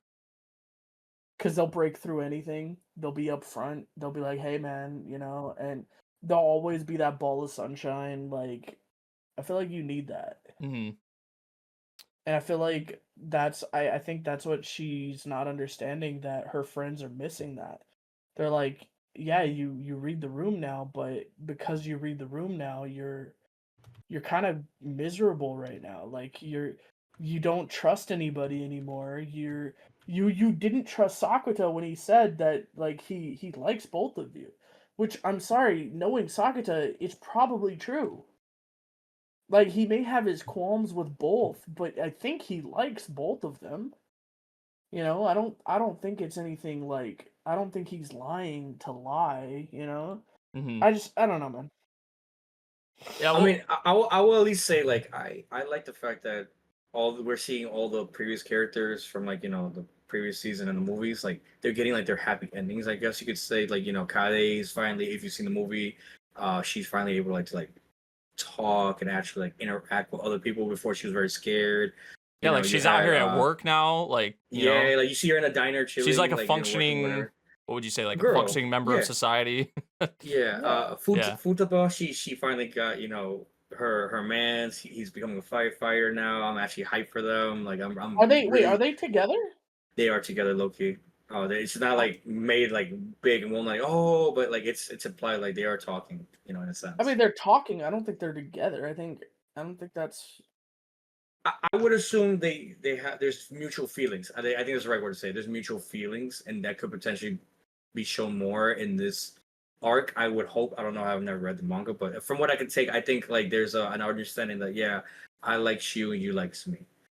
Because they'll break through anything. They'll be upfront. They'll be like, "Hey, man," you know, and they'll always be that ball of sunshine. Like, I feel like you need that, Mm-hmm. and I feel like I think that's what she's not understanding, that her friends are missing that. They're like, yeah, you read the room now, but because you read the room now, you're kind of miserable right now. Like you don't trust anybody anymore. You didn't trust Sakuta when he said that like he likes both of you, which I'm sorry, knowing Sakuta, it's probably true. Like he may have his qualms with both, but I think he likes both of them. You know, I don't think it's anything like I don't think he's lying to lie, you know? Hmm. I don't know, man. Yeah, I well, mean, I will at least say like I like the fact that we're seeing all the previous characters from like the previous season in the movies, like they're getting like their happy endings. I guess you could say like Kade is finally, if you've seen the movie, she's finally able to like talk and actually like interact with other people. Before she was very scared. yeah, like You she's out had here at work now, like yeah, like you see her in a diner chilling, she's like a like working with functioning, her what would you say, like a girl. functioning member of Yeah, society. yeah. Yeah. Yeah. Futaba, she finally got her man's. He's becoming a firefighter now. I'm actually hyped for them. Like I'm Are they wait, are really, they together? they are together, low key. Oh, it's not I, like made like big and one like oh, but like it's implied like they are talking, in a I sense. mean they're talking. I don't think they're together. I don't think that's I would assume they have there's mutual feelings. I think that's the right word to say. There's mutual feelings, and that could potentially be shown more in this arc. I would hope. I don't know. I've never read the manga, but from what I can take, I think like there's an understanding that yeah, I like you and you likes me.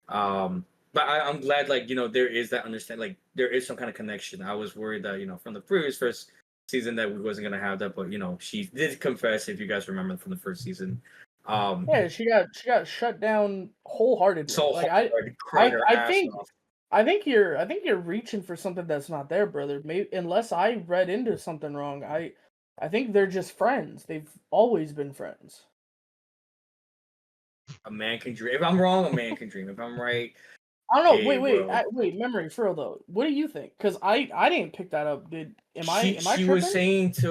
But I'm glad like there is that understanding. Like there is some kind of connection. I was worried that from the previous first season that we wasn't gonna have that, but she did confess, if you guys remember from the first season. Um, yeah, she got shut down wholeheartedly. so Like hard, cried her ass off. I think you're reaching for something that's not there, brother. Maybe unless I read into something wrong. I think they're just friends. They've always been friends. A man can dream. If I'm wrong, a man can dream. If I'm right, I don't know. hey, bro. Wait. Memory, for real though. What do you think? Because I didn't pick that up. Am I She was tripping? saying to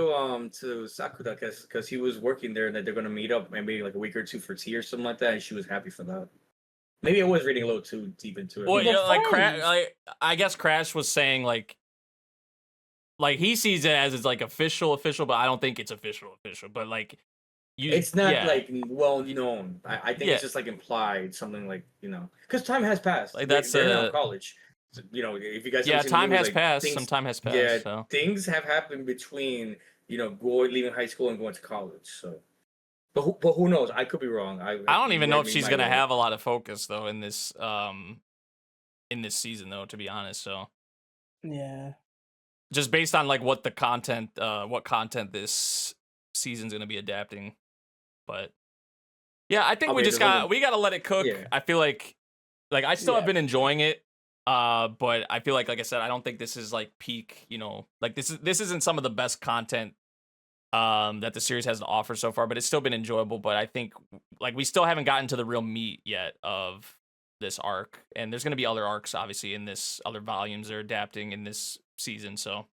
Sakuda because he was working there that they're gonna meet up maybe like a week or two for tea or something like that, and she was happy for that. Maybe I was reading a little too deep into it. Well, They're yeah, like Crash, friends. like I guess Crash was saying like he sees it as it's like official, but I don't think it's official. But like It's not yeah, like well known. I think yeah, it's just like implied something like because time has passed. like that's They're now college. So, if you guys yeah, ever seen the time news, has like passed. Some things, time has yeah, passed. So things have happened between going leaving high school and going to college. So, but who knows? I could be wrong. I don't even know if me she's my gonna way. have a lot of focus though in this season though, to be honest. So Yeah. just based on like what content this season's gonna be adapting, but yeah, I think I mean, there's only we gotta let it cook. yeah. I feel like I still have Yeah. been enjoying it. But I feel like I said, I don't think this is like peak, like this isn't some of the best content that the series has to offer so far, but it's still been enjoyable. But I think like we still haven't gotten to the real meat yet of this arc. And there's gonna be other arcs obviously in this, other volumes they're adapting in this season. So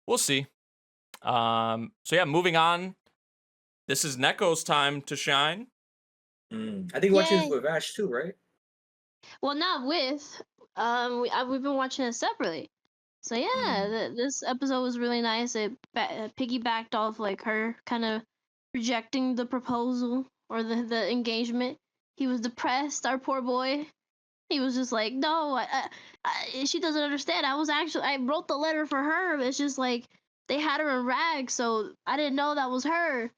we'll see. So yeah, moving on. This is Neko's time to shine. I think watching this Yay. with Vash too, right? Well, not with. We've been watching it separately. So yeah, this episode was really nice. It piggybacked off like her kind of rejecting the proposal or the engagement. He was depressed. Our poor boy. He was just like, no, she doesn't understand. I wrote the letter for her. It's just like they had her in rags, so I didn't know that was her.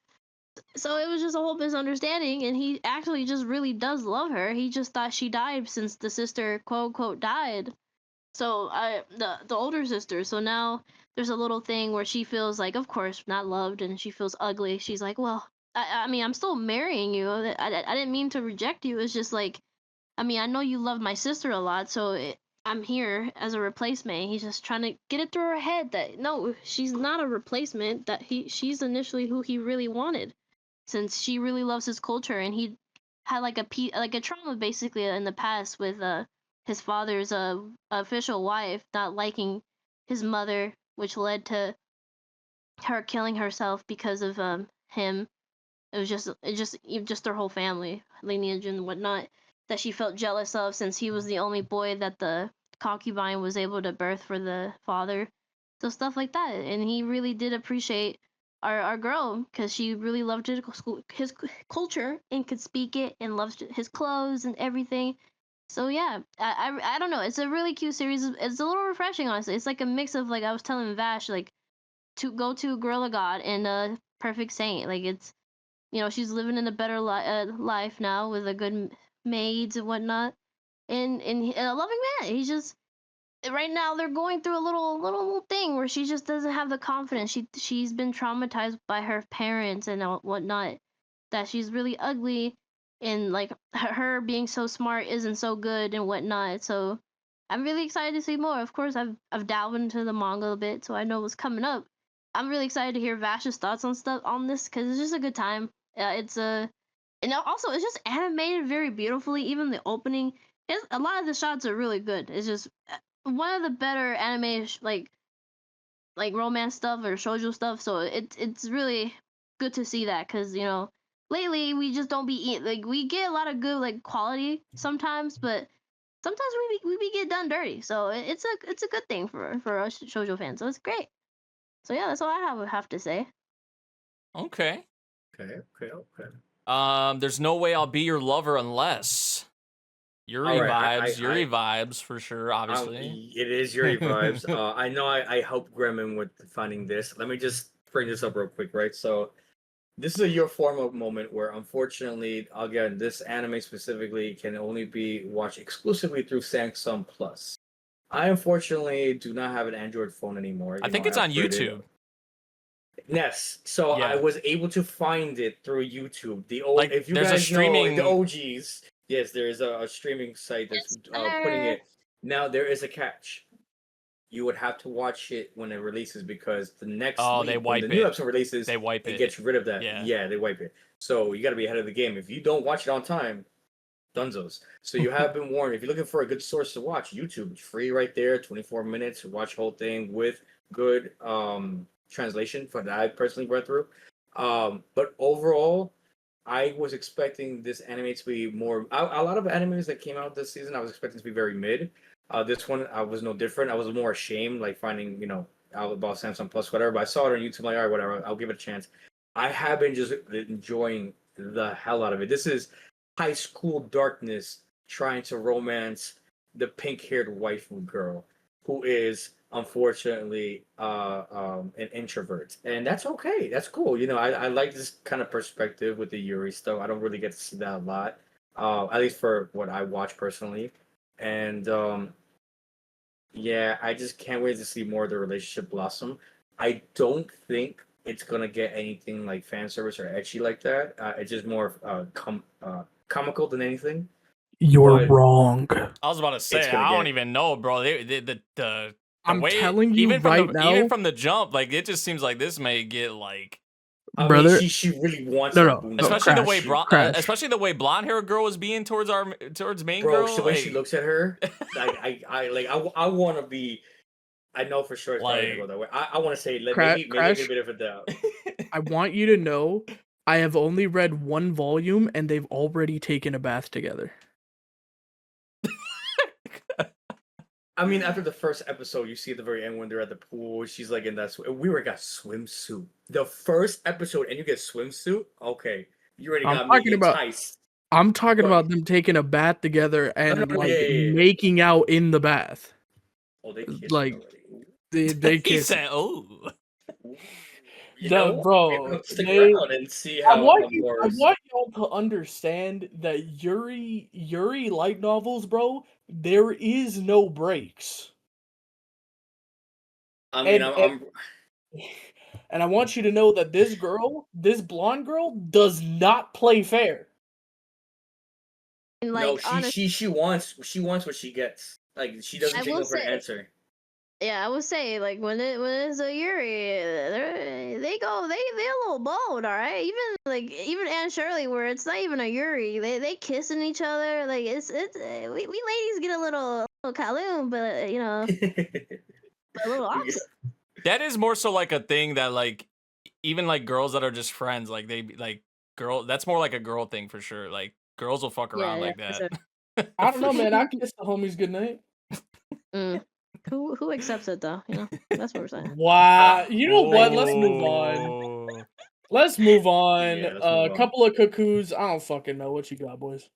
So it was just a whole misunderstanding, and he actually just really does love her. He just thought she died since the sister, quote unquote, died. So the older sister. So now there's a little thing where she feels like, of course, not loved, and she feels ugly. She's like, well, I mean, I'm still marrying you. I didn't mean to reject you. It's just like, I mean, I know you love my sister a lot, so I'm here as a replacement. He's just trying to get it through her head that no, she's not a replacement. That she's initially who he really wanted, since she really loves his culture, and he had like a trauma basically in the past with his father's official wife not liking his mother, which led to her killing herself because of him. It was just their whole family lineage and whatnot that she felt jealous of, since he was the only boy that the concubine was able to birth for the father. So stuff like that, and he really did appreciate our girl because she really loved his culture and could speak it and loved his clothes and everything. So yeah, I don't know. It's a really cute series. It's a little refreshing, honestly. It's like a mix of, like I was telling Vash, like to go to Gorilla God and Perfect Saint. Like it's, she's living in a better life now with a good maids and whatnot, and a loving man. He's just right now they're going through a little thing where she just doesn't have the confidence. She's been traumatized by her parents and whatnot, that she's really ugly, and like her being so smart isn't so good and whatnot. So I'm really excited to see more. Of course, I've delved into the manga a bit, so I know what's coming up. I'm really excited to hear Vash's thoughts on this because it's just a good time. It's a and also it's just animated very beautifully. Even the opening, a lot of the shots are really good. It's just one of the better anime like romance stuff or shoujo stuff. So it's really good to see that because lately we just don't be like we get a lot of good like quality sometimes, but sometimes we be get done dirty. So it's a good thing for us shoujo fans. So it's great. So yeah, that's all I have to say. Okay. Okay. There's no way I'll be your lover unless Yuri All right, vibes. Yuri vibes for sure, obviously. It is Yuri vibes. I know I helped Gremlin with finding this. Let me just bring this up real quick, right? So this is a your formal moment where, unfortunately, again, this anime specifically can only be watched exclusively through Samsung Plus. I unfortunately do not have an Android phone anymore. I think it's on upgraded. YouTube. Yes, so Yeah. I was able to find it through YouTube. The old, Like, if you there's a guys streaming- know, the OGs, yes, there is a streaming site that's putting it. Now there is a catch. You would have to watch it when it releases because the next week, they when wipe the new it. episode releases, They wipe it it. gets rid of that. Yeah. Yeah, they wipe it. So you got to be ahead of the game. If you don't watch it on time, dunzos. So you have been warned. If you're looking for a good source to watch, YouTube, it's free right there, 24 minutes. Watch the whole thing with good translation for that I personally read through. But overall, I was expecting this anime to be more. A lot of animes that came out this season, I was expecting to be very mid. This one, I was no different. I was more ashamed, like finding, out about Samsung Plus, whatever. But I saw it on YouTube, like, all right, whatever, I'll give it a chance. I have been just enjoying the hell out of it. This is high school darkness trying to romance the pink-haired waifu girl who is unfortunately an introvert, and that's okay. That's cool. I like this kind of perspective with the Yuri stuff. I don't really get to see that a lot, at least for what I watch personally. And yeah, I just can't wait to see more of the relationship blossom. I don't think it's gonna get anything like fan service or ecchi like that. It's just more comical than anything. You're But wrong. I was about to say, gonna I don't get- even know, bro. The I'm way, telling you even from right the, now- even from the jump, like it just seems like this may get like, I Brother- mean, she really wants No, a no, boon. no, especially the way Crash. especially the way blonde hair girl was being towards main Bro, girl. so when like, she looks at her, I want to be. I know for sure it's not gonna go that way. I want to say maybe Crash. a bit of a doubt. I want you to know I have only read one volume and they've already taken a bath together. I mean, after the first episode, you see at the very end when they're at the pool, she's like in that. We already got swimsuit. The first episode, and you get swimsuit. Okay, you already I'm got me talking about- enticed. I'm talking But- about them taking a bath together and no, like yeah. making out in the bath. Oh, they kissed like, already. They he kiss. said, "Oh, Bro, stick they- around and see I how want more. y'all to understand that Yuri light novels, bro. There is no breaks. I mean, and- And I want you to know that this blonde girl, does not play fair. And, no, like, honestly, she wants what she gets. Like she doesn't I take will no for an say- answer. yeah, I would say like when it's a Yuri, they a little bold, all right. Even Anne Shirley, where it's not even a Yuri, they kissing each other. Like it's we ladies get a little Kaloon, but a little opposite. that is more so like a thing that like even like girls that are just friends, like they like girl. That's more like a girl thing for sure. Like girls will fuck around like for that. sure. I don't know, man. I kiss the homies goodnight. Mm. Who accepts it though? You know, that's what we're saying. Wow. You know what? Let's move on. Oh. Let's move on. Yeah, let's A move on. couple of cuckoos. I don't fucking know what you got, boys.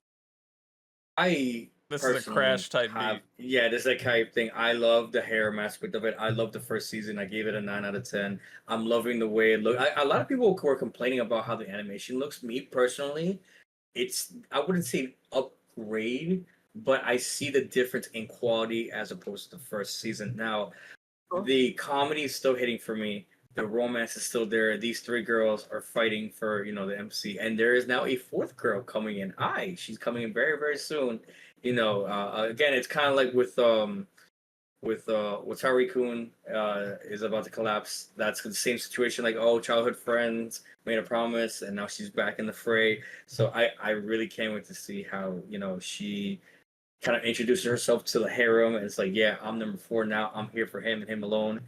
I This is a personally Crash type have, beat. yeah, this is a type thing. I love the harem aspect of it. I love the first season. I gave it a 9 out of 10. I'm loving the way it looks. A lot of people were complaining about how the animation looks. Me personally, I wouldn't say upgrade, but I see the difference in quality as opposed to the first season. Now, the comedy is still hitting for me. The romance is still there. These three girls are fighting for, the MC, and there is now a fourth girl coming in. She's coming in very, very soon. Again, it's kind of like with Watari-kun is about to collapse. That's the same situation. Like, oh, childhood friends made a promise, and now she's back in the fray. So I really can't wait to see how she kind of introduces herself to the harem, and it's like, yeah, I'm number 4 now. I'm here for him and him alone.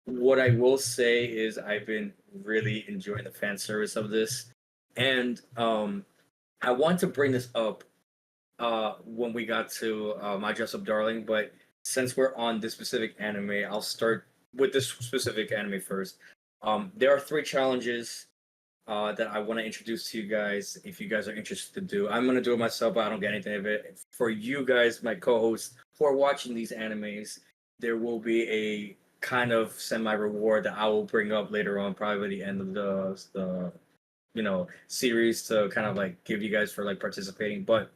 What I will say is I've been really enjoying the fan service of this, and I want to bring this up when we got to My Dress Up Darling, but since we're on this specific anime, I'll start with this specific anime first. There are 3 challenges that I want to introduce to you guys if you guys are interested to do. I'm going to do it myself, but I don't get anything of it. For you guys, my co-hosts, who are watching these animes, there will be a kind of semi-reward that I will bring up later on, probably by the end of the series, to kind of like give you guys for like participating. But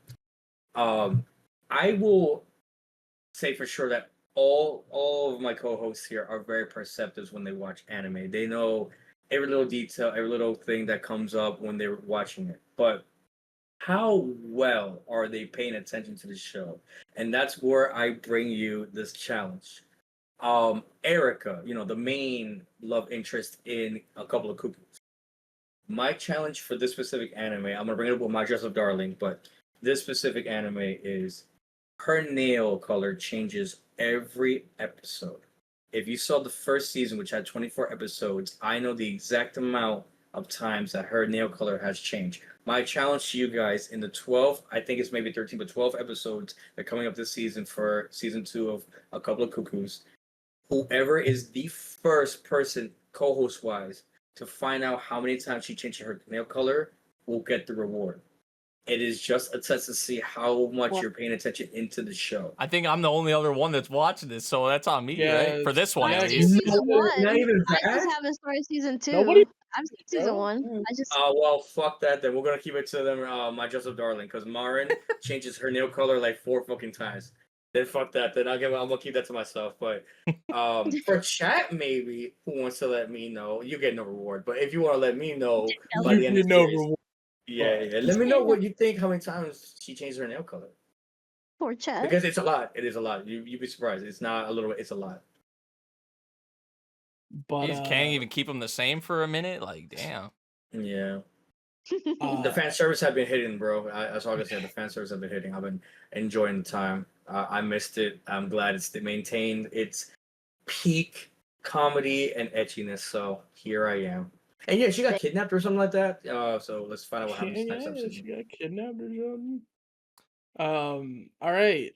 I will say for sure that all of my co-hosts here are very perceptive when they watch anime. They know every little detail, every little thing that comes up when they're watching it. But how well are they paying attention to the show? And that's where I bring you this challenge. Erica, the main love interest in a couple of cuckoos. My challenge for this specific anime, I'm gonna bring it up with My Dress Up Darling, but this specific anime is her nail color changes every episode. If you saw the first season, which had 24 episodes, I know the exact amount of times that her nail color has changed. My challenge to you guys in the 12, I think it's maybe 13, but 12 episodes that are coming up this season for season 2 of A Couple of Cuckoos. Whoever is the first person, co-host wise, to find out how many times she changed her nail color will get the reward. It is just a test to see how much you're paying attention into the show. I think I'm the only other one that's watching this, so that's on me, right? For this one, Yeah, at I've least. seen season 1. Not even I that? just haven't started season 2. Nobody- I've seen season 1. I just Well, fuck that. Then we're gonna keep it to them. My Dress Up Darling, because Marin changes her nail color like 4 fucking times. Then fuck that. Then I'm gonna keep that to myself. But for chat, maybe who wants to let me know, you get no reward. But if you want to let me know by the end of the series, yeah, let me know what you think. How many times she changed her nail color? poor chat. Because it's a lot. It is a lot. You'd be surprised. It's not a little. It's a lot. But You just can't even keep them the same for a minute. Like, damn. Yeah. The fan service have been hitting, bro. That's all I can say. The fan service have been hitting. I've been enjoying the time. I missed it. I'm glad it's maintained its peak comedy and etchiness. So here I am. And yeah, she got kidnapped or something like that. So let's find out what happens next episode. she got kidnapped or something. All right.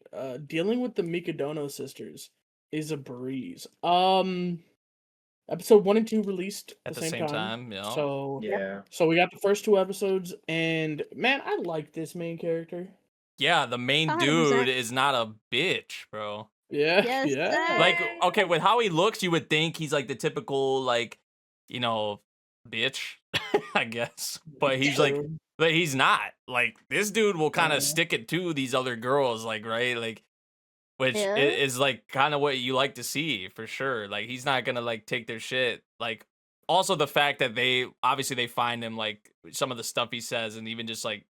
Dealing with the Mikadono sisters is a breeze. Episode 1 and 2 released At the same time, yeah. So Yeah. So we got the first 2 episodes, and man, I like this main character. Yeah, the main 100%. dude is not a bitch, bro. Yeah, Yes, yeah. sir. Like, okay, with how he looks, you would think he's like the typical, like, bitch, I guess. But he's like, True. but he's not. Like, this dude will kind Yeah. of stick it to these other girls, like, right? Like, which Yeah. is like kind of what you like to see for sure. Like, he's not gonna like take their shit. Like, also the fact that they find him, like, some of the stuff he says, and even just like,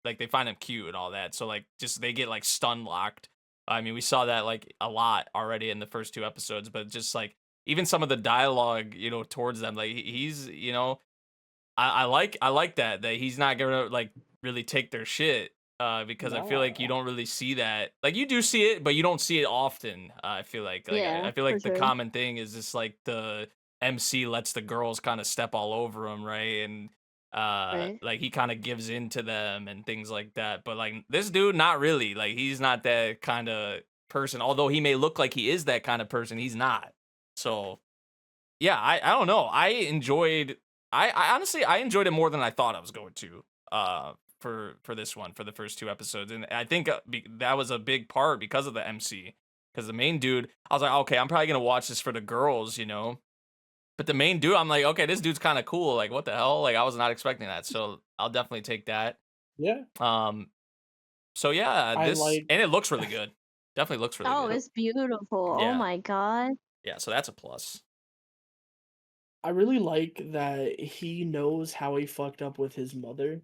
like they find him cute and all that. So like, just they get like stun locked. I mean, we saw that like a lot already in the first 2 episodes, but just like even some of the dialogue, towards them, like he's, I like that he's not gonna like really take their shit, because I feel like you don't really see that. Like, you do see it, but you don't see it often. I feel like, Yeah, I feel like for the sure. common thing is just like the MC lets the girls kind of step all over him, right? And Right. like he kind of gives in to them and things like that. But like this dude, not really. Like, he's not that kind of person. Although he may look like he is that kind of person, he's not. So yeah, I don't know. I honestly I enjoyed it more than I thought I was going to. For this one, for the first 2 episodes, and I think that was a big part because of the MC. Because the main dude, I was like, okay, I'm probably gonna watch this for the girls, you know. But the main dude, I'm like, okay, this dude's kind of cool. Like, what the hell? Like, I was not expecting that, so I'll definitely take that. Yeah. So yeah, I this like and it looks really good. Definitely looks really Oh, good. it's beautiful. Oh Yeah, my god. yeah. So that's a plus. I really like that he knows how he fucked up with his mother,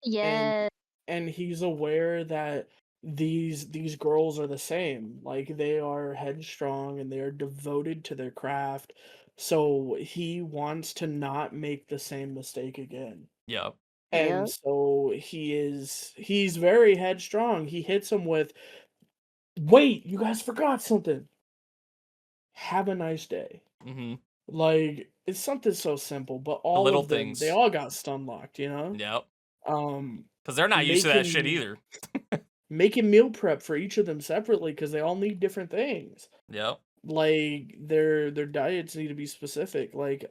and Yeah. he's aware that these girls are the same. Like they are headstrong and they are devoted to their craft. So he wants to not make the same mistake again. Yep. And Yep. so he's very headstrong. He hits him with, "Wait, you guys forgot something. Have a nice day." Mm-hmm. Like it's something so simple, but The all little of them, they things. all got stun locked, you know? Yep. Um Because they're not used to that shit making either. making meal prep for each of them separately because they all need different things. Yep. Like their diets need to be specific. Like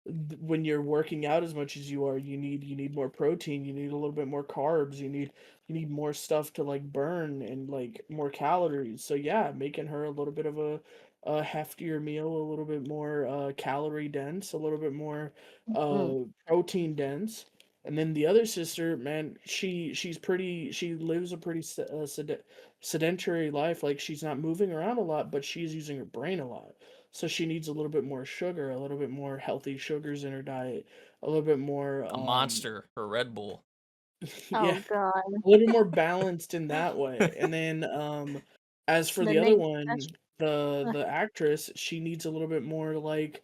when you're working out as much as you are, you need more protein, you need a little bit more carbs, you need more stuff to like burn and like more calories. So yeah, making her a little bit of a heftier meal, a little bit more calorie dense, a little bit more Mm. protein dense. And then the other sister, man, she lives a pretty sedentary life. Like she's not moving around a lot, but she's using her brain a lot. So she needs a little bit more sugar, a little bit more healthy sugars in her diet, a little bit more A monster or Red Bull. yeah, Oh god. a little bit more balanced in that way. And then as for The the other name one, the actress, she needs a little bit more like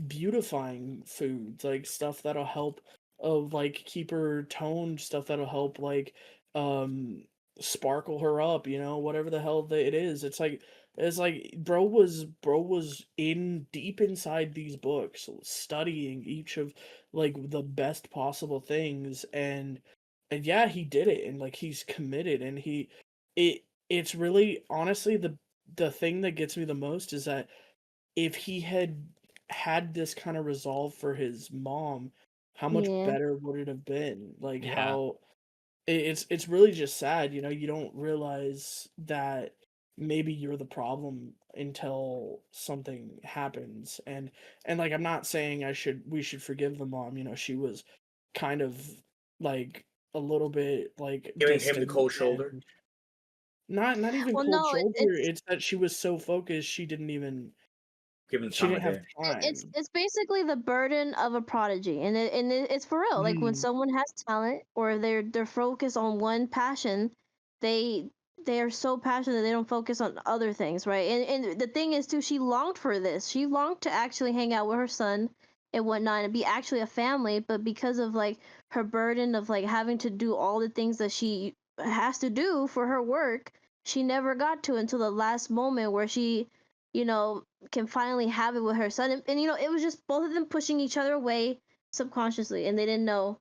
beautifying foods, like stuff that'll help like keep her toned, stuff that'll help like um sparkle her up, you know, whatever the hell it is. It's like bro was in deep inside these books studying each of like the best possible things, and yeah, he did it, and like he's committed, and it's really honestly the thing that gets me the most is that if he had this kind of resolve for his mom, how much yeah. better would it have been? Like Yeah. how it's really just sad, you know, you don't realize that maybe you're the problem until something happens. And like I'm not saying we should forgive the mom, you know, she was kind of like a little bit like Giving him the distant, cold shoulder. and not even Well, cold no, shoulder, it's it's that she was so focused she didn't even Give him the she time didn't of have day. time. it's basically the burden of a prodigy, and it's for real. Like when Mm, someone has talent or they're focused on one passion, they they are so passionate they don't focus on other things, right? And the thing is too, she longed for this. She longed to actually hang out with her son and whatnot and be actually a family, but because of like her burden of like having to do all the things that she has to do for her work, she never got to until the last moment where she, you know, can finally have it with her son. And you know, it was just both of them pushing each other away subconsciously, and they didn't know.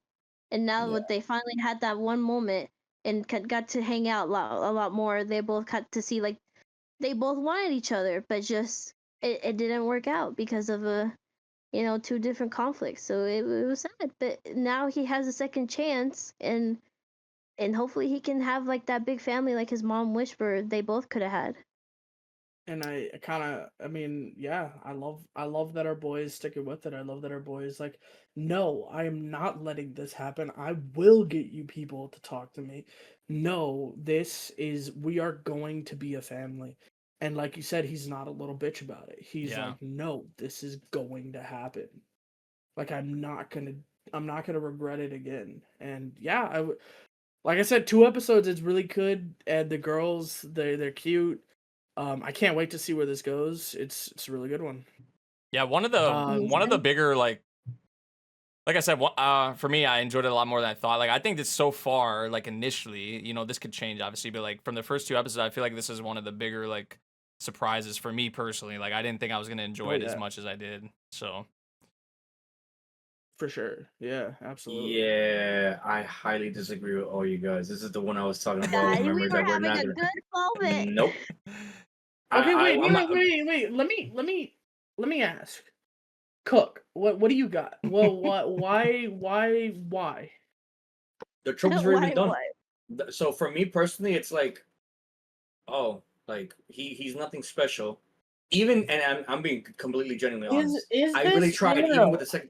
And now yeah. that they finally had that one moment and got to hang out a lot more, they both got to see like they both wanted each other, but just it didn't work out because of a, you know, two different conflicts. So it was sad, but now he has a second chance, and hopefully he can have like that big family like his mom wished for they both could have had. And I kind of, I mean, yeah, I love that our boy is sticking with it. I love that our boy is like, no, I am not letting this happen. I will get you people to talk to me. No, we are going to be a family. And like you said, he's not a little bitch about it. He's Yeah. like, no, this is going to happen. Like I'm not gonna regret it again. And yeah, like I said, 2 episodes is really good, and the girls, they're cute. I can't wait to see where this goes. It's a really good one. Yeah. One of Um, the bigger like I said, for me, I enjoyed it a lot more than I thought. Like, I think that so far, like initially, you know, this could change obviously, but like from the first 2 episodes, I feel like this is one of the bigger like surprises for me personally. Like, I didn't think I was gonna enjoy oh it as yeah. much as I did. So for sure. Yeah, absolutely. Yeah, I highly disagree with all you guys. This is the one I was talking about. Guys, we Remember were that we're having not a gonna. good moment. Nope. Okay, wait, I'm not. wait. Let me ask. Cook, what do you got? Well, why? The trope has already Why? been done. What? So for me personally, it's like, oh, like he's nothing special. Even and I'm being completely genuinely honest. Is I really this tried, even with the second.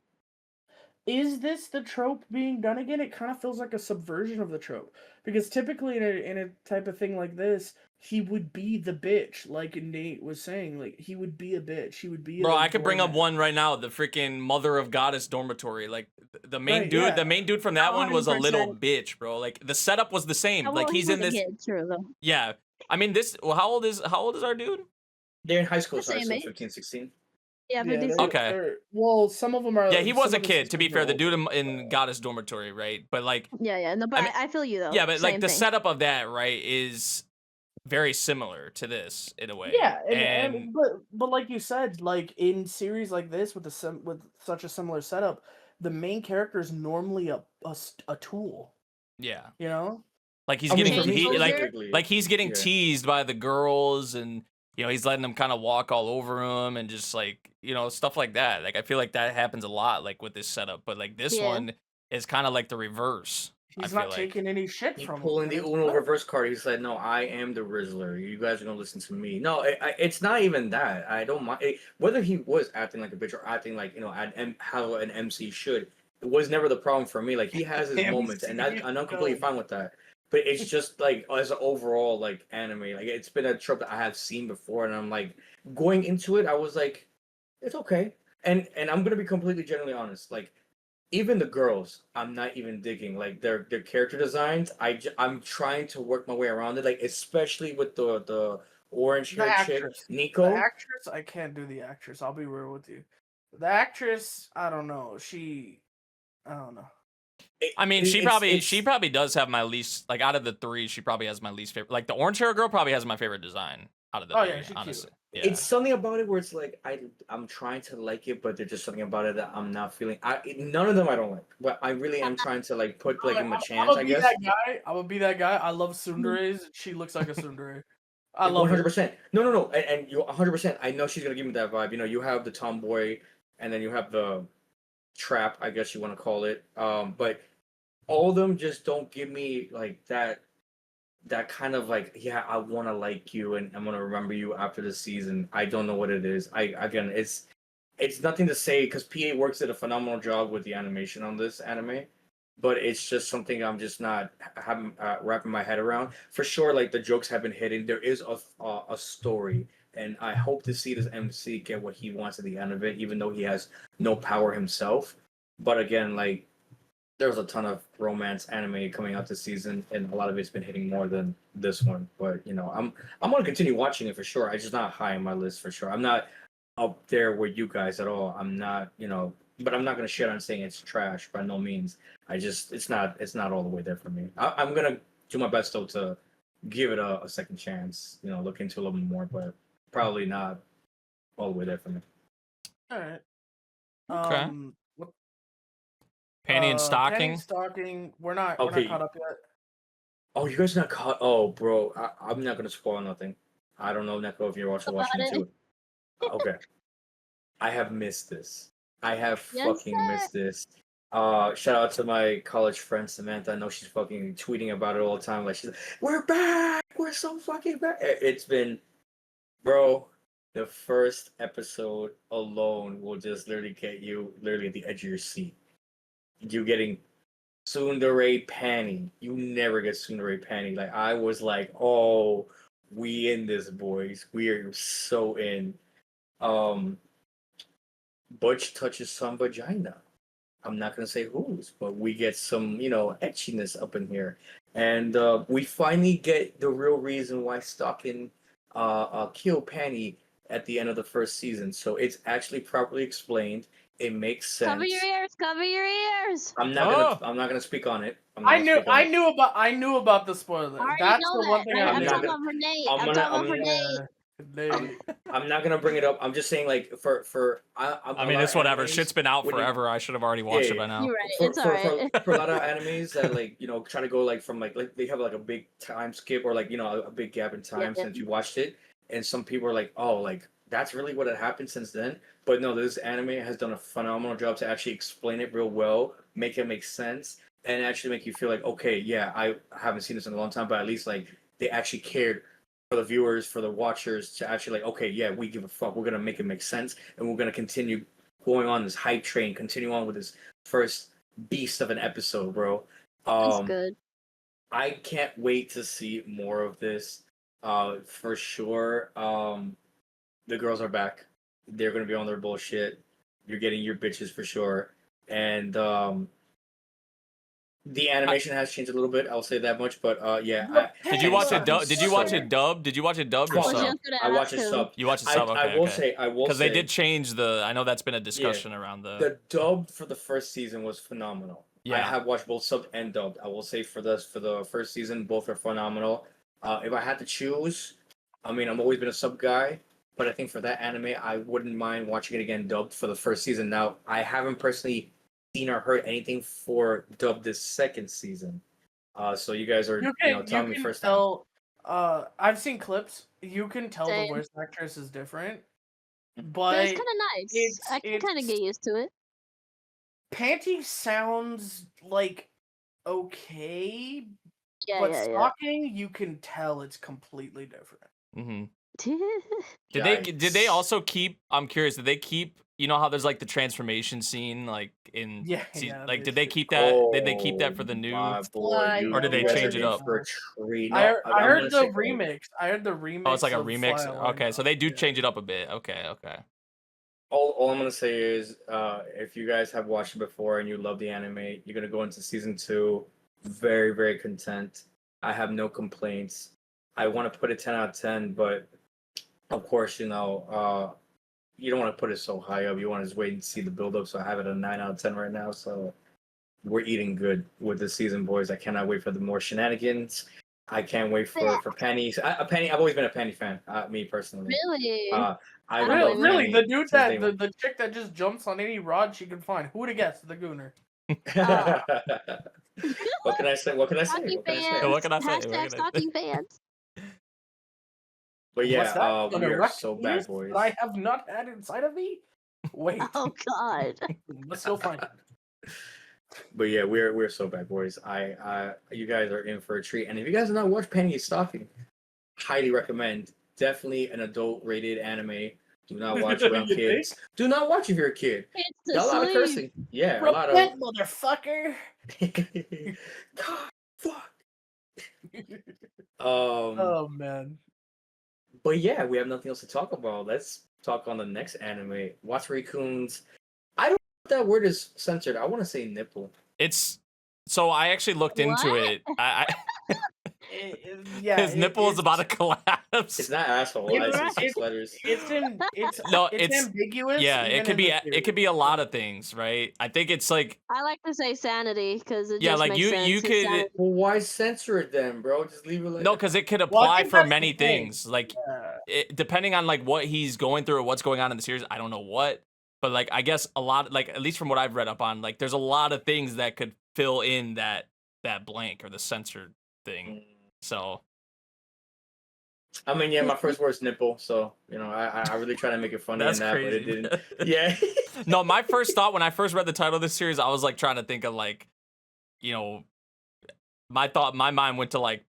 Is this the trope being done again? It kind of feels like a subversion of the trope because typically in a type of thing like this, he would be the bitch, like Nate was saying. Like he would be a bitch. He would be Bro, a I could bring up doormat. one right now. The freaking Mother of Goddess dormitory. Like the main Right, dude, yeah. the main dude from that one was a little 100%. bitch, bro. Like the setup was the same. Well, Like he he's was in a this. kid, true though. Yeah, I mean this. Well, how old is our dude? They're in high school, The so I same so age. 15, 16. Yeah, Yeah, 56. Okay. well, some of them are. Yeah, he was some a of the kid. To be sisters fair, are the dude older. in Goddess dormitory, right? But like, Yeah, no, but I mean, I feel you though. yeah, but like Same the thing. setup of that, right, is very similar to this in a way. Yeah, and and but like you said, like in series like this with with such a similar setup, the main character is normally a tool. yeah, You know. like he's I mean, getting for me Change soldier. specifically, he's getting yeah. teased by the girls, and he's letting them kind of walk all over him, and just like stuff like that. Like I feel like that happens a lot, like with this setup. But like this Yeah. one is kind of like the reverse. I He's feel not like. taking any shit He from him. pulling the and it's Uno better. reverse card. He said, "No, I am the Rizzler. You guys are gonna listen to me." No, it's not even that. I don't mind whether he was acting like a bitch or acting like how an MC should. It was never the problem for me. Like he has his moments, and I'm completely fine with that. But it's just like as an overall like anime, like it's been a trope that I have seen before, and I'm like going into it, I was like, it's okay. And I'm gonna be completely genuinely honest, like even the girls, I'm not even digging like their character designs. I'm trying to work my way around it, like especially with the orange The haired chick, actress. The Nico. actress, I can't do the actress. I'll be real with you. The actress, I don't know. I don't know. I mean, It's she probably does have my least, like out of the three, she probably has my least favorite. Like the orange hair girl probably has my favorite design out of the Oh, three, yeah, she's cute. honestly. Yeah. it's something about it where it's like I'm trying to like it, but there's just something about it that I'm not feeling. None of them I don't like, but I really am trying to like put like him a I'm chance, gonna I be guess. that guy. I'm gonna be that guy. I love tsunderes. She looks like a tsundere. I love her. 100%. No, and you 100%. I know she's gonna give me that vibe. You have the tomboy, and then you have the trap, I guess you want to call it. But all of them just don't give me like that kind of like, yeah, I want to like you and I'm gonna remember you after the season. I don't know what it is. Again, it's nothing to say because PA works did a phenomenal job with the animation on this anime, but it's just something I'm just not having wrapping my head around. For sure, like the jokes have been hitting. There is a story, and I hope to see this MC get what he wants at the end of it, even though he has no power himself. But again, like there's a ton of romance anime coming out this season, and a lot of it's been hitting more than this one. But I'm gonna continue watching it for sure. It's just not high on my list for sure. I'm not up there with you guys at all. I'm not, but I'm not gonna shit on saying it's trash by no means. It's not all the way there for me. I'm gonna do my best though to give it a second chance. Look into a little bit more, but probably not all the way there for me. All right. Okay. What, Panty and stocking. Penny stocking. We're not Okay. caught up yet. Oh, you guys not caught? Oh, bro, I'm not gonna spoil nothing. I don't know, Neko, if you're also watching it too. Okay, I have missed this. I have Yes, fucking sir. missed this. Shout out to my college friend Samantha. I know she's fucking tweeting about it all the time. Like she's like, "We're back. We're so fucking back." It's been, bro. The first episode alone will just literally get you literally at the edge of your seat. You getting tsundere panty. You never get tsundere panty. Like I was like, oh, we in this, boys. We are so in. Butch touches some vagina. I'm not gonna say whose, but we get some, etchiness up in here, and we finally get the real reason why Stocking killed Panty at the end of the first season. So it's actually properly explained. It makes sense. Cover your ears. Cover your ears. I'm not gonna speak on it. I knew about the spoiler. I already That's know the one that. thing I'm I'm not talking gonna- about for Nate. I'm I'm gonna- talking about I'm for gonna- Nate. I'm not gonna bring it up. I'm just saying, like, I mean, it's whatever. Shit's been out forever. I should have already watched it by now. You're right. For, It's for, alright. for a lot of animes that, like, try to go like from like they have like a big time skip or like a big gap in time Yeah. since you watched it, and some people are like, oh, like that's really what had happened since then. But no, this anime has done a phenomenal job to actually explain it real well, make it make sense, and actually make you feel like, okay, yeah, I haven't seen this in a long time, but at least like they actually cared for the viewers, for the watchers to actually like, okay, yeah, we give a fuck. We're gonna make it make sense, and we're gonna continue going on this hype train, continue on with this first beast of an episode, bro. That's good. I can't wait to see more of this. For sure. The girls are back. They're gonna be on their bullshit. You're getting your bitches for sure, and the animation has changed a little bit. I'll say that much. But yeah. Did you watch it? Did Did you watch it dubbed? Did you watch it dubbed or I was sub? just gonna I watch ask it him. sub. You watch it sub. Okay, I will okay. say. Because they did change the. I know that's been a discussion around The dub for the first season was phenomenal. I Yeah. have watched both sub and dubbed. I will say for the first season, both are phenomenal. If I had to choose, I mean, I've always been a sub guy, but I think for that anime, I wouldn't mind watching it again dubbed for the first season. Now, I haven't personally seen or heard anything for dubbed this second season. So you guys are telling me first time. tell. I've seen clips. You can tell Same. the voice actress is different, But but it's kind of nice. I can kind of get used to it. Panty sounds like okay, Yeah, but yeah, stalking, you can tell it's completely different. Mm-hmm. yeah. Did they also keep? I'm curious. Did they keep? You know how there's like the transformation scene, like in Yeah, like they did they should. keep that? Did they keep that for the new? My boy, Or did they you guys change are it in up? for a treat. I No, heard, I'm heard gonna the say- remix. I heard the remix. Oh, it's like a of remix. Fly Away Okay, so Now. they do Yeah. change it up a bit. Okay, okay. All I'm gonna say is, if you guys have watched it before and you love the anime, you're gonna go into season 2 very, very content. I have no complaints. I want to put it 10 out of 10, but of course, you don't want to put it so high up. You want to just wait and see the build up. So I have it a 9 out of 10 right now. So we're eating good with this season, boys. I cannot wait for the more shenanigans. I can't wait for pennies. Penny, I've always been a Penny fan. Me personally. Really? I don't love blame Really, Penny the dude since that day one. the chick that just jumps on any rod she can find. Who would have guessed? The Gooner. What can I say? What can I say? Stalking What can I say? fans. What can I say? What Hashtag can I- stalking fans. But What's yeah, that? we An are erect so penis bad, boys. that I have not had inside of me. Wait, Oh God. let's go find it. But yeah, we're so bad, boys. You guys are in for a treat. And if you guys have not watched Penny Stalking, highly recommend. Definitely an adult-rated anime. Do not watch around You kids. Do not watch if you're a kid. It's Got a lot of asleep. cursing. Yeah, a lot of. Repent, motherfucker. God, fuck. Oh man. But yeah, we have nothing else to talk about. Let's talk on the next anime. Watsuri-kun's. I don't know if that word is censored. I want to say nipple. It's so I actually looked into What? it. Yeah, His nipple is about to It's collapse. not asshole. It's It's right. just 6 letters. It's No, it's it's ambiguous. Yeah, even it could in be the it could be a lot of things, right? I think it's like I like to say sanity because it Yeah, just like, makes you- sense. you It's could- sanity. Well, why censor it then, bro? Just leave it like no, because it could Well, I apply think for that's the many thing. things. Like Yeah. depending on like what he's going through or what's going on in the series, I don't know what, but like I guess a lot, like at least from what I've read up on, like there's a lot of things that could fill in that blank or the censored thing. So I mean, yeah, my first word's nipple, so I really try to make it funny that's in that, crazy. but it didn't. Yeah. No, my first thought when I first read the title of this series, I was like trying to think of like, my mind went to like,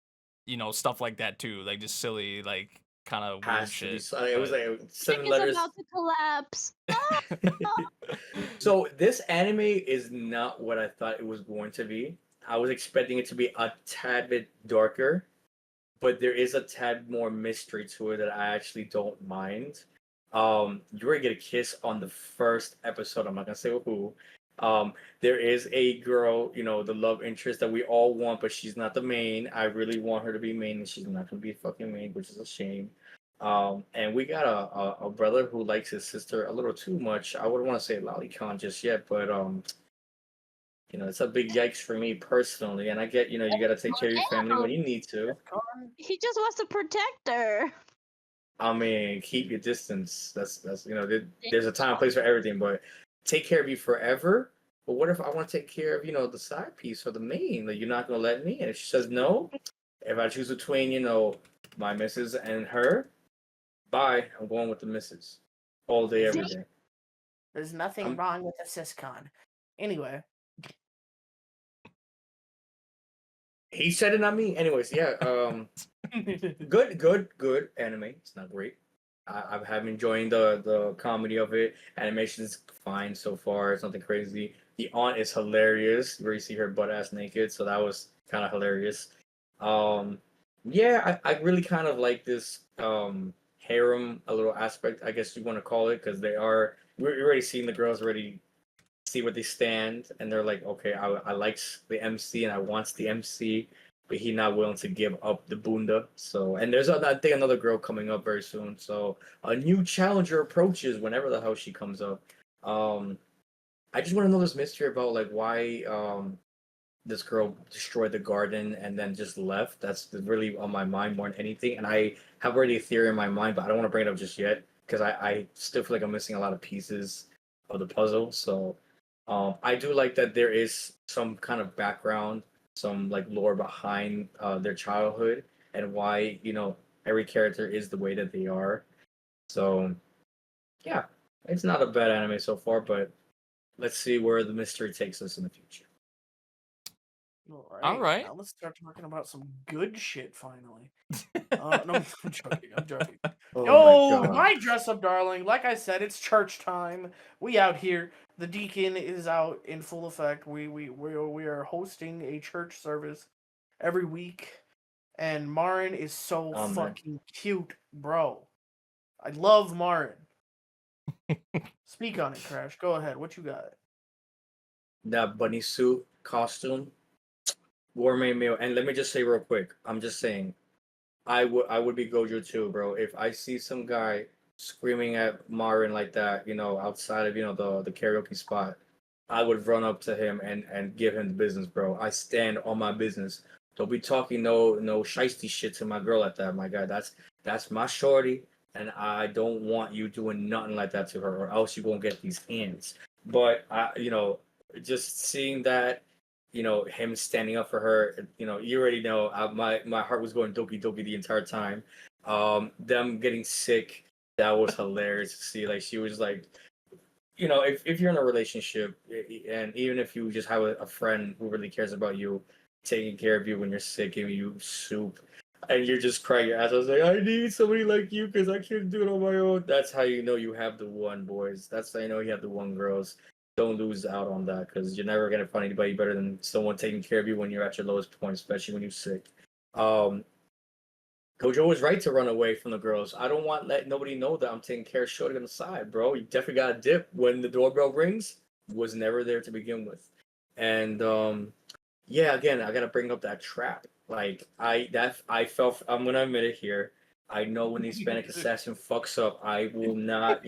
stuff like that too, like just silly, like kind of weird Has to be shit. so- it was but- like Chick 7 is letters. about to collapse. So this anime is not what I thought it was going to be. I was expecting it to be a tad bit darker, but there is a tad more mystery to it that I actually don't mind. You're gonna get a kiss on the first episode. I'm not gonna say who. There is a girl, the love interest that we all want, but she's not the main. I really want her to be main, and she's not gonna be fucking main, which is a shame. And we got a brother who likes his sister a little too much. I wouldn't want to say lolicon just yet, but it's a big yikes for me personally. And I get, you gotta take care of your family when you need to. He just wants to protect her. I mean, keep your distance. That's there's a time and place for everything, but take care of you forever. But what if I want to take care of the side piece or the main? Like you're not gonna let me? And if she says no, if I choose between my missus and her, bye. I'm going with the missus all day, every day. There's nothing wrong with a siscon. Anyway. He said it, not me. Anyways, yeah. Good anime. It's not great. I have been enjoying the comedy of it. Animation is fine so far. It's nothing crazy. The aunt is hilarious, where you see her butt ass naked. So that was kind of hilarious. Yeah, I really kind of like this harem a little aspect, I guess you want to call it, because we're already seeing the girls already see where they stand, and they're like, okay, I like the MC and I wants the MC, but he not willing to give up the bunda. So, and there's I think another girl coming up very soon. So a new challenger approaches whenever the hell she comes up. I just want to know this mystery about like why this girl destroyed the garden and then just left. That's really on my mind more than anything. And I have already a theory in my mind, but I don't want to bring it up just yet because I still feel like I'm missing a lot of pieces of the puzzle. So I do like that there is some kind of background, some like lore behind their childhood and why every character is the way that they are. So yeah, it's not a bad anime so far, but let's see where the mystery takes us in the future. All right. Now let's start talking about some good shit finally. No, I'm joking. I'm joking. Oh my dress up darling. Like I said, it's church time. We out here. The deacon is out in full effect. We are hosting a church service every week, and Marin is so fucking cute, bro. I love Marin. Speak on it, Crash. Go ahead. What you got? That bunny suit costume, gourmet meal. And let me just say real quick, I'm just saying, I would be Gojo too, bro. If I see some guy screaming at Marin like that, outside of the karaoke spot, I would run up to him and give him the business, bro. I stand on my business. Don't be talking no shiesty shit to my girl like that, my guy. That's my shorty, and I don't want you doing nothing like that to her, or else you won't get these hands. But just seeing that, him standing up for her, you already know my heart was going doki doki the entire time. Them getting sick, that was hilarious to see. Like she was like, if you're in a relationship, and even if you just have a friend who really cares about you, taking care of you when you're sick, giving you soup, and you're just crying your ass. I was like, I need somebody like you because I can't do it on my own. That's how you know you have the one, boys. That's how you know you have the one, girls. Don't lose out on that because you're never gonna find anybody better than someone taking care of you when you're at your lowest point, especially when you're sick. Gojo was right to run away from the girls. I don't want let nobody know that I'm taking care of Shorty on the side, bro. You definitely got to dip when the doorbell rings. Was never there to begin with, and yeah, again, I gotta bring up that trap. Like I felt. I'm gonna admit it here. I know when the Hispanic Assassin fucks up, I will not.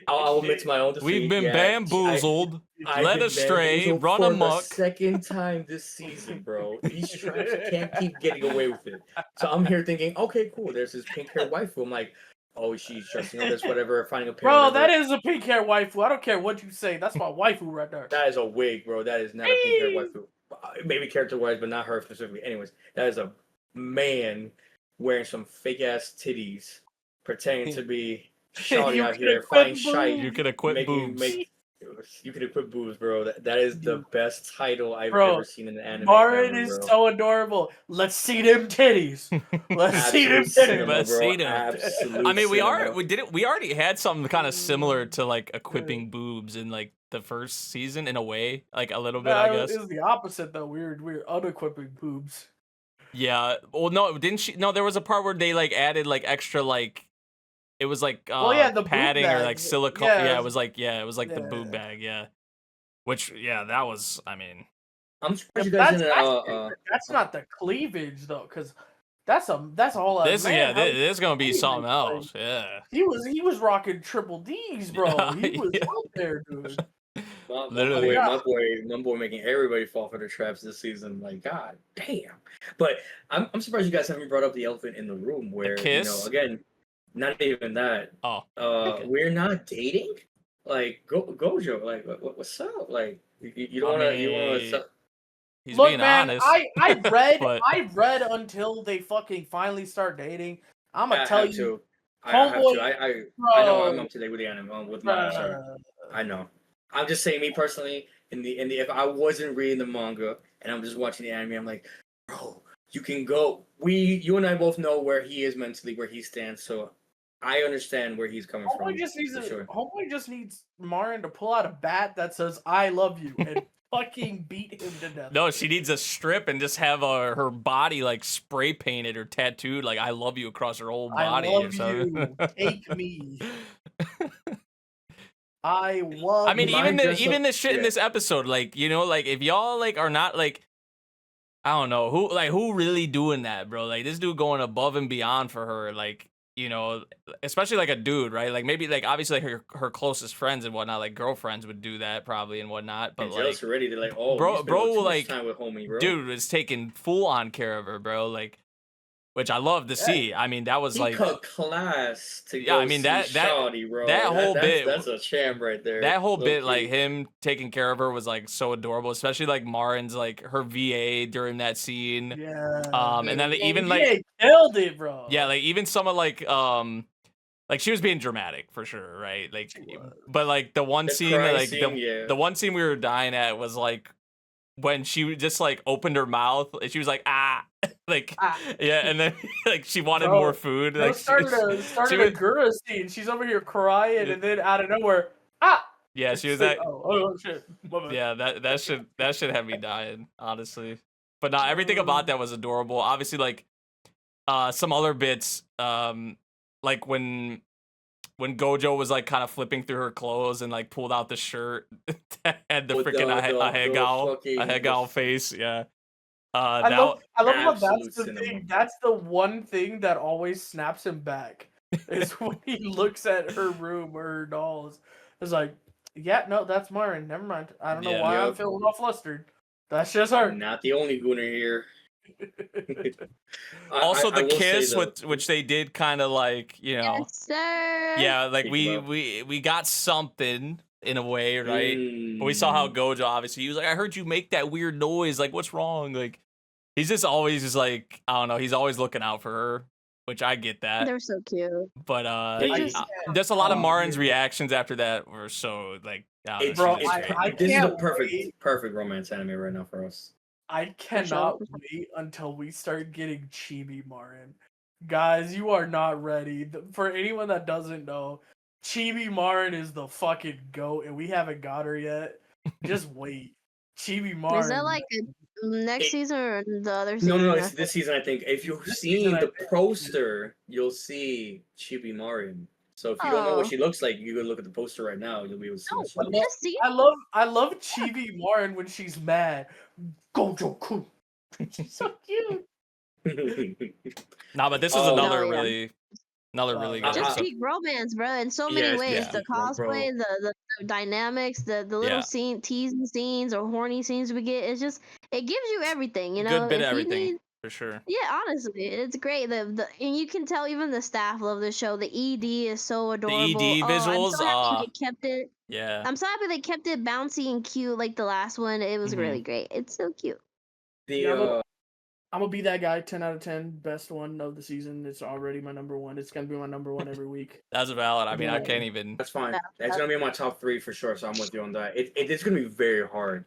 I'll admit to my own defeat. We've been bamboozled, led astray, run for amok. the second time this season, bro. These traps can't keep getting away with it. So I'm here thinking, okay, cool. There's this pink hair waifu. I'm like, oh, she's dressing up as whatever, finding a pair. Bro, that is a pink hair waifu. I don't care what you say. That's my waifu right there. That is a wig, bro. That is not a pink hair waifu. Maybe character wise, but not her specifically. Anyways, that is a man wearing some fake ass titties, pretending to be shawty out here, finding shite. You could equip boobs. You could equip boobs, bro. That is the best title I've bro, ever seen in an anime. Marin is so adorable. Let's see them titties. Let's see them titties. Let's see them. Absolute I mean, we cinema. we already had something kind of similar to like equipping boobs in like the first season in a way, like a little bit, I guess. It was the opposite though. We're unequipping boobs. Yeah. Well, no, didn't she? No, there was a part where they like added like extra like. It was like the padding or like silicone. Yeah, it was like the yeah. boob bag. Yeah. Which that was. I mean, I'm surprised you guys that's not the cleavage though, because that's all. This is gonna be something else. Yeah. He was rocking triple D's, bro. He was up there, dude. Literally, my boy making everybody fall for the traps this season. Like, god damn. But I'm surprised you guys haven't brought up the elephant in the room, where kiss? again, Not even that. Oh, We're not dating. Like Gojo, like what's up? Like you don't I wanna you wanna. mean, he's Look, being man, honest. but I read until they fucking finally start dating. I'm I gonna tell have you, to. I have homeboy, to. I know I'm bro, up to date with the anime with manga. Sorry, bruh. I know. I'm just saying, me personally, in the if I wasn't reading the manga and I'm just watching the anime, I'm like, bro, you can go. You and I both know where he is mentally, where he stands. So I understand where he's coming from. For sure. Homeboy just needs Marin to pull out a bat that says "I love you" and fucking beat him to death. no, she needs a strip and just have her body like spray painted or tattooed like "I love you" across her whole I body or love something. you. Take me. I love. I mean, Mine dress even up- the shit in yeah. this episode, like like if y'all like are not like, I don't know who really doing that, bro. Like this dude going above and beyond for her, like especially like a dude, right? Like maybe like obviously like her closest friends and whatnot, like girlfriends would do that probably and whatnot. But And like, jealous already. They're like, oh, bro, you spend too much like time with homie, bro. dude was taking full on care of her, bro. Like, which I love to see. I mean, that was He like, cut class to yeah, go I mean see that Shawty, bro. that whole bit, that's a champ right there. that whole low bit, key. like him taking care of her was like so adorable, especially like Marin's like her VA during that scene. Yeah. And then even Yeah, like, killed it, bro. yeah, like even someone like she was being dramatic for sure, right? Like, She was. but like the one The scene, cry like scene, yeah. the one scene we were dying at was like when she just like opened her mouth and she was like like yeah, and then like she wanted Bro, more food. Bro Like started a Gura scene. She's over here crying, and then out of nowhere, yeah, It's she was like, like, oh shit. My bad. yeah, that should have me dying, honestly. But nah, everything about that was adorable. Obviously, like some other bits, like when Gojo was like kind of flipping through her clothes and like pulled out the shirt that had the With freaking a Hegao face, yeah. I love how that's absolute the cinema. thing. That's the one thing that always snaps him back is when he looks at her room or her dolls. It's like, yeah, no, that's Marin. Never mind. I don't know Yeah. why I'm Yep. feeling all flustered. That's just her. Not the only gooner here. Also, I the will say kiss, though- which they did kind of like, Yes, sir. yeah, like Speak about. we got something in a way, right? But we saw how Gojo, obviously, he was like, I heard you make that weird noise. Like, what's wrong? Like, he's just always just like, I don't know. He's always looking out for her, which I get that. They're so cute. But They just- just a lot of Oh, Marin's yeah. reactions after that were so like, It's, Bro, this is it's- great. I this is can't the perfect wait. perfect romance anime right now for us. I cannot for sure. wait until we start getting Chibi Marin. Guys, you are not ready. For anyone that doesn't know, Chibi Marin is the fucking GOAT, and we haven't got her yet. Just wait. Chibi Marin. Is that like a next It- season or the other season? No, I it's this season. I think if you've This seen season, I the think. poster, you'll see Chibi Marin. So if you don't know Oh. what she looks like, you can look at the poster right now. You'll be able to see. No, what she what looks this season? I love Chibi Marin when she's mad. Gojo-kun. She's so cute. like. Nah, but this is Oh. another No, yeah. really good Just episode. peak romance, bro, in so many Yes, ways. yeah. The Peak rom- bro. cosplay, the dynamics, the little Yeah. teasing scenes or horny scenes we get. It's just it gives you everything, you know. Good bit of If you everything, need, for sure. yeah, honestly, it's great. The and you can tell even the staff love the show. The ED is so adorable. ED I'm visuals, so happy they kept it. Yeah. I'm so happy they kept it bouncy and cute like the last one. It was Mhm. really great. It's so cute. The Yeah, I'm gonna be that guy. 10 out of 10, best one of the season. It's already my number one. It's gonna be my number one every week. That's valid. I mean, I Yeah. can't even. that's fine. Yeah. That's gonna be in my top 3 for sure. So I'm with you on that. It's gonna be very hard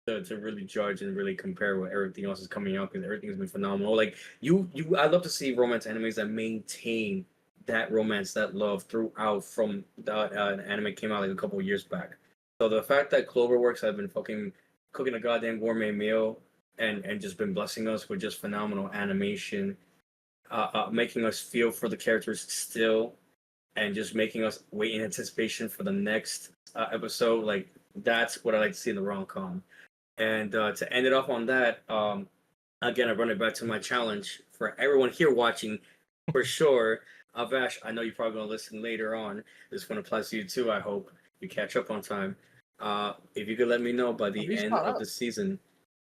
to really judge and really compare what everything else is coming out because everything's been phenomenal. Like I love to see romance animes that maintain that romance, that love throughout from the anime came out like a couple of years back. So the fact that Cloverworks have been fucking cooking a goddamn gourmet meal and just been blessing us with just phenomenal animation, making us feel for the characters still, and just making us wait in anticipation for the next episode. Like that's what I like to see in the rom-com. And to end it off on that, again, I run it back to my challenge for everyone here watching, for sure. Vash, I know you're probably gonna listen later on. This one applies to you too. I hope you catch up on time. If you could let me know by the He's end caught of up. the season,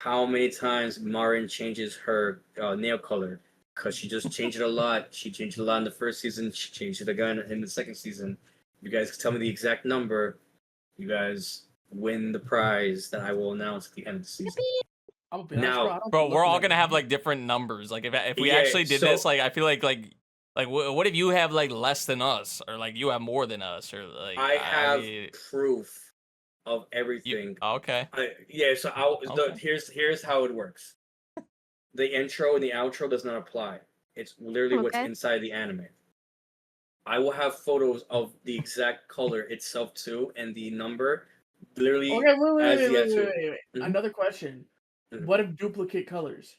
how many times Marin changes her nail color Because she just changed it a lot. She changed it a lot in the first season. She changed it again in the second season. If you guys can tell me the exact number, you guys win the prize that I will announce at the end of the season. I'm gonna be honest, Now- I don't Bro, be we're looking all at gonna it. have like different numbers. Like if we Yeah, actually did so- this, like I feel like what if you have like less than us, or like you have more than us, or like I have mean, proof of everything. okay. So Okay. here's how it works. The intro and the outro does not apply. It's literally what's Okay. inside the anime. I will have photos of the exact color itself too, and the number literally Okay, wait, as wait, the wait, actual wait, wait. Mhm. Another question. Mhm. What if duplicate colors?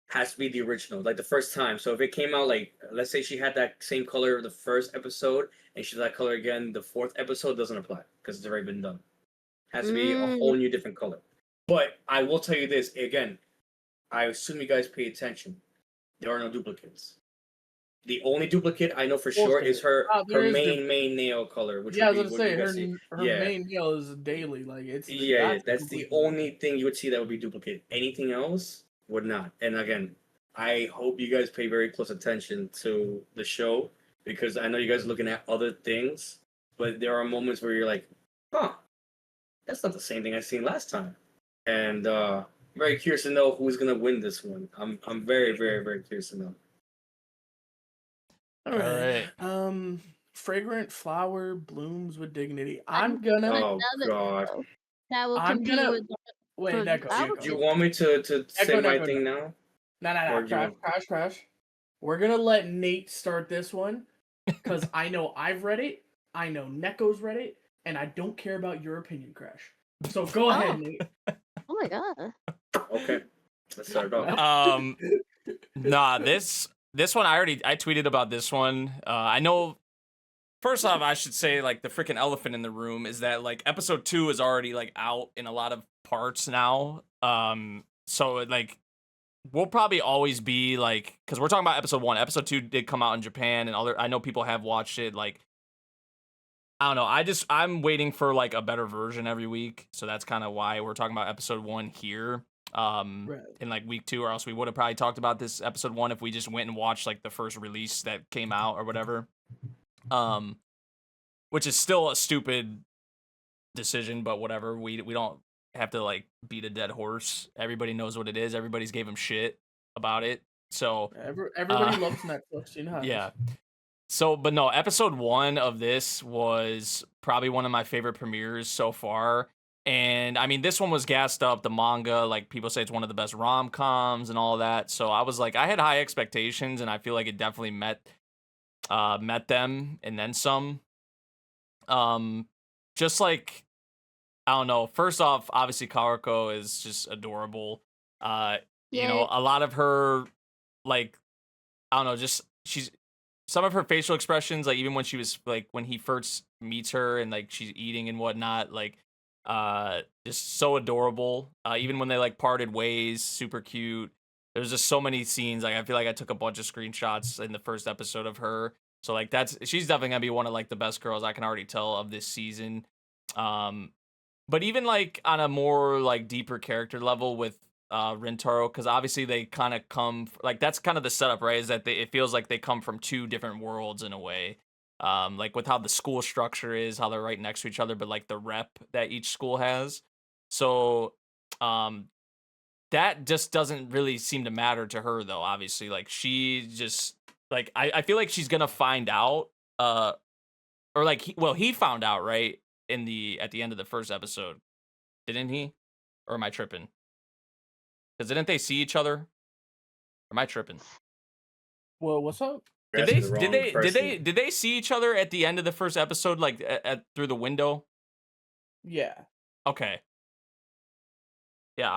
has to be the original, like the first time. So if it came out like, let's say she had that same color the first episode, and she's that color again the fourth episode, doesn't apply because it's already been done. Has to be a whole new different color. But I will tell you this again. I assume you guys pay attention. There are no duplicates. The only duplicate I know for sure Bullshit. is her There is main nail color, which Yeah, I would was be gonna what say you guys see. her Yeah. main nail is daily. Like it's Yeah, that's the duplicate. only thing you would see that would be duplicate. Anything else would not. And again, I hope you guys pay very close attention to the show because I know you guys are looking at other things, but there are moments where you're like, huh, that's not the same thing I seen last time. And very curious to know who's gonna win this one. I'm very, very, very curious to know. All right. Fragrant flower blooms with dignity. I'm gonna. Oh Another god. show that will I'm compete gonna- with. Wait, for- Neko. I Neko. would Do you want me to say Echo, my Neko, thing now? No, Or do you- crash. We're gonna let Nate start this one because I know I've read it, I know Neko's read it, and I don't care about your opinion, Crash. So go ahead, Nate. Oh my god. Okay. Let's start it off. Nah, this one I tweeted about this one. I know. First off, I should say like the freaking elephant in the room is that like episode 2 is already like out in a lot of parts now. So like we'll probably always be like, because we're talking about episode 1. Episode 2 did come out in Japan, and I know people have watched it. Like I don't know. I'm waiting for like a better version every week, so that's kind of why we're talking about episode 1 here. In like week 2, or else we would have probably talked about this episode 1 if we just went and watched like the first release that came out or whatever. Which is still a stupid decision, but whatever. We don't have to like beat a dead horse. Everybody knows what it is. Everybody's gave him shit about it. So Everybody loves Netflix. You know how it is. yeah. So, but no, episode 1 of this was probably one of my favorite premieres so far. And I mean, this one was gassed up. The manga, like people say, it's one of the best rom-coms and all that. So I was like, I had high expectations, and I feel like it definitely met them and then some. Just like, I don't know. First off, obviously Karuko is just adorable. You know, a lot of her, like, I don't know, just some of her facial expressions, like even when she was like when he first meets her and like she's eating and whatnot, like just so adorable. Even when they like parted ways, super cute. There's just so many scenes. Like I feel like I took a bunch of screenshots in the first episode of her. So like she's definitely gonna be one of like the best girls I can already tell of this season. But even like on a more like deeper character level with Rintaro, because obviously they kind of come like that's kind of the setup, right? Is that it feels like they come from 2 different worlds in a way. Like with how the school structure is, how they're right next to each other, but like the rep that each school has. So that just doesn't really seem to matter to her though, obviously. Like she just like I feel like she's gonna find out or like he found out, right? At the end of the first episode. Didn't he? Or am I tripping? Because didn't they see each other? Or am I tripping? Well, what's up? You're asking the wrong person. Did they see each other at the end of the first episode, like through the window? Yeah. Okay. Yeah,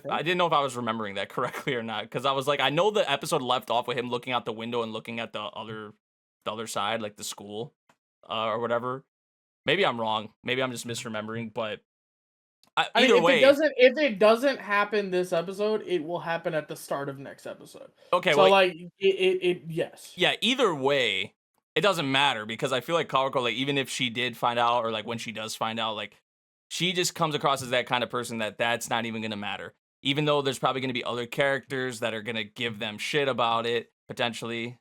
I didn't know if I was remembering that correctly or not, because I was like, I know the episode left off with him looking out the window and looking at the other side, like the school, or whatever. Maybe I'm wrong. Maybe I'm just misremembering, but either way, if it doesn't happen this episode, it will happen at the start of next episode. Okay, so well, like it yes. Yeah, either way, it doesn't matter because I feel like Karuko, like even if she did find out or like when she does find out, like she just comes across as that kind of person that's not even gonna matter. even though there's probably going to be other characters that are going to give them shit about it potentially.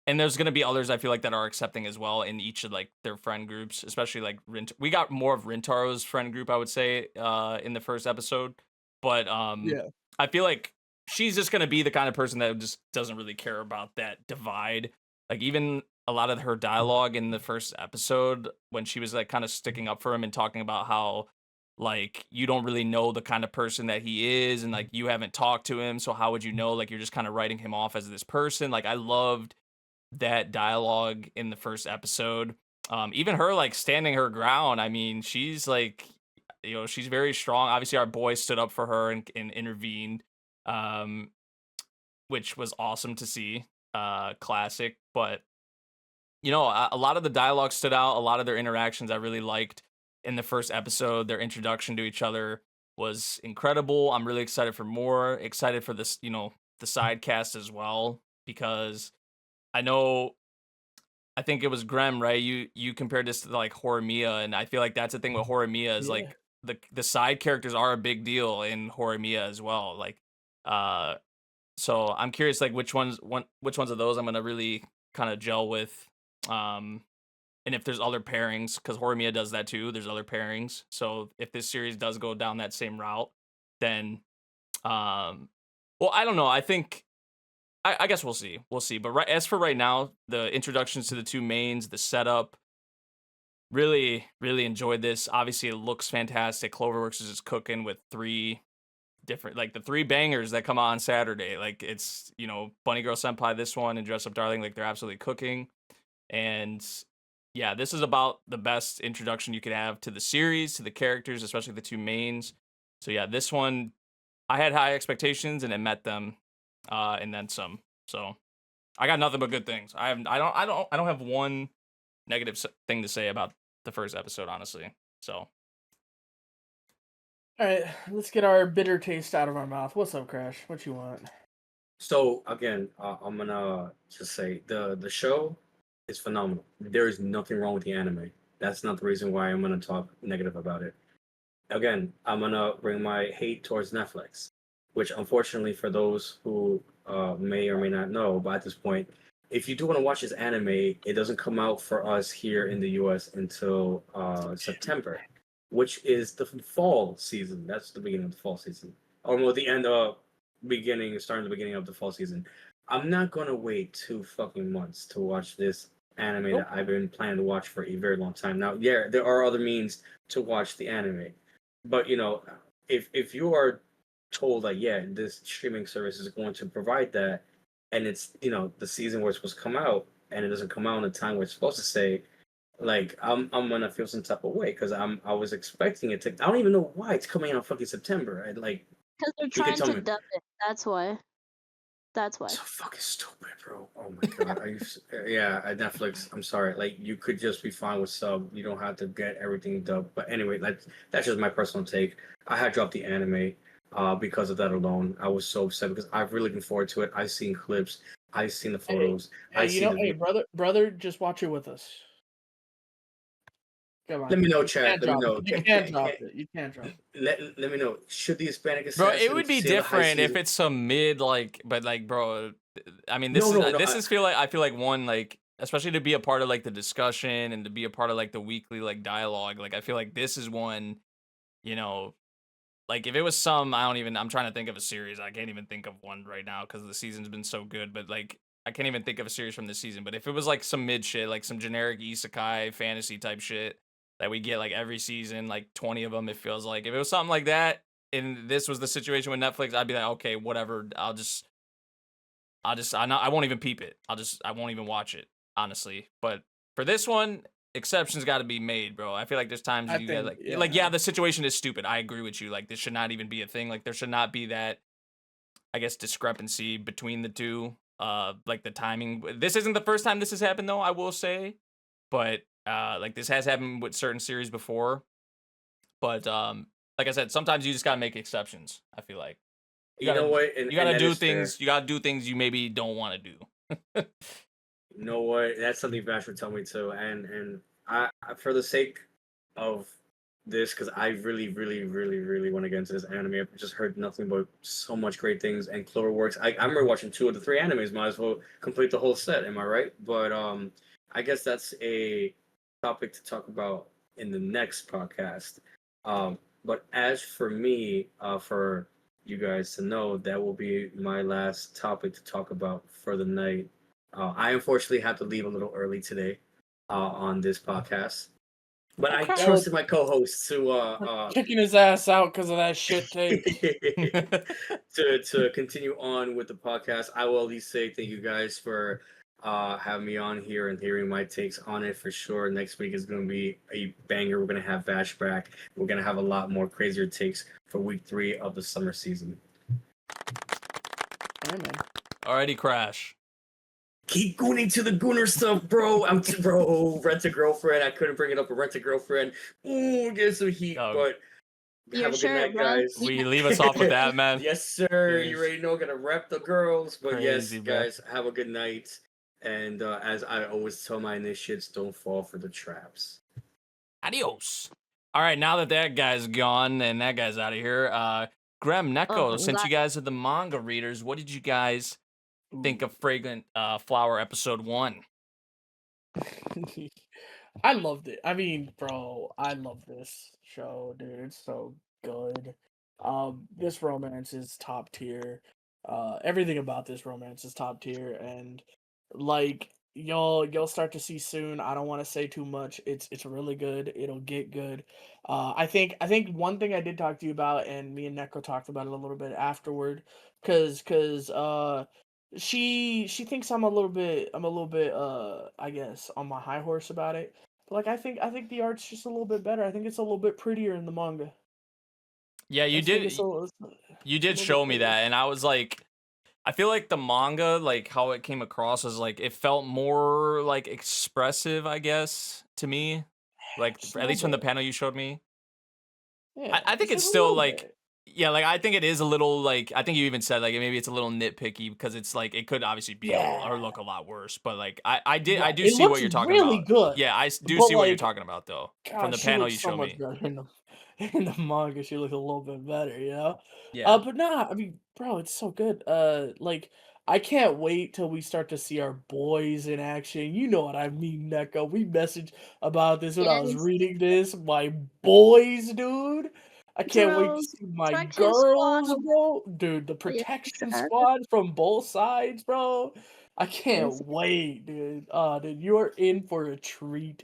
And there's going to be others I feel like that are accepting as well in each of like their friend groups, especially like we got more of Rintaro's friend group, I would say, in the first episode. But Yeah. I feel like she's just going to be the kind of person that just doesn't really care about that divide. Like even a lot of her dialogue in the first episode when she was like kind of sticking up for him and talking about how like you don't really know the kind of person that he is and like you haven't talked to him, so how would you know? Like you're just kind of writing him off as this person. Like I loved that dialogue in the first episode. Even her like standing her ground. I mean, she's like, she's very strong. Obviously, our boy stood up for her and intervened, which was awesome to see. Classic, but a lot of the dialogue stood out. A lot of their interactions I really liked in the first episode. Their introduction to each other was incredible. I'm really excited for more. Excited for this, the side cast as well, because I think it was Grem, right? You compared this to like Horimiya, and I feel like that's the thing with Horimiya is like the side characters are a big deal in Horimiya as well. Like, so I'm curious like which ones of those I'm gonna really kind of gel with, and if there's other pairings, because Horimiya does that too. There's other pairings, so if this series does go down that same route, then, well, I don't know. I think. I guess we'll see. We'll see. But as for right now, the introductions to the two mains, the setup, really, really enjoyed this. Obviously, it looks fantastic. Cloverworks is just cooking with three different, like the three bangers that come out on Saturday. Like it's, Bunny Girl Senpai, this one, and Dress Up Darling. Like they're absolutely cooking. And yeah, this is about the best introduction you could have to the series, to the characters, especially the two mains. So yeah, this one, I had high expectations and it met them. And then some. So I got nothing but good things. I don't have one negative thing to say about the first episode, honestly. So All right, let's get our bitter taste out of our mouth. What's up, Crash? What you want? So again, I'm gonna just say the show is phenomenal. There is nothing wrong with the anime. That's not the reason why I'm gonna talk negative about it. Again, I'm gonna bring my hate towards Netflix, which unfortunately for those who may or may not know, but at this point, if you do want to watch this anime, it doesn't come out for us here in the US until September, which is the fall season. That's the beginning of the fall season. Or well, the end of starting the beginning of the fall season. I'm not gonna wait 2 fucking months to watch this anime that I've been planning to watch for a very long time. Now, yeah, there are other means to watch the anime, but if you are told like, yeah, this streaming service is going to provide that, and it's the season where it's supposed to come out, and it doesn't come out in the time where it's supposed to say, like I'm gonna feel some type of way because I was expecting it to. I don't even know why it's coming out fucking September. Because they're trying to dub it. That's why. That's why. So fucking stupid, bro. Oh my god. Are you? Yeah, at Netflix. I'm sorry. Like you could just be fine with sub. You don't have to get everything dubbed. But anyway, that's just my personal take. I had dropped the anime. Because of that alone, I was so upset because I've really looking forward to it. I've seen clips, I've seen the photos. Brother, just watch it with us. Come on. Let me know, chat. Let me know. You can't drop it. You can't drop it. Let me know. Should the Hispanic Assassin? Bro, it would be different if it's some mid but bro. I mean, I feel like one like, especially to be a part of like the discussion and to be a part of like the weekly like dialogue. Like I feel like this is one, Like if it was I'm trying to think of a series. I can't even think of one right now because the season's been so good. But like, I can't even think of a series from this season. But if it was like some mid shit, like some generic isekai fantasy type shit that we get like every season, like 20 of them, it feels like. If it was something like that, and this was the situation with Netflix, I'd be like, okay, whatever. I won't even peep it. I won't even watch it, honestly. But for this one, exceptions got to be made, bro. I feel like there's times the situation is stupid. I agree with you. Like this should not even be a thing. Like there should not be that, I guess, discrepancy between the two. Like the timing. This isn't the first time this has happened, though. I will say, but like this has happened with certain series before. But like I said, sometimes you just gotta make exceptions. I feel like you gotta do things. You gotta do things you maybe don't want to do. You know what? That's something Vash would tell me too. And I, for the sake of this because I really, really, really, really want to get into this anime. I've just heard nothing but so much great things. And Cloverworks, I remember watching 2 of the 3 animes. Might as well complete the whole set. Am I right? But I guess that's a topic to talk about in the next podcast. But as for me, for you guys to know, that will be my last topic to talk about for the night. I unfortunately had to leave a little early today on this podcast. But I Okay. trusted my co-host to Kicking his ass out because of that shit take. to continue on with the podcast. I will at least say thank you guys for having me on here and hearing my takes on it for sure. Next week is going to be a banger. We're going to have Vash back. We're going to have a lot more crazier takes for week 3 of the summer season. Yeah, man. Alrighty, Crash. Keep gooning to the gooner stuff, bro. Bro, Rent a Girlfriend. I couldn't bring it up, but Rent a Girlfriend. Ooh, get some heat, Oh. but You're have a good sure, night, bro? guys. We leave us off with that, man. Yes, sir. Yes. You already know, gonna rep the girls. But Crazy, yes, bro. guys, have a good night. And as I always tell my initiates, don't fall for the traps. Adios. All right, now that guy's gone and that guy's out of here, Grem, Neko, Oh, since God. you guys are the manga readers, what did you guys think of Fragrant Flower episode 1? I loved it. I mean, bro, I love this show, dude. It's so good. This romance is top tier. Everything about this romance is top tier, and like you'll start to see soon. I don't want to say too much. It's really good. It'll get good. I think one thing I did talk to you about, and me and Neko talked about it a little bit afterward, cause she thinks I'm a little bit I guess on my high horse about it. But like I think the art's just a little bit better. I think it's a little bit prettier in the manga. Yeah, I you just think did. it's a little- You a did little show bit me prettier. that, and I was like, I feel like the manga, like how it came across, is like it felt more like expressive, I guess, to me. Like Just a at least from little the bit. panel you showed me. Yeah, I think just it's a still little like, bit. yeah, like I think it is a little like I think you even said like maybe it's a little nitpicky because it's like it could obviously be or Yeah. look a lot worse, but like I do It see what looks you're talking really about. good, Yeah, I do but see what you're like, talking about though from gosh, the she panel you looks so showed much me. better in the manga. She looks a little bit better, you know. Yeah. But nah, I mean, bro, it's so good. Like I can't wait till we start to see our boys in action. You know what I mean, Neko. We messaged about this when I was Yes, reading this. My boys, dude. I can't wait to girls, see my protection squad. girls, bro. Dude, the Yes, protection sir. squad from both sides, bro. I can't Yes. wait, dude. Dude, you're in for a treat.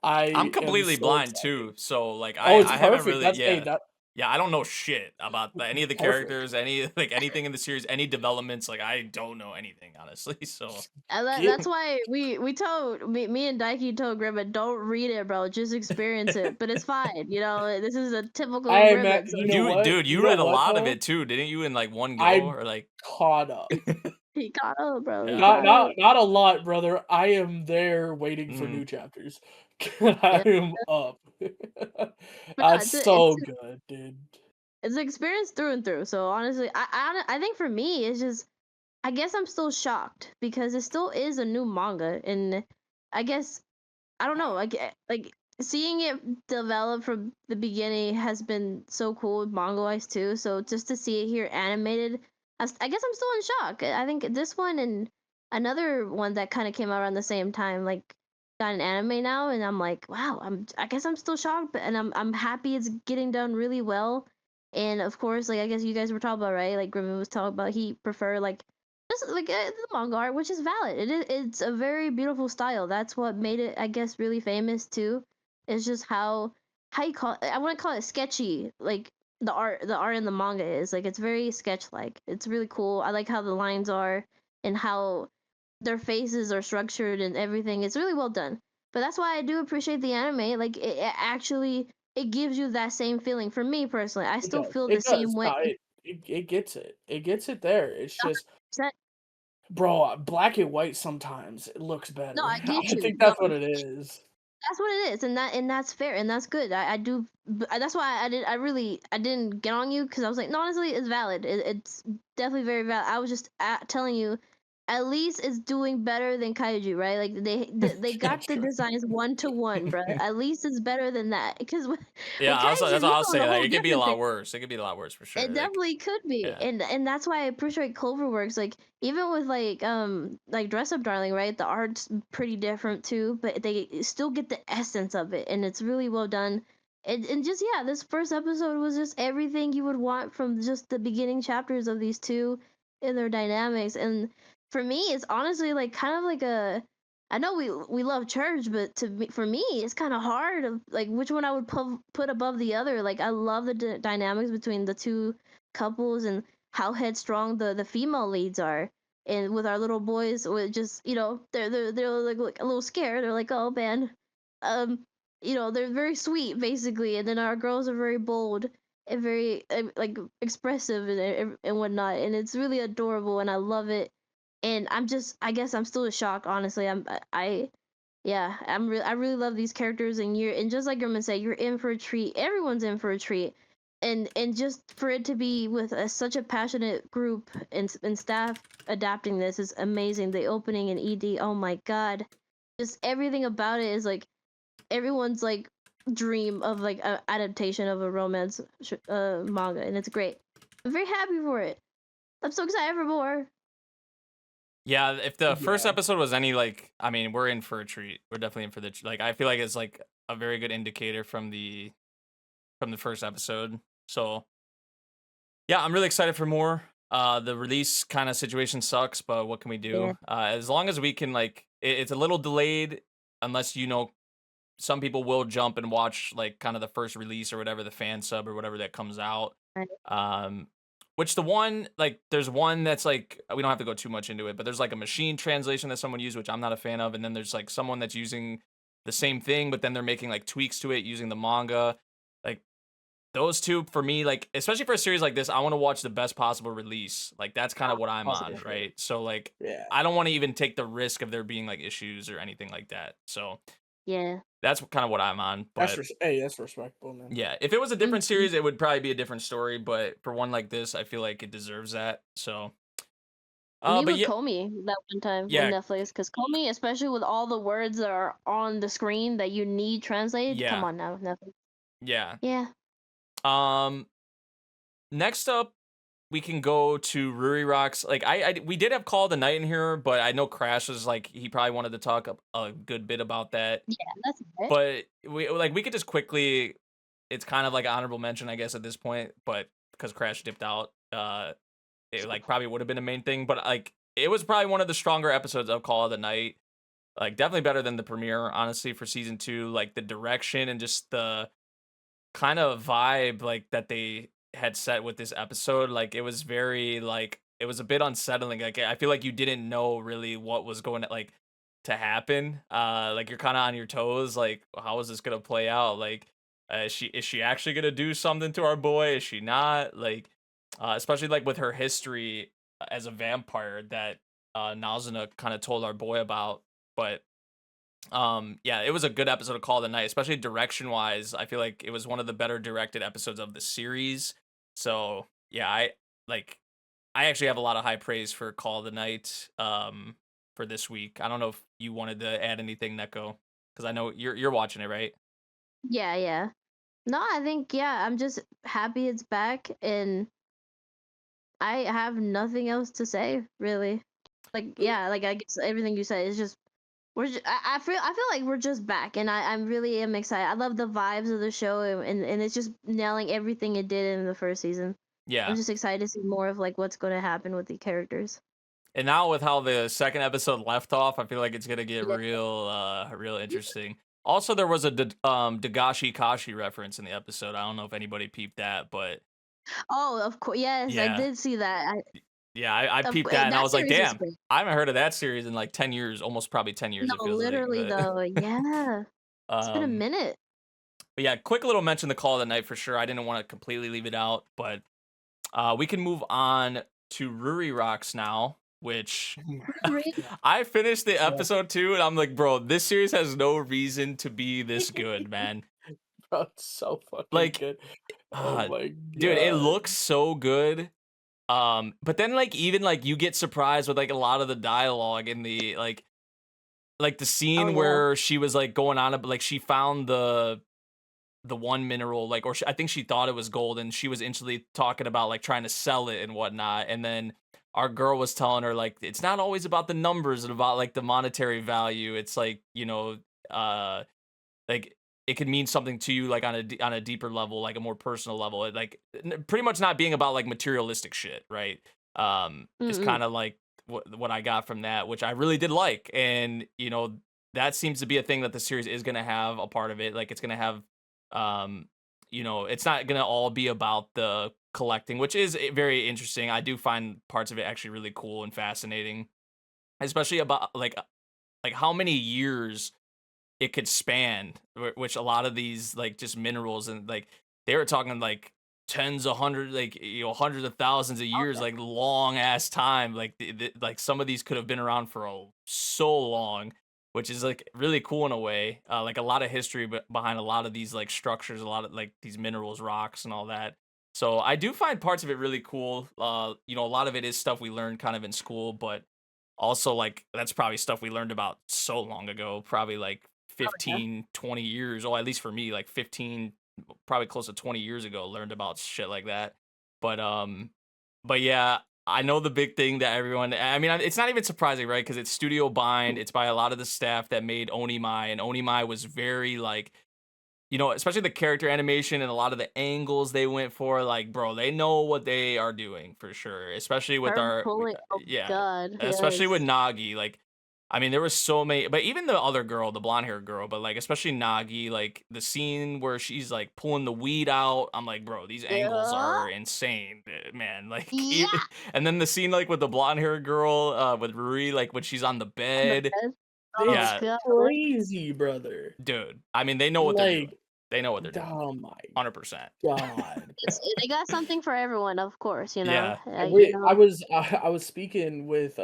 I'm I am completely so blind excited. too, so like Oh, it's I haven't perfect. really That's yeah. that Yeah, I don't know shit about any of the perfect. characters, any like anything in the series, any developments. Like I don't know anything honestly. So And Get that's why we told me and Daiki told Grimmett, don't read it, bro. Just experience it. But it's fine. You know, this is a typical Hey man, Grimmett. So you know what? dude, You you know read a what lot of though? it too, didn't you? In like one go I'm or like caught up. he caught up, bro. He Yeah. Not caught up. not a lot, brother. I am there waiting for Mhm. new chapters. I Yeah. am up. But no, That's so good, dude. it's an experience through and through. So honestly, I think for me, it's just I guess I'm still shocked because it still is a new manga, and I guess I don't know, like seeing it develop from the beginning has been so cool with manga wise too. So just to see it here animated, I guess I'm still in shock. I think this one and another one that kind of came out around the same time, like got an anime now, and I'm like, wow, I guess I'm still shocked, but and I'm happy it's getting done really well. And of course, like I guess you guys were talking about, right? Like Grimmon was talking about, he preferred like just like the manga art, which is valid. It's a very beautiful style. That's what made it, I guess, really famous too. It's just how you call it, I want to call it sketchy. Like the art in the manga is like it's very sketch like. It's really cool. I like how the lines are and how their faces are structured and everything. It's really well done. But that's why I do appreciate the anime. Like it actually it gives you that same feeling. For me personally, I It still does. feel the It same does. way. No, it gets it. It gets it there. It's just, 100%. bro, black and white sometimes it looks No, better. I get I you. think No, that's what it is. that's what it is, and that's fair, and that's good. I do. That's why I didn't get on you because I was like, no, honestly, it's valid. It's definitely very valid. I was just telling you, at least it's doing better than Kaiju, right? Like they got the designs 1-to-1, bro. At least it's better than that. Because Yeah, Kaiju, that's what I'll say. a Like whole it could be a different lot thing. worse. It could be a lot worse for sure. It Like, definitely could be, yeah. and that's why I appreciate Cloverworks. Like even with like Dress Up Darling, right? The art's pretty different too, but they still get the essence of it, and it's really well done. And just yeah, this first episode was just everything you would want from just the beginning chapters of these two and their dynamics. And for me, it's honestly like kind of like a. I know we love church, but for me, it's kind of hard of like which one I would put above the other. Like I love the dynamics between the two couples and how headstrong the female leads are. And with our little boys, with just they're like a little scared. They're like, oh man, um, they're very sweet basically, and then our girls are very bold and very like expressive and whatnot, and it's really adorable, and I love it. And I guess I'm still in shock, honestly. I really love these characters, and just like German said, you're in for a treat. Everyone's in for a treat, and just for it to be with such a passionate group and staff adapting this is amazing. The opening and ED, oh my god, just everything about it is like everyone's like dream of like a adaptation of a romance manga, and it's great. I'm very happy for it. I'm so excited for more. Yeah, if the first Yeah. episode was any like, I mean, we're in for a treat. We're definitely in for the like. I feel like it's like a very good indicator from the first episode. So yeah, I'm really excited for more. The release kind of situation sucks, but what can we do? As long as we can like, it's a little delayed, unless some people will jump and watch like kind of the first release or whatever, the fan sub or whatever that comes out. Right. Which the one like there's one that's like we don't have to go too much into it, but there's like a machine translation that someone used, which I'm not a fan of, and then there's like someone that's using the same thing, but then they're making like tweaks to it using the manga. Like those two for me, like especially for a series like this, I want to watch the best possible release. Like that's kind of what I'm on, right? So like Yeah. I don't want to even take the risk of there being like issues or anything like that. So Yeah. that's kind of what I'm on. But That's respectable, man. yeah, if it was a different series, it would probably be a different story. But for one like this, I feel like it deserves that. So, Me but with yeah, Comey that one time Yeah. on Netflix, because Comey, especially with all the words that are on the screen that you need translated, Yeah. come on now, Netflix. yeah. Yeah. Next up, we can go to Ruri Rocks. Like we did have Call of the Night in here, but I know Crash was like he probably wanted to talk a good bit about that. Yeah, that's it. But we could just quickly. It's kind of like an honorable mention, I guess, at this point. But because Crash dipped out, it like probably would have been a main thing. But like it was probably one of the stronger episodes of Call of the Night. Like definitely better than the premiere, honestly, for season 2. Like the direction and just the kind of vibe like that they had set with this episode, like it was very like it was a bit unsettling. Like I feel like you didn't know really what was going to like to happen. Like you're kind of on your toes. Like how is this gonna play out? Like is she actually gonna do something to our boy? Is she not? Like especially like with her history as a vampire that Nazuna kind of told our boy about. But yeah, it was a good episode of Call of the Night, especially direction wise. I feel like it was one of the better directed episodes of the series. So yeah, I actually have a lot of high praise for Call of the Night for this week. I don't know if you wanted to add anything, Neko, because I know you're watching it, right? Yeah. No, I think I'm just happy it's back, and I have nothing else to say really. Like like I guess everything you said is just I feel like we're just back, and I'm really am excited. I love the vibes of the show, and it's just nailing everything it did in the first season. Yeah. I'm just excited to see more of like what's going to happen with the characters. And now with how the second episode left off, I feel like it's gonna get real interesting. Also, there was a Dagashi Kashi reference in the episode. I don't know if anybody peeped that, but Oh, of course, yes, I Yeah. did see that. yeah, I Of peeped cou- that and I that was like, series is damn, great. I haven't heard of that series in like 10 years, almost probably 10 years. No, It feels literally like, but, though, yeah, it's been a minute. but yeah, quick little mention the Call of the Night for sure. I didn't want to completely leave it out, but we can move on to Ruri Rocks now, which I finished the episode 2 and I'm like, bro, this series has no reason to be this good, man. Bro, it's so fucking Like, good. uh, Oh my god. Dude, it looks so good. But then like even like you get surprised with like a lot of the dialogue in the like the Oh scene yeah. where she was like going on like she found the one mineral like or I think she thought it was gold and she was instantly talking about like trying to sell it and whatnot, and then our girl was telling her like it's not always about the numbers and about like the monetary value. It's like, you know, like it could mean something to you like on a deeper level, like a more personal level. It, like pretty much not being about like materialistic shit, right? Is Mm-mm. kind of like what I got from that, which I really did like. And you know, that seems to be a thing that the series is going to have a part of it. Like it's going to have you know, it's not going to all be about the collecting, which is very interesting. I do find parts of it actually really cool and fascinating, especially about like how many years it could span, which a lot of these like just minerals and like they were talking like tens of hundreds, like, you know, hundreds of thousands of Oh years, yeah. like long ass time. Like like some of these could have been around for so long, which is like really cool in a way. Like a lot of history behind a lot of these like structures, a lot of like these minerals, rocks, and all that. So I do find parts of it really cool. You know, a lot of it is stuff we learned kind of in school, but also like that's probably stuff we learned about so long ago, probably like Oh yeah. 15, 20 years, or at least for me, like 15, probably close to 20 years ago, learned about shit like that. But but yeah, I know the big thing that everyone, I mean, it's not even surprising, right? Because it's studio bind, it's by a lot of the staff that made Onimai, and Onimai was very like, you know, especially the character animation and a lot of the angles they went for, like, bro, they know what they are doing for sure. Especially with Her our, pulling. Oh yeah, God. especially with Yes. Nagi. Like, I mean, there was so many, but even the other girl, the blonde haired girl, but like, especially Nagi, like the scene where she's like pulling the weed out. I'm like, bro, these angles Yeah. are insane, man. Like, Yeah. and then the scene like with the blonde haired girl, with Ruri, like when she's on the On the bed. bed. Oh It's Yeah, God. crazy, brother. dude. I mean, they know what they're doing. Like, They know what they're doing. oh my 100%. god. They got something for everyone, of course. You know. Yeah. You I know. was I was speaking with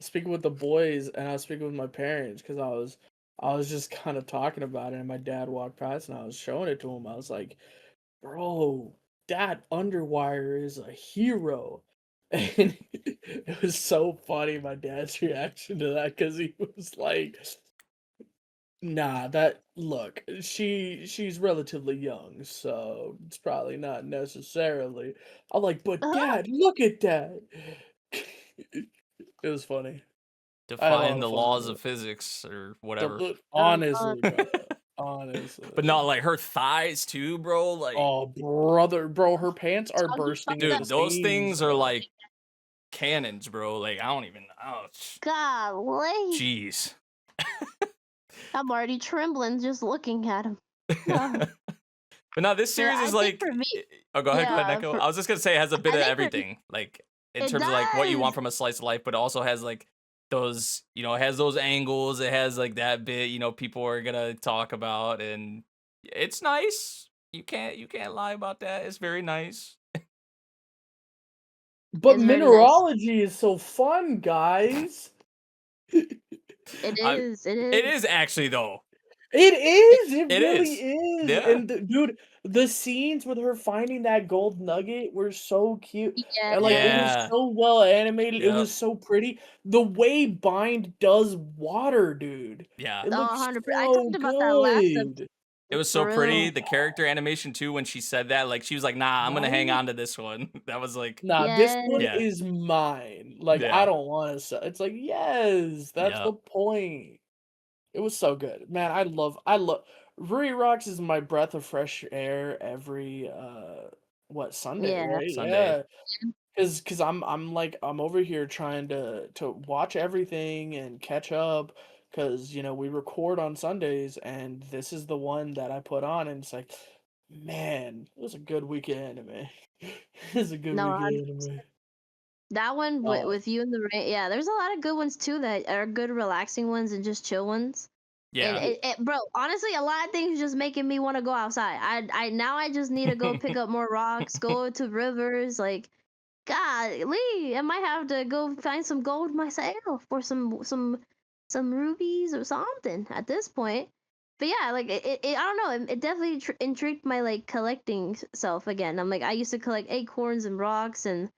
speaking with the boys, and I was speaking with my parents because I was just kind of talking about it, and my dad walked past and I was showing it to him. I was like, bro, that Underwire is a hero. And it was so funny, my dad's reaction to that, because he was like, nah, that look, she's relatively young, so it's probably not necessarily. I'm like, but dad, look at that. It was funny. I had a Defying lot of the fun laws with of it. physics or whatever. Honestly, bro. Honestly. But not like her thighs too, bro. Like, Oh, brother, bro, her pants are Talking about bursting at the dude, the those seams, things are bro. like cannons, bro. Like, I don't even. Oh, golly. jeez. I'm already trembling just looking at him. No. But now this So series I is think like. for me, Oh, go ahead, yeah, Neko. I was just gonna say it has a bit I of think for me, everything, like in it terms of like what you want does. from a slice of life, but it also has like those, you know, it has those angles. It has like that bit, you know, people are gonna talk about, and it's nice. You can't lie about that. It's very nice. But It's very nice. mineralogy is so fun, guys. It I. is. It It is. is actually though. It It, is. It It really is. is. Yeah. And dude, the scenes with her finding that gold nugget were so cute. And like it was Yeah. so well animated. It Yep. was so pretty. The way Bind does water, dude. Yeah. It oh, looks 100%. I so talked about that last good. It episode was so for real. pretty. The character animation too, when she said that, like she was like, "Nah, I'm gonna hang Right? on to this one." That was like, Nah, this Yes. one yeah, is mine. Like I yeah, don't want to sell. It's like, yes, that's yeah, the point. It was so good. Man, I love Ruri Rocks is my breath of fresh air every what Sunday, Yeah. right? Sunday. Yeah. Cause I'm like I'm over here trying to watch everything and catch up, cause you know we record on Sundays and this is the one that I put on, and it's like, man, it was a good week of anime. It was a good No, week of anime. that one Oh, with you and the rain. Yeah, there's a lot of good ones too that are good, relaxing ones and just chill ones. And Yeah, bro, honestly, a lot of things just making me want to go outside. I now I just need to go pick up more rocks, go to rivers. Like, golly, I might have to go find some gold myself or some rubies or something at this point. But yeah, like I don't know. It definitely intrigued my like collecting self again. I'm like I used to collect acorns and rocks and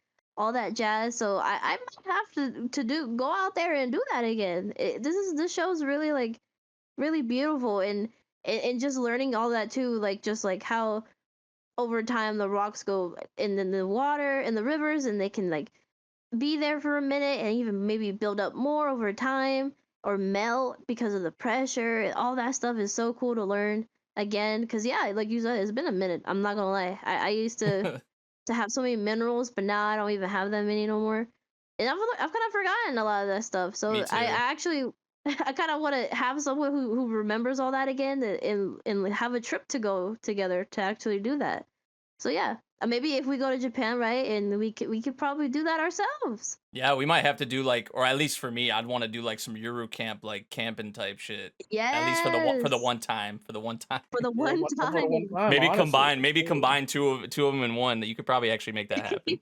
all that jazz. So I might have to go out there and do that again. This show's really like really beautiful, and just learning all that too, like just like how over time the rocks go in the water and the rivers, and they can like be there for a minute and even maybe build up more over time or melt because of the pressure. All that stuff is so cool to learn again. Cause yeah, like you said, it's been a minute. I'm not gonna lie. I used to have so many minerals, but now I don't even have that many no more. And I've kind of forgotten a lot of that stuff. So Me I too. actually I kind of want to have someone who remembers all that again, and have a trip to go together to actually do that. So yeah, maybe if we go to Japan, right, and we could probably do that ourselves. Yeah, we might have to do like, or at least for me, I'd want to do like some Euro camp, like camping type shit. At least for the Yes, one time, for the one time. for the Yeah, one for the one time. time, Maybe honestly. combine two of them in one. You could probably actually make that happen.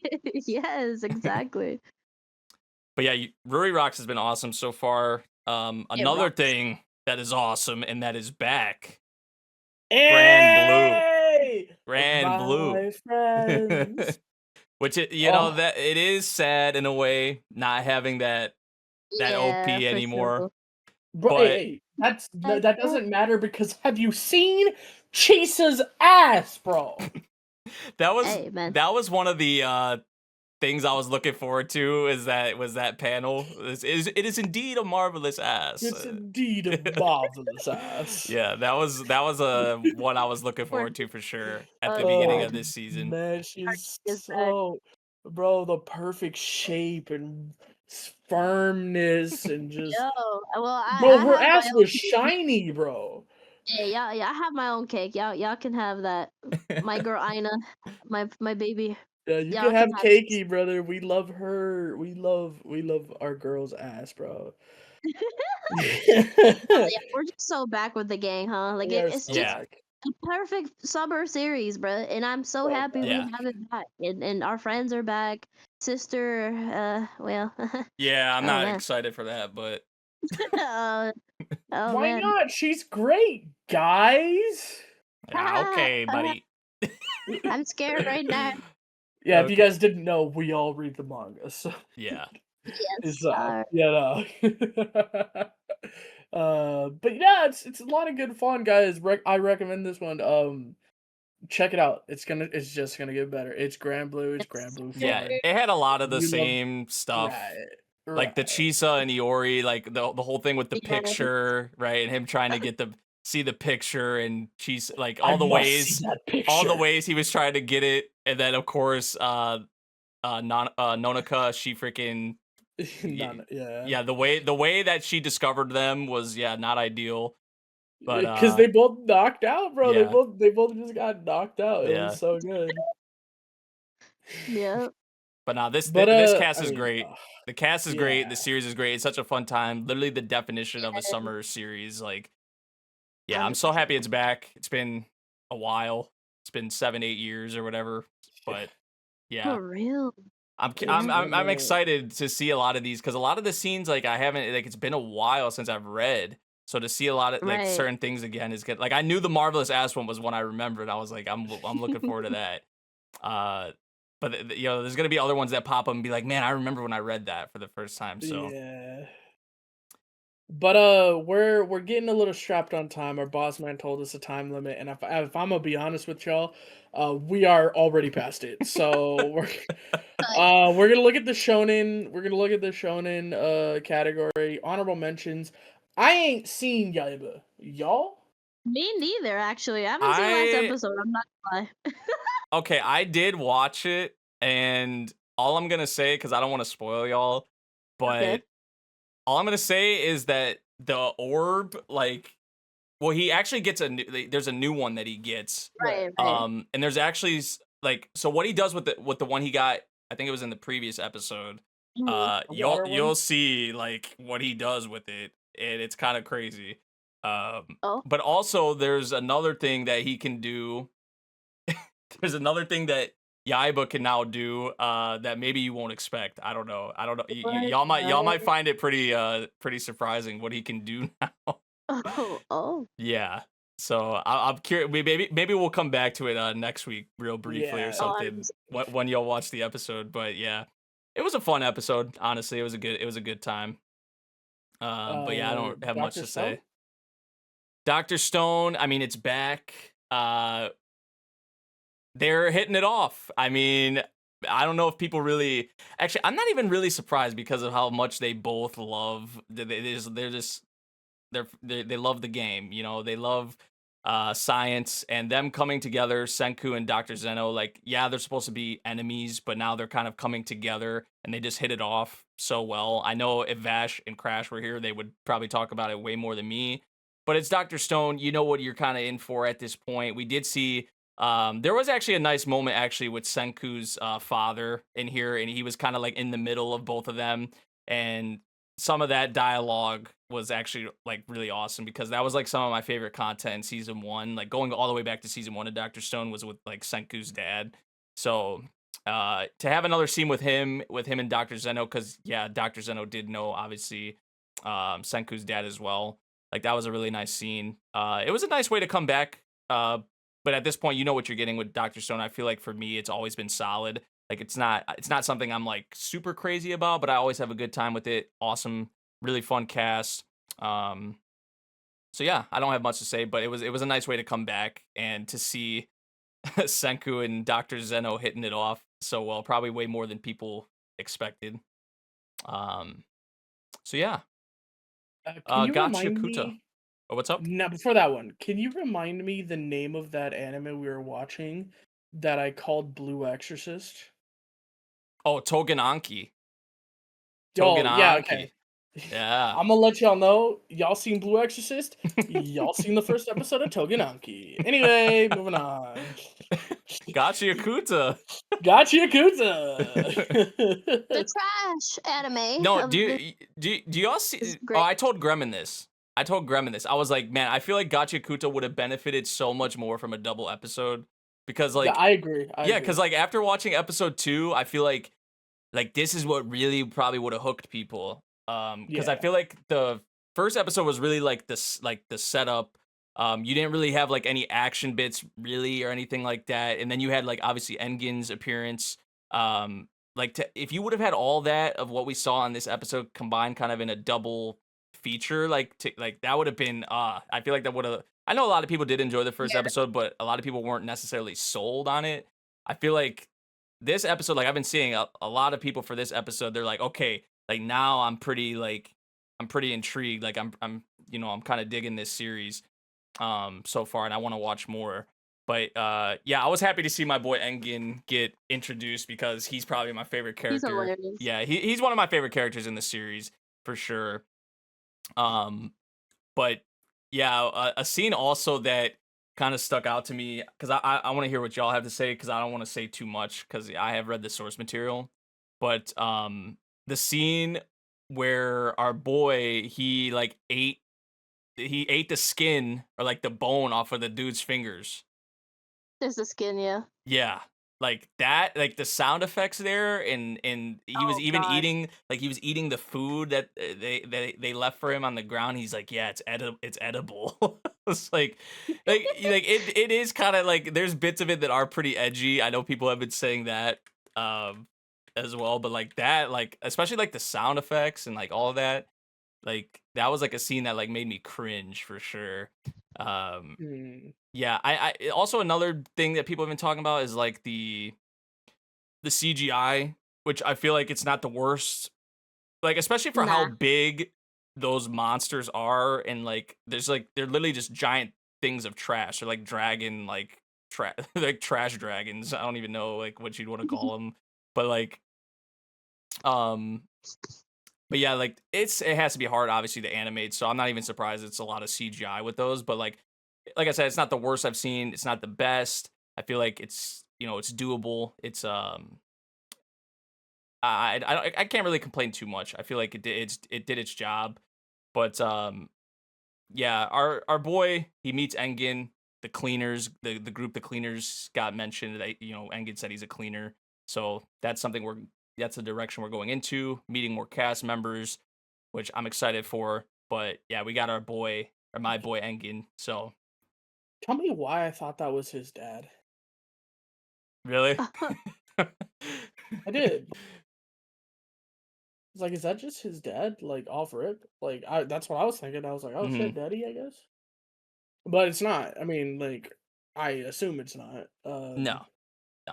Yes, exactly. But yeah, Ruri Rocks has been awesome so far. It Another rocks. thing that is awesome and that is back, Hey, Grand Blue, my friends. which Oh, that it is sad in a way not having that Yeah, OP for anymore. sure. bro, But hey, that Echo. doesn't matter because have you seen Chase's ass, bro? Hey man. that was one of the things I was looking forward to. Was that panel? It is indeed a marvelous ass. It's indeed a marvelous ass. Yeah, that was a one I was looking We're- forward to for sure at the Oh beginning yeah. of this season. Man, she's Is that so, bro, the perfect shape and firmness and just, yo? Well, bro, I her have my ass own was cake. shiny, bro. Yeah, yeah, I have my own cake. Y'all can have that. My girl Ina, my baby. Yeah, you Y'all can have can have this. Keiki, brother. We love her. We love our girl's ass, bro. Oh yeah, we're just so back with the gang, huh? Like We are it's so just Yeah, back. a perfect summer series, bruh. And I'm so So happy back. we yeah, have it back. And our friends are back. Sister, well, yeah. I'm oh not man. excited for that, but uh, oh Why man. not? She's great, guys. okay, buddy. I'm scared right now. Yeah, if you Okay. guys didn't know, we all read the manga, so Yeah, Yes. it's yeah, no. But yeah, it's a lot of good fun, guys. I recommend this one. Check it out. It's just gonna get better. It's Grand Blue. It's Grand Yes. Blue yeah. fun. It had a lot of the We love same stuff, right, like the right. Chisa and Iori, like the whole thing with the Yes. picture, right, and him trying to see the picture, and Chisa, like I must see that all the picture. ways he was trying to get it, and then of course, Nonaka, she freaking Yeah. yeah, the way that she discovered them was not ideal, but Because they both knocked out, bro. yeah, They both just got knocked out. It was yeah. so good. Yeah. But now But this cast I is mean, great. The cast is yeah, great. The series is great. It's such a fun time. Literally the definition of a summer series. Like, yeah, I'm so 100%. happy it's back. It's been a while. It's been 7-8 years or whatever. But yeah, For real. I'm Yeah. I'm excited to see a lot of these because a lot of the scenes like I haven't like it's been a while since I've read. So to see a lot of like Right. certain things again is good. Like I knew the Marvelous Ass one was one I remembered. I was like I'm looking forward to that. But there's gonna be other ones that pop up and be like, man, I remember when I read that for the first time. So yeah. But we're getting a little strapped on time. Our boss man told us a time limit, and if I'm gonna be honest with y'all, we are already past it. So we're gonna look at the shonen. We're gonna look at the shonen category. Honorable mentions. I ain't seen Yaiba. Y'all? Me neither, actually. I haven't seen the last I episode. I'm not gonna lie. okay, I did watch it, and all I'm gonna say because I don't want to spoil y'all, Okay. but all I'm gonna say is that the orb, like, well, he actually gets there's a new one that he gets, Right. Right. and there's actually like, so what he does with the one he got, I think it was in the previous episode, Mhm. The water you'll one? see like what he does with it, and it's kind of crazy. Oh. But also there's another thing that he can do. There's another thing that Yaiba can now do that maybe you won't expect. I don't know. Y'all might find it pretty surprising what he can do now. Oh. Oh. Yeah. So I'm curious. Maybe we'll come back to it next week, real briefly or Yeah. something. When y'all watch the episode, but yeah. it was a fun episode. Honestly, it was a good time. But yeah, I don't have much Dr. to Stone? say. Dr. Stone, I mean, it's back. They're hitting it off. I mean, I don't know if people really. Actually, I'm not even really surprised because of how much they both love. They love the game. You know, they love science, and them coming together. Senku and Dr. Zeno, like, yeah, they're supposed to be enemies, but now they're kind of coming together, and they just hit it off so well. I know if Vash and Crash were here, they would probably talk about it way more than me. But it's Dr. Stone. You know what you're kind of in for at this point. We did see. There was actually a nice moment actually with Senku's father in here, and he was kind of like in the middle of both of them, and some of that dialogue was actually like really awesome because that was like some of my favorite content in season 1. Like going all the way back to season 1 of Dr. Stone was with like Senku's dad. So to have another scene with him and Dr. Zeno, because yeah, Dr. Zeno did know obviously Senku's dad as well. Like that was a really nice scene. It was a nice way to come back. But at this point, you know what you're getting with Dr. Stone. I feel like for me, it's always been solid. Like it's not something I'm like super crazy about, but I always have a good time with it. Awesome, really fun cast. So yeah, I don't have much to say, but it was a nice way to come back and to see Senku and Dr. Zeno hitting it off so well, probably way more than people expected. So yeah, Can you remind Gachiakuta. me? Oh, what's up? Now, before that one, can you remind me the name of that anime we were watching that I called Blue Exorcist? Oh, Togenanki. Oh, yeah, okay. Yeah. I'm gonna let y'all know. Y'all seen Blue Exorcist? Y'all seen the first episode of Togenanki. Anyway, moving on. Gachiakuta. Gachiakuta. The trash anime. No, of do the- y'all see? is Oh, great. I told Grem this. I was like, man, I feel like Gachiakuta would have benefited so much more from a double episode because, like, Yeah, I agree. yeah, because like after watching episode 2, I feel like this is what really probably would have hooked people. Because I Yeah. feel like the first episode was really like this, like the setup. You didn't really have like any action bits really or anything like that, and then you had like obviously Engin's appearance. If you would have had all that of what we saw in this episode combined, kind of in a double feature, like that would have been. I feel like that would have. I know a lot of people did enjoy the first episode, but a lot of people weren't necessarily sold on it. I feel like this episode, like I've been seeing a lot of people for this episode, they're like, okay, like now I'm pretty intrigued. Like I'm kind of digging this series so far, and I want to watch more. But yeah, I was happy to see my boy Engin get introduced because he's probably my favorite He's character. hilarious. Yeah, he's one of my favorite characters in the series for sure. But yeah, a scene also that kind of stuck out to me because I want to hear what y'all have to say because I don't want to say too much because I have read the source material. But the scene where our boy he ate the skin or like the bone off of the dude's fingers. There's the skin, yeah. Yeah. Like that, like the sound effects there, and he was even God. eating, like he was eating the food that they left for him on the ground. He's like, yeah, it's edible. It's like it is kind of like there's bits of it that are pretty edgy. I know people have been saying that as well, but like that, like especially like the sound effects and like all of that, like that was like a scene that like made me cringe for sure. Yeah, I also another thing that people have been talking about is like the CGI, which I feel like it's not the worst. Like especially for how Nah. big those monsters are, and like there's like they're literally just giant things of trash. They're like dragon like like trash dragons. I don't even know like what you'd want to call them, but like but yeah, like it has to be hard obviously to animate, so I'm not even surprised it's a lot of CGI with those, but like I said, it's not the worst I've seen. It's not the best. I feel like it's it's doable. It's I can't really complain too much. I feel like it did its job. But yeah, our boy, he meets Engin, the cleaners, the group the cleaners got mentioned. That Engin said he's a cleaner. So that's something that's the direction we're going into, meeting more cast members, which I'm excited for. But yeah, we got my boy Engin. So Tell me why I thought that was his dad. really? I did. was like, is that just his dad? Like off rip? Like that's what I was thinking. I was like, oh Mhm. shit, daddy, I guess. But it's not. I mean, like, I assume it's not. No,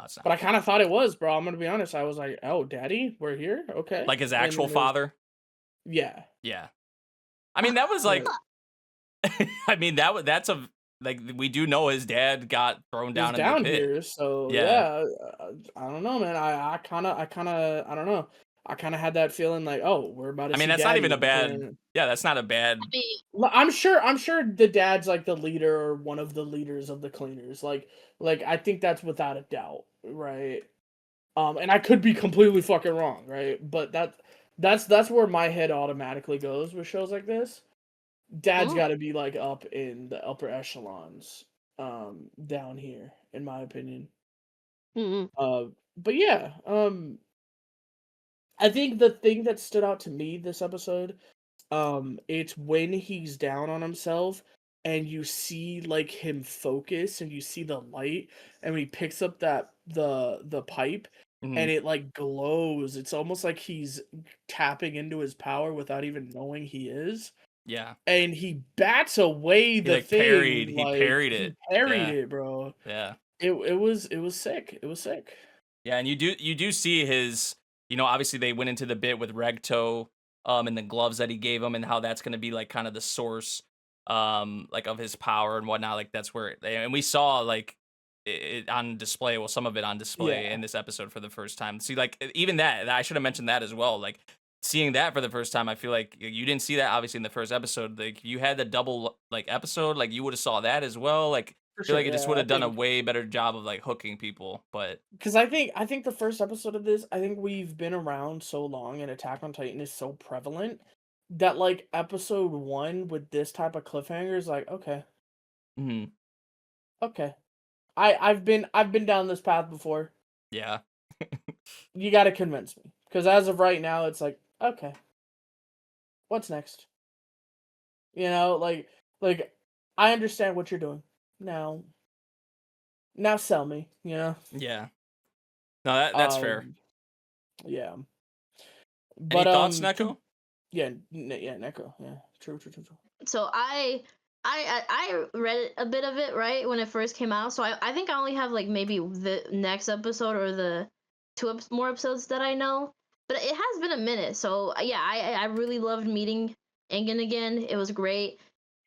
it's But I not. kind of thought it was, bro. I'm gonna be honest. I was like, oh, daddy, we're here, okay. Like his And actual then it was- father. yeah. Yeah. I mean, that was like. But I mean, that's a like we do know his dad got thrown he's down in the down pit. here, so Yeah. I don't know, man. I kind of, I don't know. I kind of had that feeling like, oh, we're about to I mean, see that's not daddy. even a And bad. then- Yeah, that's not a bad. Well, I'm sure the dad's like the leader or one of the leaders of the cleaners. Like I think that's without a doubt, right? And I could be completely fucking wrong, right? But that's where my head automatically goes with shows like this. Dad's got to be like up in the upper echelons, down here, in my opinion. But yeah, I think the thing that stood out to me this episode, it's when he's down on himself and you see like him focus and you see the light and when he picks up the pipe Mhm. and it like glows. It's almost like he's tapping into his power without even knowing he is. Yeah. And he bats away the like, thing. parried- he like, parried he it. parried Yeah. it, bro. Yeah. It was sick. It was sick. Yeah, and you do see his, obviously they went into the bit with Regto, and the gloves that he gave him, and how that's gonna be like kind of the source, like of his power and whatnot. Like that's where, and we saw like it on display. Well, some of it on display Yeah. in this episode for the first time. See, like even that, I should have mentioned that as well. Like seeing that for the first time, I feel like you didn't see that obviously in the first episode. Like you had the double like episode, like you would have saw that as well. Like For I feel sure. like it just yeah, would I have done a think- way better job of like hooking people, but. Because I think the first episode of this, I think we've been around so long and Attack on Titan is so prevalent that like episode 1 with this type of cliffhanger is like, okay. Mhm. Okay. I've been down this path before. Yeah. You gotta convince me. Because as of right now, it's like, okay. What's next? Like I understand what you're doing. Now sell me, Yeah. No, that's fair. Yeah. Any thoughts, Neko? Yeah, Neko. Yeah, true. So I read a bit of it right when it first came out. So I think I only have like maybe the next episode or the more episodes that I know. But it has been a minute. So yeah, I really loved meeting Engen again. It was great.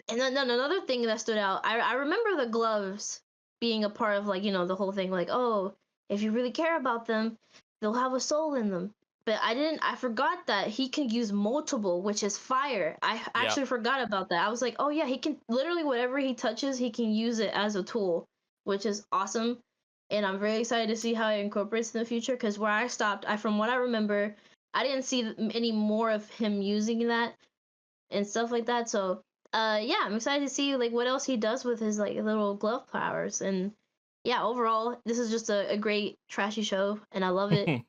And then another thing that stood out, I remember the gloves being a part of like, the whole thing, like, oh, if you really care about them, they'll have a soul in them. But I forgot that he can use multiple, which is fire. I actually forgot about that. I was like, oh yeah, he can literally whatever he touches, he can use it as a tool, which is awesome. And I'm very excited to see how it incorporates in the future. Because where I stopped, from what I remember, I didn't see any more of him using that and stuff like that. So yeah, I'm excited to see like what else he does with his like little glove powers. And yeah, overall, this is just a great trashy show, and I love it.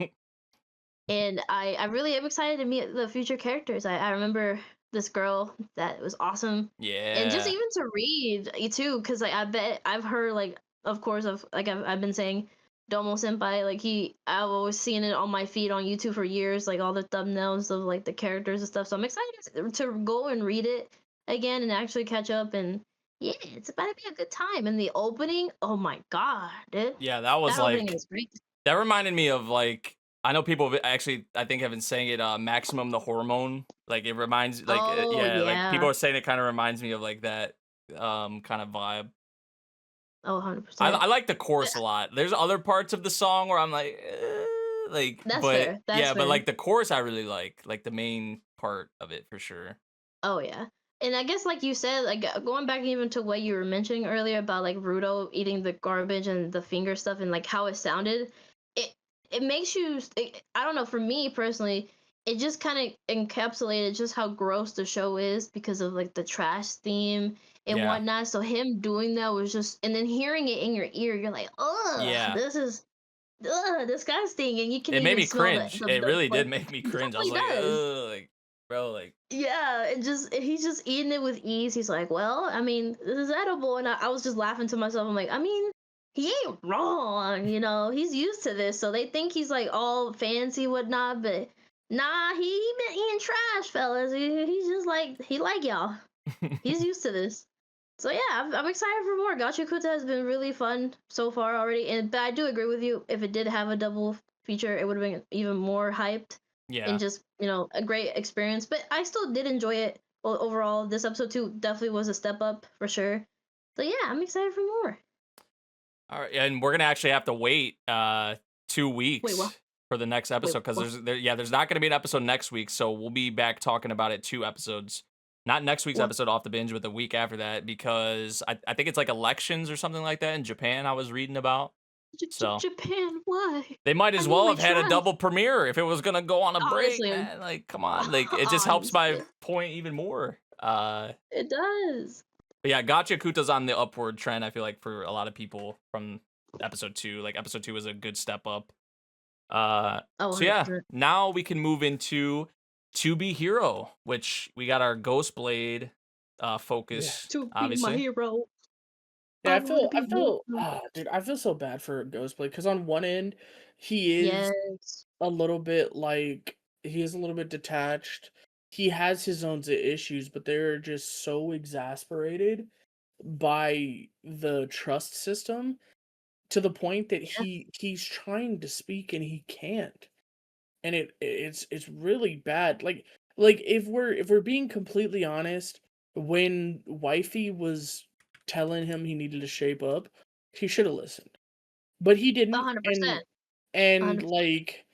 And I really am excited to meet the future characters. I remember this girl that was awesome. Yeah. And just even to read too, because like I bet I've heard like of course of like I've been saying Domo Senpai, like I've always seen it on my feed on YouTube for years, like all the thumbnails of like the characters and stuff. So I'm excited to go and read it again and actually catch up. And yeah, it's about to be a good time. And the opening, oh my god, Yeah, that was that opening like is great. that reminded me of like I know people have actually I think have been saying it Maximum the Hormone. Like it reminds like Oh, like people yeah. are saying it kind of reminds me of like that kind of vibe. Oh, 100%. I like the chorus a lot. There's other parts of the song where I'm like That's but fair. That's yeah, fair. but like the chorus I really like the main part of it for sure. Oh yeah. And I guess like you said, like going back even to what you were mentioning earlier about like Rudo eating the garbage and the finger stuff and like how it sounded, it makes you I don't know, for me personally, it just kind of encapsulated just how gross the show is because of like the trash theme and Yeah. whatnot. So him doing that was just, and then hearing it in your ear, you're like, oh, Yeah. this is disgusting, and you can It even made me smell cringe. It really like, did make me cringe. I was definitely like, does. ugh, like bro, like Yeah, he's just eating it with ease. He's like, well, I mean, this is edible, and I was just laughing to myself. I'm like, I mean, he ain't wrong, he's used to this, so they think he's like all fancy, whatnot, but Nah, he been eating trash, fellas. He's just like he like y'all. He's used to this. So yeah, I'm excited for more. Gachiakuta has been really fun so far already, but I do agree with you. If it did have a double feature, it would have been even more hyped Yeah. and just a great experience. But I still did enjoy it overall. This episode 2 definitely was a step up for sure. So yeah, I'm excited for more. All right, and we're gonna actually have to wait 2 weeks Wait, what? for the next episode because what? there's not gonna be an episode next week, so we'll be back talking about it 2 episodes. Not next week's What? episode off the binge, but the week after that, because I think it's like elections or something like that in Japan. I was reading about, so Japan, why? they might as I mean, well we have had a tried. double premiere if it was gonna go on a break, Honestly. man. Like, come on, like it just helps my Honestly. point even more. It does. But yeah, Gachiakuta's on the upward trend, I feel like, for a lot of people from episode 2. Like, episode 2 was a good step up. Oh, So yeah, 100%. now we can move into To Be Hero, which we got our Ghost Blade focus, To be obviously. my hero. Yeah, I I wanna feel, be your hero. dude, I feel so bad for Ghostblade because on one end, he is Yes. a little bit like he is a little bit detached. He has his own issues, but they're just so exasperated by the trust system to the point that he's trying to speak and he can't. And it's really bad. Like if we're being completely honest, when wifey was telling him he needed to shape up, he should have listened. But he didn't 100%. and 100%. like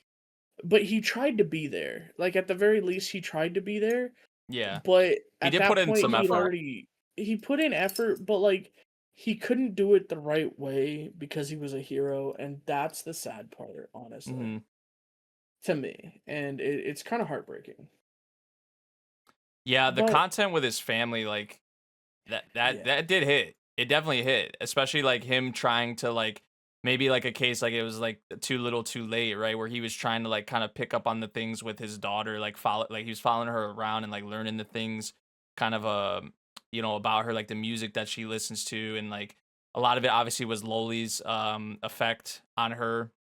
but he tried to be there. Like at the very least he tried to be there. Yeah. But He at did that put in point some he'd effort. already he put in effort, but like he couldn't do it the right way because he was a hero, and that's the sad part, honestly. Mhm. To me. And it's kind of heartbreaking. Yeah, the But content with his family, like that did hit. It definitely hit, especially like him trying to like maybe like a case like it was like too little too late, right? Where he was trying to like kind of pick up on the things with his daughter, like he was following her around and like learning the things kind of about her, like the music that she listens to, and like a lot of it obviously was Loli's effect on her.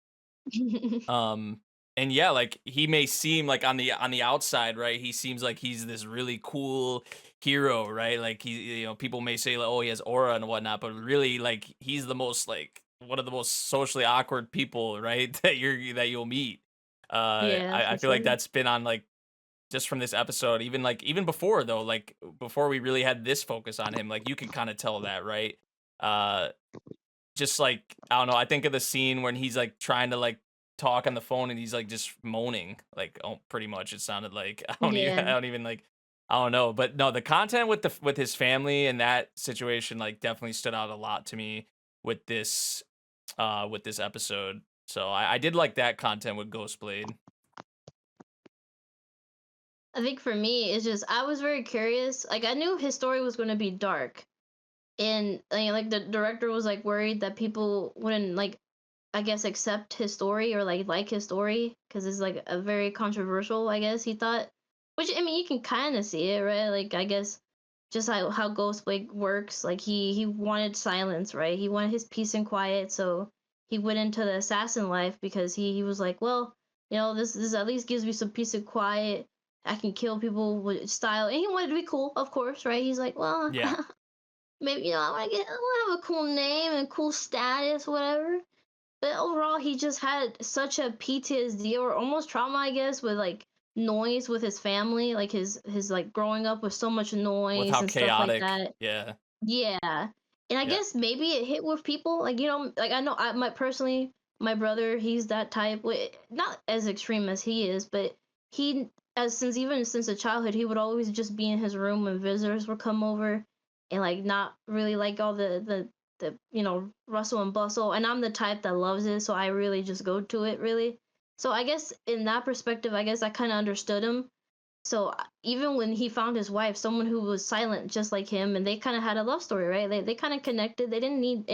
And yeah, like he may seem like on the outside, right? He seems like he's this really cool hero, right? Like people may say like, oh, he has aura and whatnot, but really like he's the most like one of the most socially awkward people, right? that you'll meet. Yeah, I for feel like sure. that's been on like just from this episode, even before though, like before we really had this focus on him, like you can kind of tell that, right? Just like I don't know, I think of the scene when he's like trying to like talk on the phone and he's like just moaning, like pretty much it sounded like I don't even like I don't know, but no, the content with his family and that situation like definitely stood out a lot to me with this episode. So I did like that content with Ghostblade. I think for me, it's just I was very curious. Like I knew his story was going to be dark, and like the director was like worried that people wouldn't like, I guess, accept his story or like his story because it's like a very controversial. I guess he thought, which I mean you can kind of see it, right? Like I guess just how Ghostblade works. Like he wanted silence, right? He wanted his peace and quiet, so he went into the assassin life because he was like, well, this at least gives me some peace and quiet. I can kill people with style, and he wanted to be cool, of course, right? He's like, well, Yeah. maybe I want to have a cool name and cool status, whatever. But overall, he just had such a PTSD or almost trauma, I guess, with like noise with his family, like his like growing up with so much noise With how and stuff like chaotic. that. Yeah. Yeah, and I Yeah. guess maybe it hit with people, like like I know personally, my brother, he's that type. Not as extreme as he is, but he since a childhood, he would always just be in his room when visitors would come over, and like not really like all the rustle and bustle. And I'm the type that loves it, so I really just go to it really. So I guess in that perspective, I guess I kind of understood him. So even when he found his wife, someone who was silent just like him, and they kind of had a love story, right? They kind of connected. They didn't need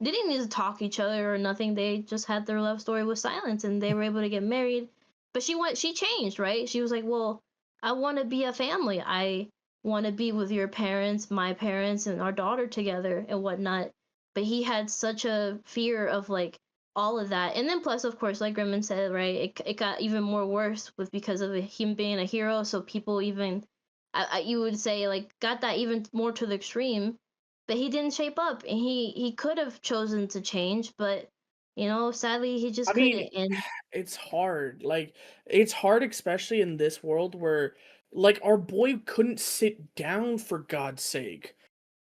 to talk each other or nothing. They just had their love story with silence, and they were able to get married. But she changed, right? She was like, well, I want to be a family. I want to be with your parents, my parents, and our daughter together and whatnot. But he had such a fear of like all of that, and then plus, of course, like Grimman said, right, it got even more worse with because of him being a hero. So people even, you would say, like, got that even more to the extreme. But he didn't shape up, and he could have chosen to change, but sadly, he just I mean, couldn't. And it's hard. Like, it's hard, especially in this world where, like, our boy couldn't sit down for God's sake.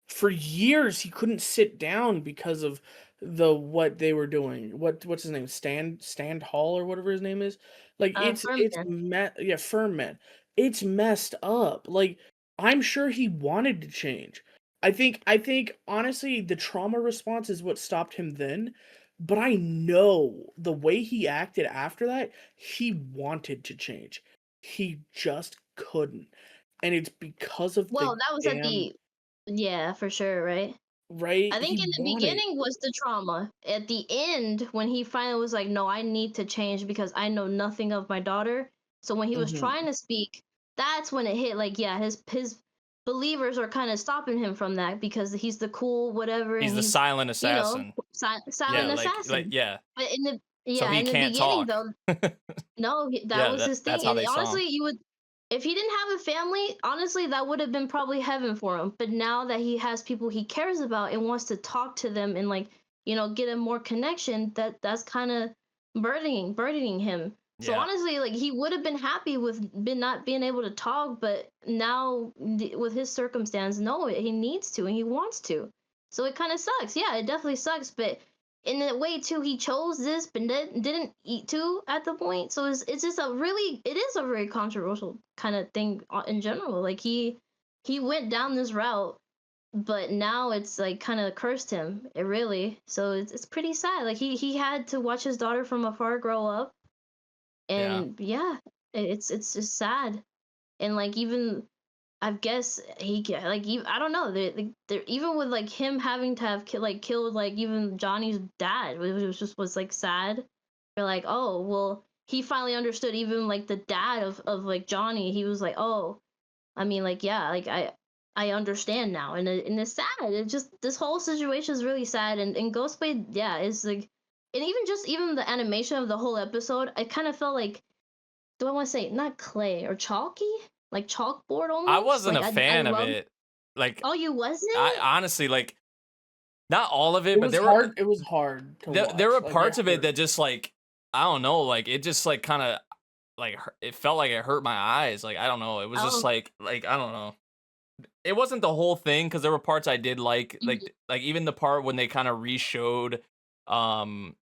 For years, he couldn't sit down because of what they were doing. What's his name? Stand Hall or whatever his name is. Like, Ferman. yeah, Furman. It's messed up. Like, I'm sure he wanted to change. I think honestly the trauma response is what stopped him then, but I know the way he acted after that, he wanted to change. He just couldn't. And it's because of Well, the that was at damn the yeah, for sure, right? right? I He think in the wanted. beginning was the trauma. At the end, when he finally was like, "No, I need to change because I know nothing of my daughter." So when he was Mhm. trying to speak, that's when it hit. Like, yeah, his believers are kind of stopping him from that because he's the cool whatever, He's and the he's silent assassin. Yeah, silent like assassin. yeah. But in the So yeah, he in the can't beginning talk. though, no, that Yeah, was his that's thing. how And they saw him. honestly, you would, if he didn't have a family, honestly, that would have been probably heaven for him. But now that he has people he cares about and wants to talk to them and, like, get a more connection, that's kind of burdening him. So Yeah. honestly, like, he would have been happy with been not being able to talk, but now with his circumstance, no, he needs to and he wants to. So it kind of sucks. Yeah, it definitely sucks, but in a way too, he chose this but didn't eat too at the point. So it's just it is a very controversial kind of thing in general. Like, he went down this route, but now it's like kind of cursed him. It really, so it's pretty sad. Like, he had to watch his daughter from afar grow up, Yeah. and yeah, it's just sad. And like, even I guess I don't know. They even with like him having to have killed like even Johnny's dad, which was like sad. They're like, oh well, he finally understood. Even like the dad of like Johnny, he was like, oh, I mean, like, yeah, like I understand now, and it's sad. It just, this whole situation is really sad. And Ghostblade, yeah, is like, and even the animation of the whole episode, I kind of felt like, do I want to say not clay or chalky, like chalkboard I almost? wasn't Like, a I fan of love. it. Like Oh, you I wasn't? honestly like not all of It it, but was hard. It was hard to there watch. were Like, it parts of it hurt. that just like I don't know, like it just like kind of like it felt like it hurt my eyes. Like I don't know, it was just Oh, like I don't know. It wasn't the whole thing because there were parts I did mhm. like even the part when they kind of re-showed um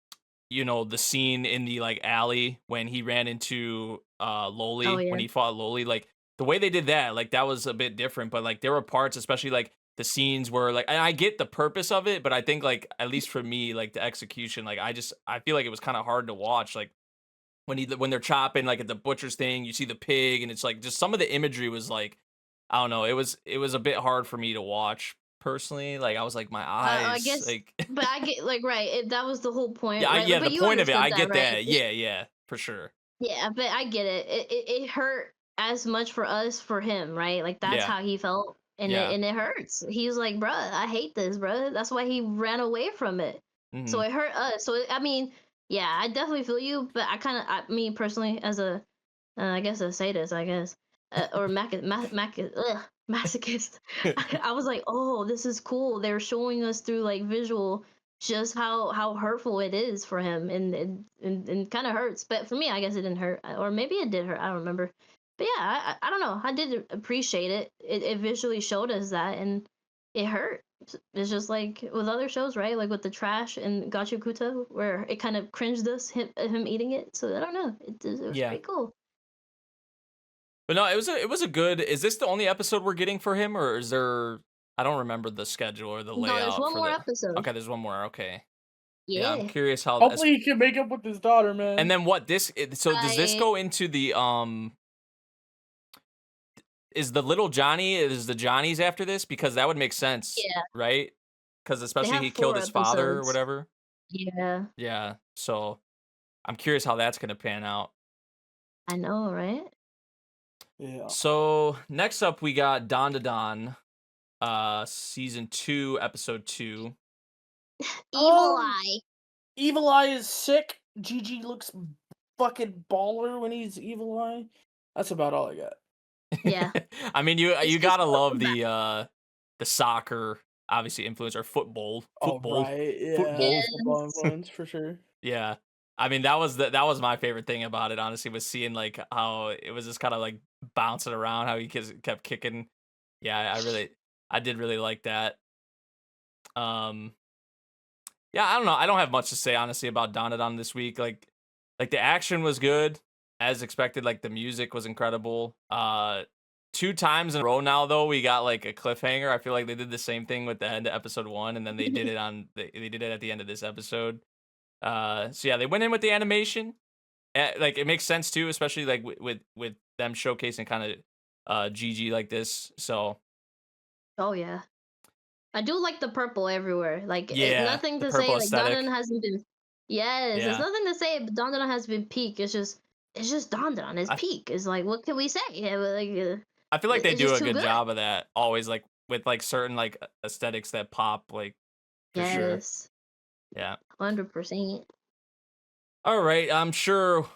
the scene in the like alley when he ran into Oh Loli, when yeah. he fought Loli, like the way they did that, like that was a bit different, but like there were parts, especially like the scenes where like, and I get the purpose of it, but I think like at least for me, like the execution, like I feel like it was kind of hard to watch, like when they're chopping like at the butcher's thing, you see the pig, and it's like just some of the imagery was like I don't know, it was a bit hard for me to watch personally. Like I was like my I eyes, guess, like but I get, like, right. That was the whole point, yeah, right? yeah, But the you point of it, understood I that, get right? that, yeah, for sure, Yeah, but I get it. It hurt as much for us for him, right? Like, that's yeah, how he felt, and yeah. it hurts. He's like, bruh, I hate this, bruh. That's why he ran away from it. So Mhm. it hurt us. So I mean, yeah, I definitely feel you, but me personally, as a I guess a sadist, I guess, or masochist. I was like, oh, this is cool. They're showing us through like visual just how hurtful it is for him, and kind of hurts. But for me, I guess it didn't hurt, or maybe it did hurt. I don't remember. But yeah, I don't know. I did appreciate it. It visually showed us that, and it hurt. It's just like with other shows, right? Like with the trash and Gachiakuta, where it kind of cringed us him eating it. So I don't know. It was Yeah. pretty cool. But no, it was a good. Is this the only episode we're getting for him, or is there? I don't remember the schedule or the No, there's layout one for more the. episode. Okay, there's one more. Okay, yeah, I'm Yeah. curious how. Hopefully, he can make up with his daughter, And man. then what so does this I go into the Is the little Johnny? Is the Johnnies after this? Because that would make sense, Yeah. right? Because They especially have he killed 4 his father or episodes. whatever. Yeah. Yeah, so I'm curious how that's gonna pan out. I know, right? Yeah. So next up we got Dandadan, season 2, episode 2. Evil Oh, Eye. Evil Eye is sick. GG looks fucking baller when he's Evil Eye. That's about all I got. Yeah. I mean, It's you just gotta welcome love the soccer obviously influencer football Oh right, yeah, football. football Yes. influence for sure. Yeah. I mean, that was my favorite thing about it, honestly, was seeing like how it was just kind of like bouncing around, how he kept kicking. Yeah, I did really like that. Um, yeah, I don't know. I don't have much to say honestly about Dandadan this week. Like the action was good as expected. Like the music was incredible. 2 times in a row now though we got like a cliffhanger. I feel like they did the same thing with the end of episode 1, and then they did it they did it at the end of this episode. So yeah, they went in with the animation. Like it makes sense too, especially like with them showcasing kind of GG like this. So Oh yeah. I do like the purple everywhere. Like yeah, nothing the to say. purple Like aesthetic. Dandadan hasn't been. Yes, there's Yeah, nothing to say. Dandadan has been peak. It's just Dandadan. It's I, peak. It's like what can we say? Yeah, like I feel like they it's do just a too good good. job of that always, like with like certain like aesthetics that pop, like for sure. Yes, Yeah. 100%. All right, I'm sure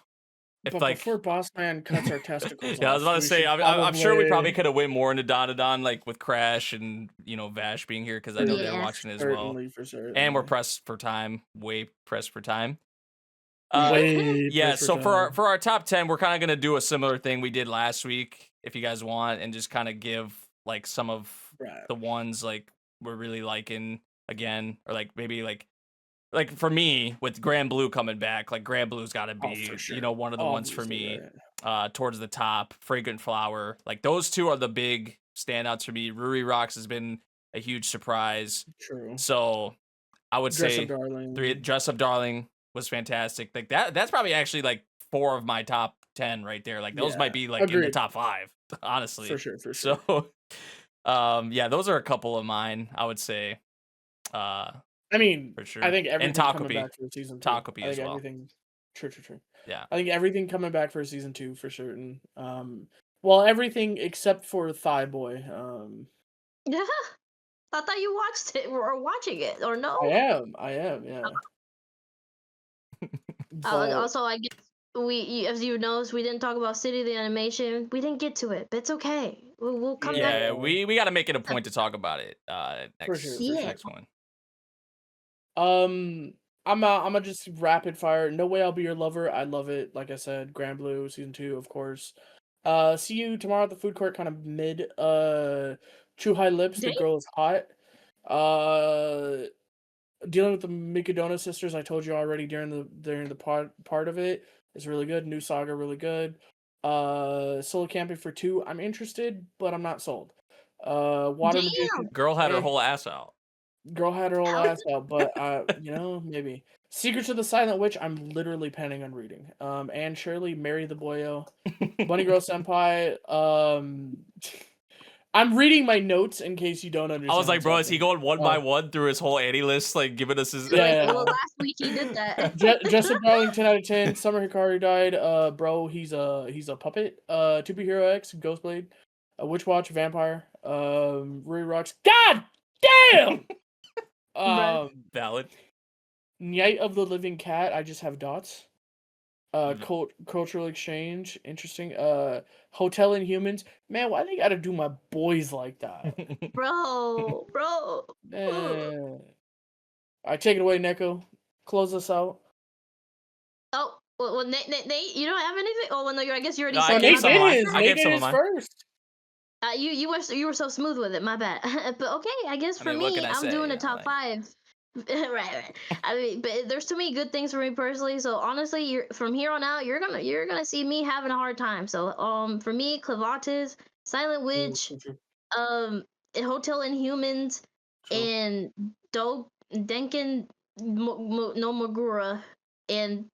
if But like before Boss Man cuts our testicles yeah, I was off, about to we say, should I'm sure we probably probably could have went more into Dandadan, like with Crash and Vash being here, because I know they're Yeah. watching as well, for and we're certainly. pressed for time, way pressed for time. Way Yeah, pressed for so time. for our top 10, we're kind of gonna do a similar thing we did last week, if you guys want, and just kind of give like some of Right. the ones like we're really liking again, or like maybe like for me with Grand Blue coming back, like Grand Blue's got to Oh, be for sure. one of the ones for Obviously, me. right. Towards the top, Fragrant Flower, like those two are the big standouts for me. Ruri Rocks has been a huge surprise, True. so I would Dress Up say Darling. Dress Up Darling was fantastic. Like that's probably actually like 4 of my top 10 right there. Like those Yeah. might be like in the Agreed. top 5, honestly. For sure, for sure. So yeah, those are a couple of mine, I would say. I mean, For sure. I think And everything coming Takopi. back for season 2. Takopi I as think well. everything. True. Yeah. I think everything coming back for season 2 for certain. Well, everything except for Thigh Boy. Yeah. I thought you watched it or watching it or no? I am. Yeah. But Also, I guess as you noticed, we didn't talk about City the animation. We didn't get to it, but it's okay. We'll come back. Yeah, we got to make it a point to talk about it For sure, next one. I'm gonna just rapid fire. No Way I'll Be Your Lover. I love it. Like I said, Grand Blue season 2, of course. See you tomorrow at the food court. Kind of mid. True High Lips. The Dang. girl is hot. Dealing with the Mikadona sisters. I told you already during the part of it. It's really good. New saga, really good. Solo camping for 2. I'm interested, but I'm not sold. Water Damn. Magician. Girl had her whole ass out. Girl had her whole ass out, but maybe. Secrets of the Silent Witch, I'm literally planning on reading. Anne Shirley, Marry the Boyo, Bunny Girl Senpai. I'm reading my notes in case you don't understand. I was like, bro, is he going one by Oh. one through his whole Annie list, like giving us his? Yeah. Well, last week he did that. Dress Up Darling, 10 out of 10. Summer Hikaru died. Bro, he's a puppet. 2B Hero X, Ghostblade, Witch Watch, Vampire. Ruri Rocks. God damn. Valid. Night of the Living Cat. I just have dots. Cultural exchange. Interesting. Hotel Inhumans. Man, why they gotta do my boys like that? Bro. I take it away, Neko. Close us out. Oh, well, Nate, you don't have anything? Oh, well, no, I guess you already No, I said gave it. some of mine. I Nate gave some of is mine. first. You were so smooth with it. My bad. But okay, I guess for what me, can I I'm say? doing a You know, top 5. right. I mean, but there's too many good things for me personally. So honestly, from here on out, you're gonna see me having a hard time. So for me, Clevatess, Silent Witch, Hotel Inhumans, and Denken no Magura, and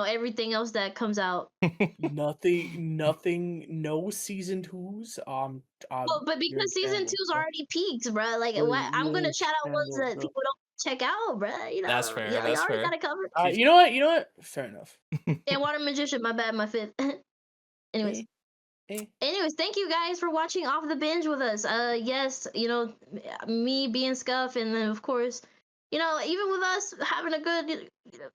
everything else that comes out. Nothing. No season 2s. Well, but because season 2's already peaked, bro. Like, I'm gonna shout out ones that people don't check out, bro. That's fair. That's you already fair. got it covered. You know what? Fair enough. And Water Magician, my bad, my 5th. Anyways. Anyways, thank you guys for watching Off the Binge with us. Yes, me being Scuff, and then of course even with us having a good,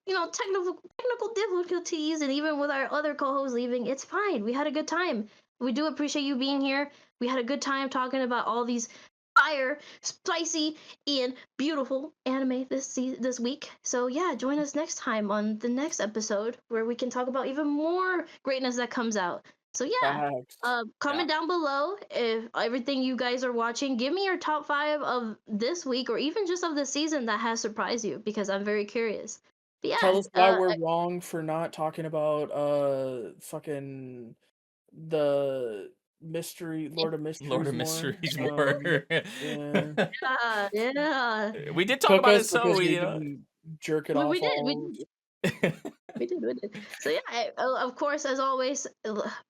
technical difficulties, and even with our other co-hosts leaving, it's fine. We had a good time. We do appreciate you being here. We had a good time talking about all these fire, spicy, and beautiful anime this week. So yeah, join us next time on the next episode where we can talk about even more greatness that comes out. So yeah, comment down below if everything you guys are watching. Give me your top 5 of this week, or even just of the season that has surprised you, because I'm very curious. But yeah, Tell us why we're wrong for not talking about fucking the Lord of Mysteries more. Yeah. Yeah. We did talk Cook about us it, so because we, we didn't jerk it off. We did. So yeah, of course, as always,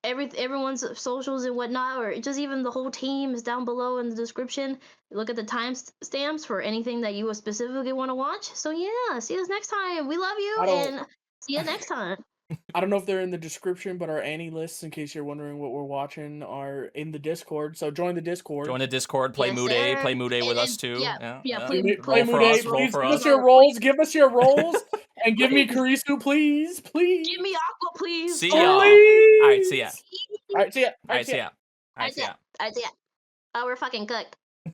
everyone's socials and whatnot, or just even the whole team, is down below in the description. Look at the timestamps for anything that you specifically want to watch. So yeah, see us next time. We love you, and see you next time. I don't know if they're in the description, but our Annie lists, in case you're wondering what we're watching, are in the Discord. So join the Discord. Join the Discord. Play Yes, Mood sir. A. Play Mood A with And- us too. yeah, Play Roll for Mood A. us. Roll Please for give us. us your rolls. Give us your rolls, and give me Karisu, please. Give me Aqua, please. See y'all. All right, see ya. All right, see ya. All right, see ya. All right, see ya. We're fucking cooked.